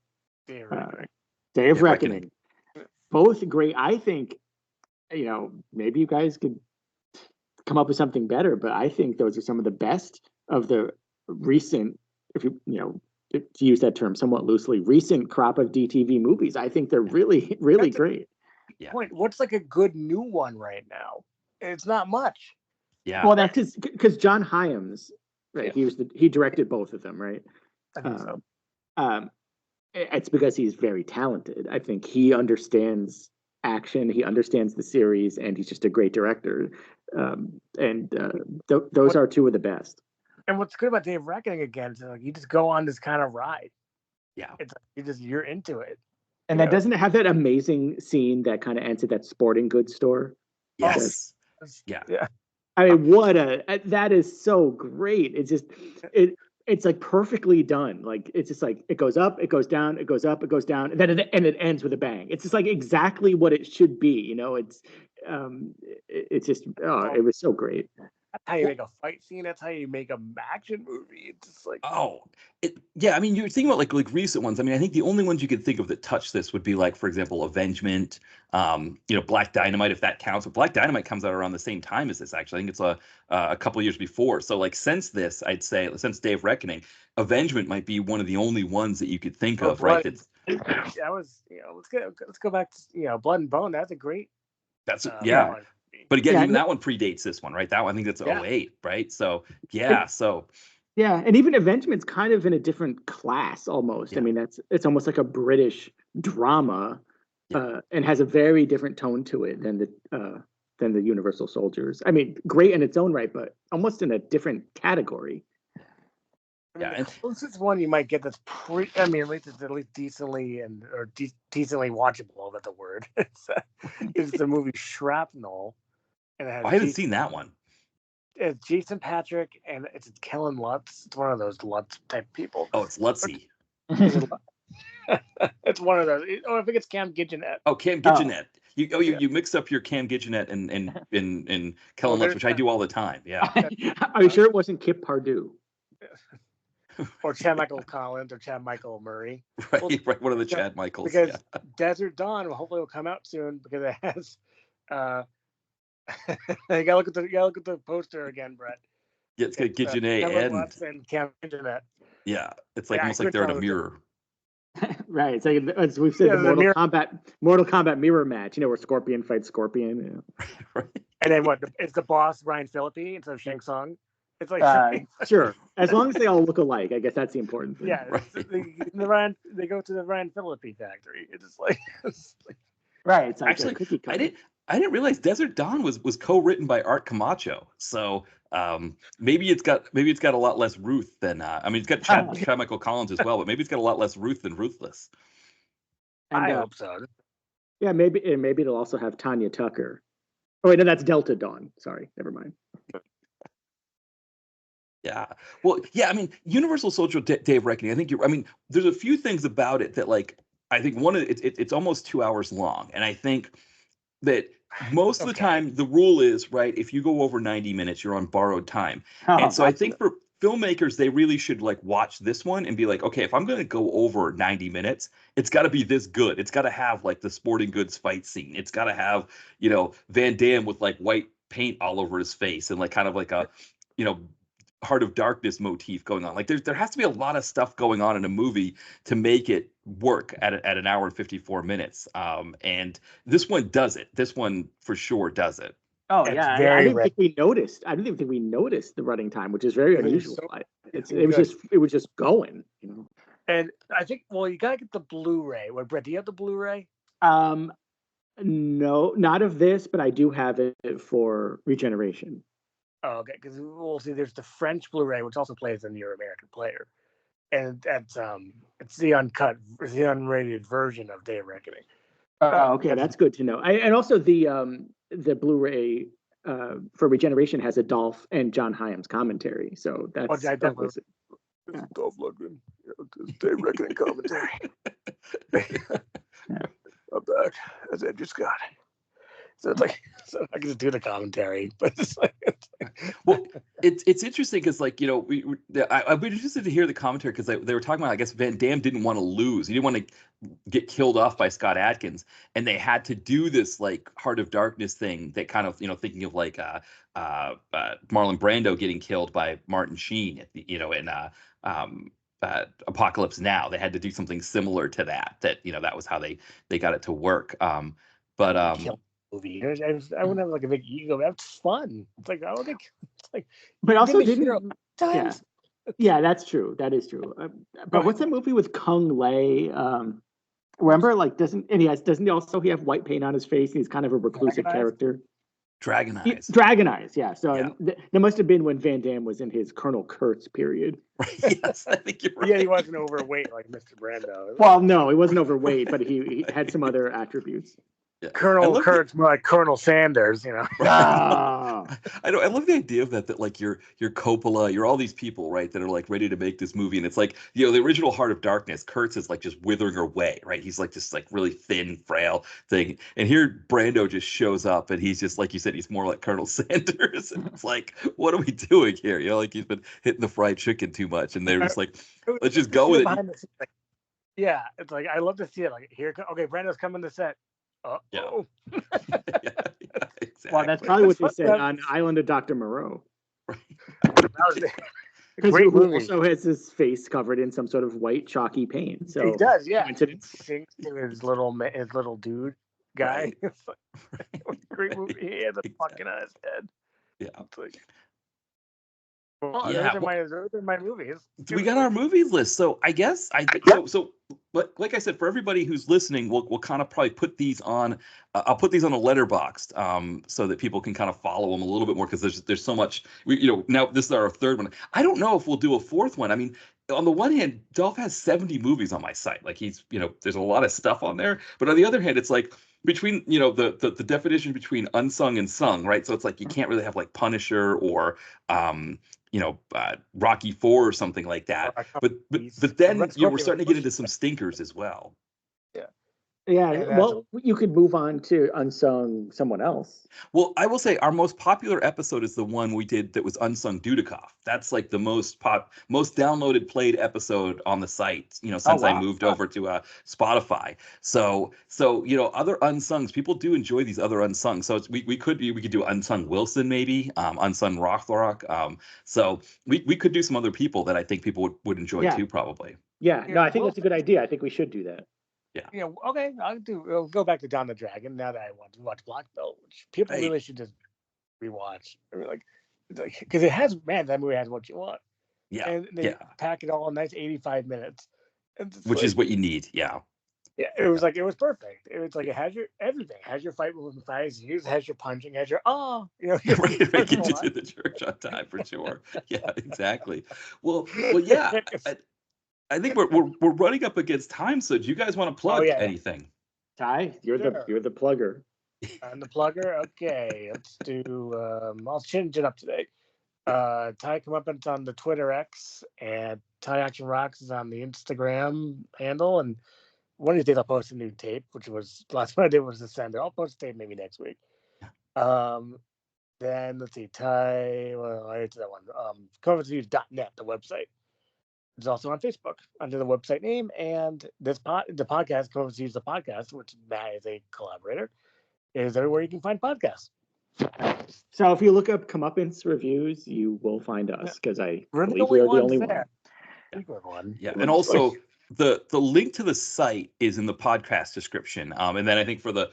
Day of Reckoning, both great. I think, maybe you guys could come up with something better, but I think those are some of the best of the recent, if you to use that term somewhat loosely, recent crop of DTV movies. I think they're really, really great. Point. What's like a good new one right now? It's not much. Yeah. Well, that's because John Hyams, right? Yeah. He directed both of them, right? I think so. It's because he's very talented. I think he understands action, he understands the series, and he's just a great director. Those are two of the best. And what's good about Day of Reckoning again is like you just go on this kind of ride. Yeah, it's you're into it. And that doesn't have that amazing scene that kind of ends at that sporting goods store. Yes. Yeah. I mean, that is so great. It's just it's like perfectly done. Like it's just like it goes up, it goes down, it goes up, it goes down, and then it ends with a bang. It's just like exactly what it should be. It's just it was so great. That's how you make a fight scene. That's how you make an action movie. It's just like I mean, you're thinking about like recent ones. I mean, I think the only ones you could think of that touch this would be like, for example, Avengement, Black Dynamite, if that counts. But Black Dynamite comes out around the same time as this. Actually, I think it's a couple of years before. So like since this, I'd say since Day of Reckoning, Avengement might be one of the only ones that you could think of, right? That was let's go back to Blood and Bone. That's a great. Yeah. But again, even that one predates this one, right? That one, I think that's 2008, right? So, and even Avengement's kind of in a different class almost. I mean, it's almost like a British drama and has a very different tone to it than the Universal Soldiers. I mean, great in its own right, but almost in a different category. The closest one you might get that's at least it's at least decently decently watchable. That's a word. It's the movie Shrapnel. And it has I haven't seen that one. It's Jason Patrick and it's Kellen Lutz. It's one of those Lutz type people. Oh, it's Lutzy. It's one of those. I think it's Cam Gidgenet. Oh, Cam Gidgenet. You mix up your Cam Gidgenet and Kellen Lutz, which I do all the time. Yeah. Are you sure it wasn't Kip Pardue? Or Chad Michael Collins or Chad Michael Murray. Right. One of the Chad Michaels. Because Desert Dawn hopefully will come out soon because it has. You gotta look at the poster again, Brett. Yeah, it's got Gidgenet and Cam Gidgenet. Yeah, it's like almost like they're in a mirror. Right. It's like, as we've said, the Mortal Kombat mirror match. Where Scorpion fights Scorpion. Right. And then what? It's the boss Ryan Phillippe instead of Shang Tsung. It's like sure, as long as they all look alike, I guess that's the important thing. Yeah, right. They go to the Ryan Phillippe factory. It's just like right. It's like actually, I didn't realize Desert Dawn was co-written by Art Camacho. So maybe it's got a lot less Ruth than it's got Chad Michael Collins as well, but maybe it's got a lot less Ruth than Ruthless. And, I hope so. Yeah, maybe it'll also have Tanya Tucker. Oh wait, no, that's Delta Dawn. Sorry, never mind. Yeah. Well, yeah, I mean, Universal Soldier Day of Reckoning, there's a few things about it that I think one of it's almost 2 hours long. And I think that most of the time the rule is, right, if you go over 90 minutes, you're on borrowed time. And so I think for filmmakers, they really should watch this one and be like, okay, if I'm going to go over 90 minutes, it's got to be this good. It's got to have the sporting goods fight scene. It's got to have, Van Damme with white paint all over his face and kind of a, Heart of Darkness motif going on. There has to be a lot of stuff going on in a movie to make it work at an hour and 54 minutes. And this one does it. This one for sure does it. Oh yeah, I didn't think we noticed. I didn't even think we noticed the running time, which is very unusual. It was just going. And I think you gotta get the Blu-ray. Brett, do you have the Blu-ray? No, not of this, but I do have it for Regeneration. Oh, okay, because we'll see. There's the French Blu-ray, which also plays in your American player, and it's the uncut, the unrated version of Day of Reckoning. Okay, that's good to know. And also the Blu-ray for Regeneration has a Dolph and John Hyams commentary. So I that definitely was This is Dolph Lundgren. This Dave Reckoning commentary. I'm back as Andrew Scott. So it's like, so I can just do the commentary, but it's like, Well, it's interesting because, like, you know, I'd be interested to hear the commentary because they were talking about, I guess Van Damme didn't want to lose. He didn't want to get killed off by Scott Adkins, and they had to do this like Heart of Darkness thing that kind of, you know, thinking of like Marlon Brando getting killed by Martin Sheen at the, you know, in Apocalypse Now. They had to do something similar to that. That, you know, that was how they got it to work. But movie. I wouldn't have like a big ego. That's fun. It's like I don't think. It's like, but also been a hero didn't. times. Yeah, that's true. That is true. But what's that movie with Kung Lei? Remember, like, doesn't he also he have white paint on his face? He's kind of a reclusive Dragon Eyes? character. Dragon Eyes. Dragon Eyes, yeah. So Yeah. There must have been when Van Damme was in his Colonel Kurtz period. Yes, I think you're right. Yeah, he wasn't overweight like Mr. Brando. Well, no, he wasn't overweight, but he had some other attributes. Yeah. Colonel Kurtz, more like Colonel Sanders, you know. Ah. I know. I love the idea of that like you're Coppola, you're all these people, right, that are like ready to make this movie, and it's like, you know, the original Heart of Darkness, Kurtz is like just withering away, right? He's like this like really thin, frail thing, and here Brando just shows up, and he's just like you said, he's more like Colonel Sanders, and it's like, what are we doing here? You know, like he's been hitting the fried chicken too much, and they're just like, let's just go with it. Yeah, it's like I love to see it. Like here, okay, Brando's coming to set. Yeah. Yeah, exactly. Well, that's probably what they said on Island of Dr. Moreau. Right. Because Great he movie. also has his face covered in some sort of white chalky paint. So he does, yeah. coincidence. Sings to his little dude guy. Right. It's like, great movie. He has a fucking on his head. Yeah. It's like, well, Yeah, those are my movies. We got our movies list, so I guess so. Like I said, for everybody who's listening, we'll kind of probably put these on. I'll put these on a Letterboxd, so that people can kind of follow them a little bit more, because there's so much. Now this is our third one. I don't know if we'll do a fourth one. I mean, on the one hand, Dolph has 70 movies on my site. Like there's a lot of stuff on there. But on the other hand, it's like between the definition between unsung and sung, right? So it's like you can't really have like Punisher or Rocky IV or something like that. But then we're starting to get into some stinkers as well. Yeah, well, you could move on to Unsung someone else. Well, I will say our most popular episode is the one we did that was Unsung Dudikoff. That's like the most downloaded, played episode on the site, since I moved over to Spotify. So other unsungs, people do enjoy these other unsungs. So we could do Unsung Wilson, maybe Unsung Rothrock. So we could do some other people that I think people would enjoy too, probably. Yeah, no, I think that's a good idea. I think we should do that. Yeah. Okay. We'll go back to Down the Dragon now that I want to watch Black Belt, which people really should just rewatch. I mean, like, because that movie has what you want. Yeah. And they pack it all in nice 85 minutes. Which is what you need. Yeah. Yeah. It was like, it was perfect. It was like, it has your everything. It has your fight with the thighs, it has your punching, it has your right, get you to the church on time for sure. Yeah, exactly. Well, yeah. I think we're running up against time, so do you guys want to plug anything? Ty, you're the plugger. I'm the plugger. Okay, let's do. I'll change it up today. Ty Comeuppance on the Twitter X, and Ty Action Rocks is on the Instagram handle. And one of these days I'll post a new tape, which was last one I did was Descender. I'll post a tape maybe next week. Then let's see, Ty. Well, I did that one. ComeuppанceReviews.net, the website. It's also on Facebook under the website name, and the podcast, Comeuppance Reviews the podcast, which Matt is a collaborator, is everywhere you can find podcasts. So if you look up Comeuppance Reviews, you will find us, because I believe we're the only one. Yeah, and also the link to the site is in the podcast description. And then I think for the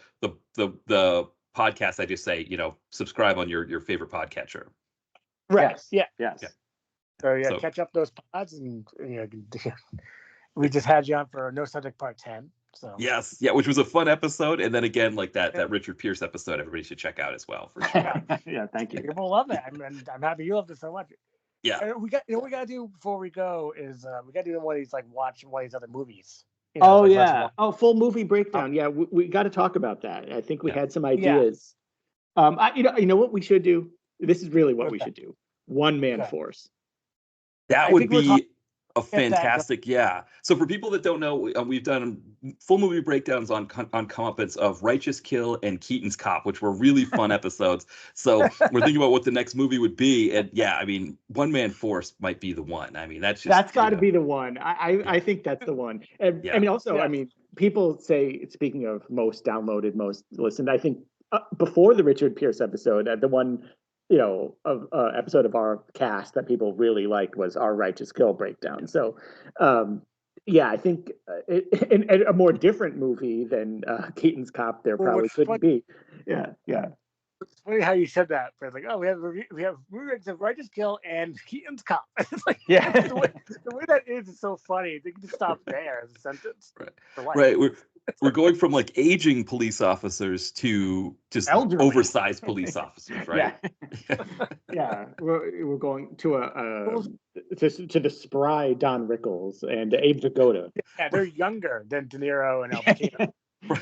podcast, I just say subscribe on your favorite podcatcher. Right. Yes. So catch up those pods, and we just had you on for No Subject Part 10. So yes, which was a fun episode, and then again, like that Richard Pierce episode, everybody should check out as well. For sure. Yeah, thank you. People love it. I'm happy you loved it so much. Yeah, we got what we gotta do before we go is we gotta do one of these watch one of these other movies. Full movie breakdown. We got to talk about that. I think we had some ideas. You know what we should do? This is really what What's we that? should do. One man Okay. force. That I would think we're talking be a about that. fantastic, yeah. So for people that don't know, we've done full movie breakdowns on Comeuppance of Righteous Kill and Keaton's Cop, which were really fun episodes. So we're thinking about what the next movie would be, and yeah, I mean, One Man Force might be the one. I mean, That's got to yeah, be the one. yeah, I think that's the one. And I yeah. mean, also, Yeah. I mean, people say, speaking of most downloaded, most listened, I think before the Richard Pierce episode, the one, of episode of our cast that people really liked was our Righteous Kill breakdown. So, yeah, I think in a more different movie than Keaton's Cop, there Well, probably what's couldn't funny, be. Yeah, yeah. it's funny how you said that. But it's like, oh, we have remakes of Righteous Kill and Keaton's Cop. It's like, Yeah. the way that is so funny. They can just stop there as a sentence. Right. For life. Right. We're going from like aging police officers to just Elderly. oversized police officers, right? Yeah, we're going to to the spry Don Rickles and Abe Vigoda. Yeah, they're younger than De Niro and Al Pacino.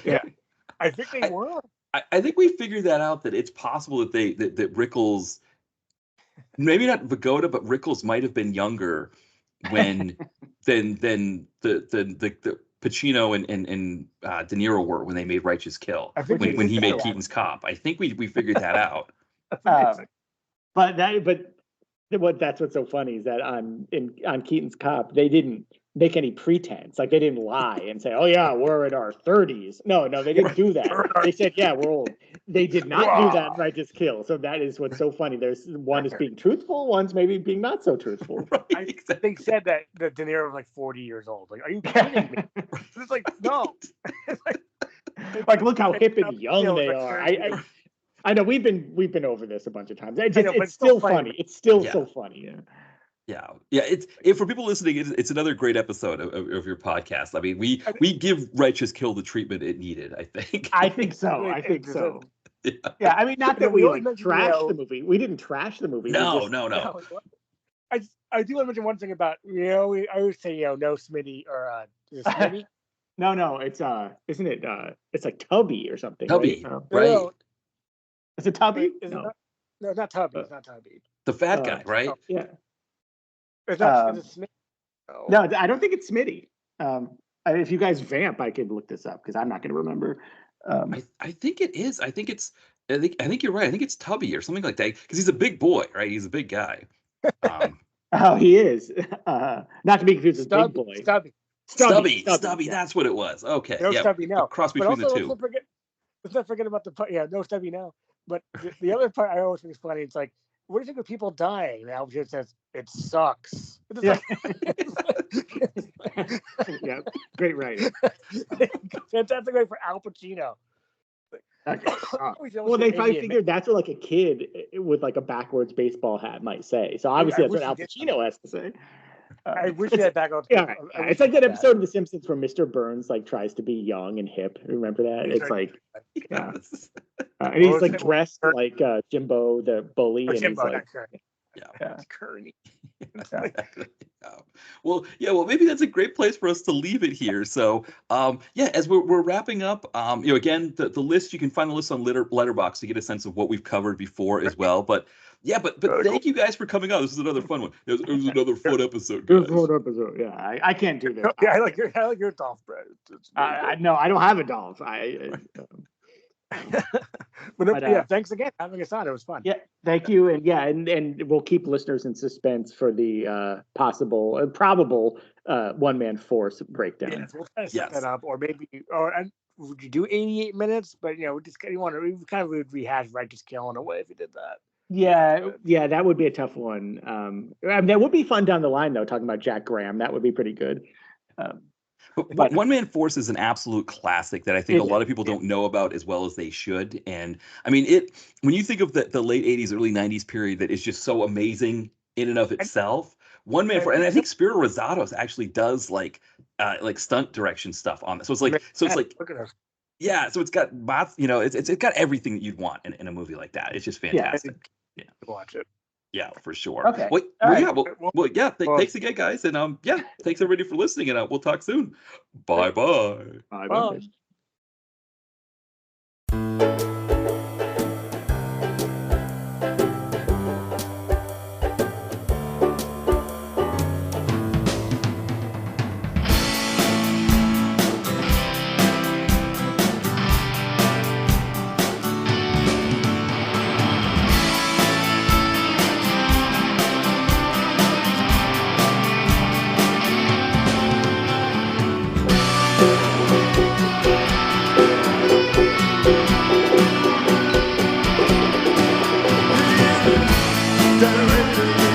Yeah. I think they were. I think we figured that out, that it's possible that that Rickles, maybe not Vigoda, but Rickles might have been younger when than the Pacino and De Niro were when they made Righteous Kill, I think when he made so. Keaton's Cop. I think we figured that out. But that's what's so funny is that on Keaton's Cop, they didn't make any pretense. Like, they didn't lie and say, "Oh yeah, we're in our 30s." No, they didn't do that. They said, "Yeah, we're old." They did not do that in Righteous Kill. So that is what's so funny. There's one is being truthful, one's maybe being not so truthful. Right, They said that De Niro was like 40 years old. Like, are you kidding me? It's like, no. Like, look how hip and young they like are. I know we've been over this a bunch of times. It's but it's still funny. It's still Yeah. so funny. Yeah. It's for people listening. It's another great episode of your podcast. I mean, we give Righteous Kill the treatment it needed, I think. I think so. Yeah. Yeah, I mean, not that we always like mention, trashed the movie. We didn't trash the movie. No. I do want to mention one thing about, I always say, no Smitty or is it Smitty? No, it's isn't it? It's like Tubby or something. Tubby, right? right? No, Is it Tubby? is it No. no, it's not Tubby. It's not Tubby. The fat guy, right? Yeah. It's not. Is it Smitty? No, I don't think it's Smitty. If you guys vamp, I could look this up because I'm not going to remember. I think it is. I think you're right. I think it's Tubby or something like that, because he's a big boy, right? He's a big guy. Oh, he is. Not to be confused with Big Boy. Stubby. Stubby. That's what it was. Okay. No yeah. Stubby, no. Cross But between also, the two. let's not forget about the part. Yeah, no Stubby, no. But the other part I always think is funny. It's like, what do you think of people dying? And Al Pacino says, "It sucks." Yeah. Yeah, great writing. Fantastic way for Al Pacino. Well, they probably figured that's what like a kid with like a backwards baseball hat might say. So obviously that's what Al Pacino has to say. I wish he had backwards. Yeah, it's like that episode of The Simpsons where Mr. Burns like tries to be young and hip. Remember that? It's like, yeah, and he's like dressed like Jimbo the bully, and Jimbo, he's like, Yeah. Kearney. Well, maybe that's a great place for us to leave it here. So, as we're wrapping up, again, the list, you can find the list on Letterboxd to get a sense of what we've covered before as well. But thank you guys for coming on. This is another fun one. It was another fun episode, guys. It was a fun episode. Yeah, I can't do this. Yeah, I like your Dolph, bro. No, I don't have a Dolph. But thanks again for having us on. It was fun. Yeah, thank you, and we'll keep listeners in suspense for the probable one man force breakdown. Yes, we'll try to set that up, or maybe, would you do 88 minutes? But we would rehash Righteous Kill in a way if we did that. Yeah, that would be a tough one. That would be fun down the line though. Talking about Jack Graham, that would be pretty good. But One Man Force is an absolute classic that I think a lot of people don't know about as well as they should. And I mean, when you think of the late 80s, early 90s period that is just so amazing in and of itself, One Man Force, and I think Spiro Rosatos actually does like stunt direction stuff on this. So it's like, look at us. Yeah, so it's got it's got everything that you'd want in a movie like that. It's just fantastic. Yeah. Watch it. Yeah, for sure. Okay. Thanks again, guys, and thanks everybody for listening, and we'll talk soon. Bye. Bye. Bye.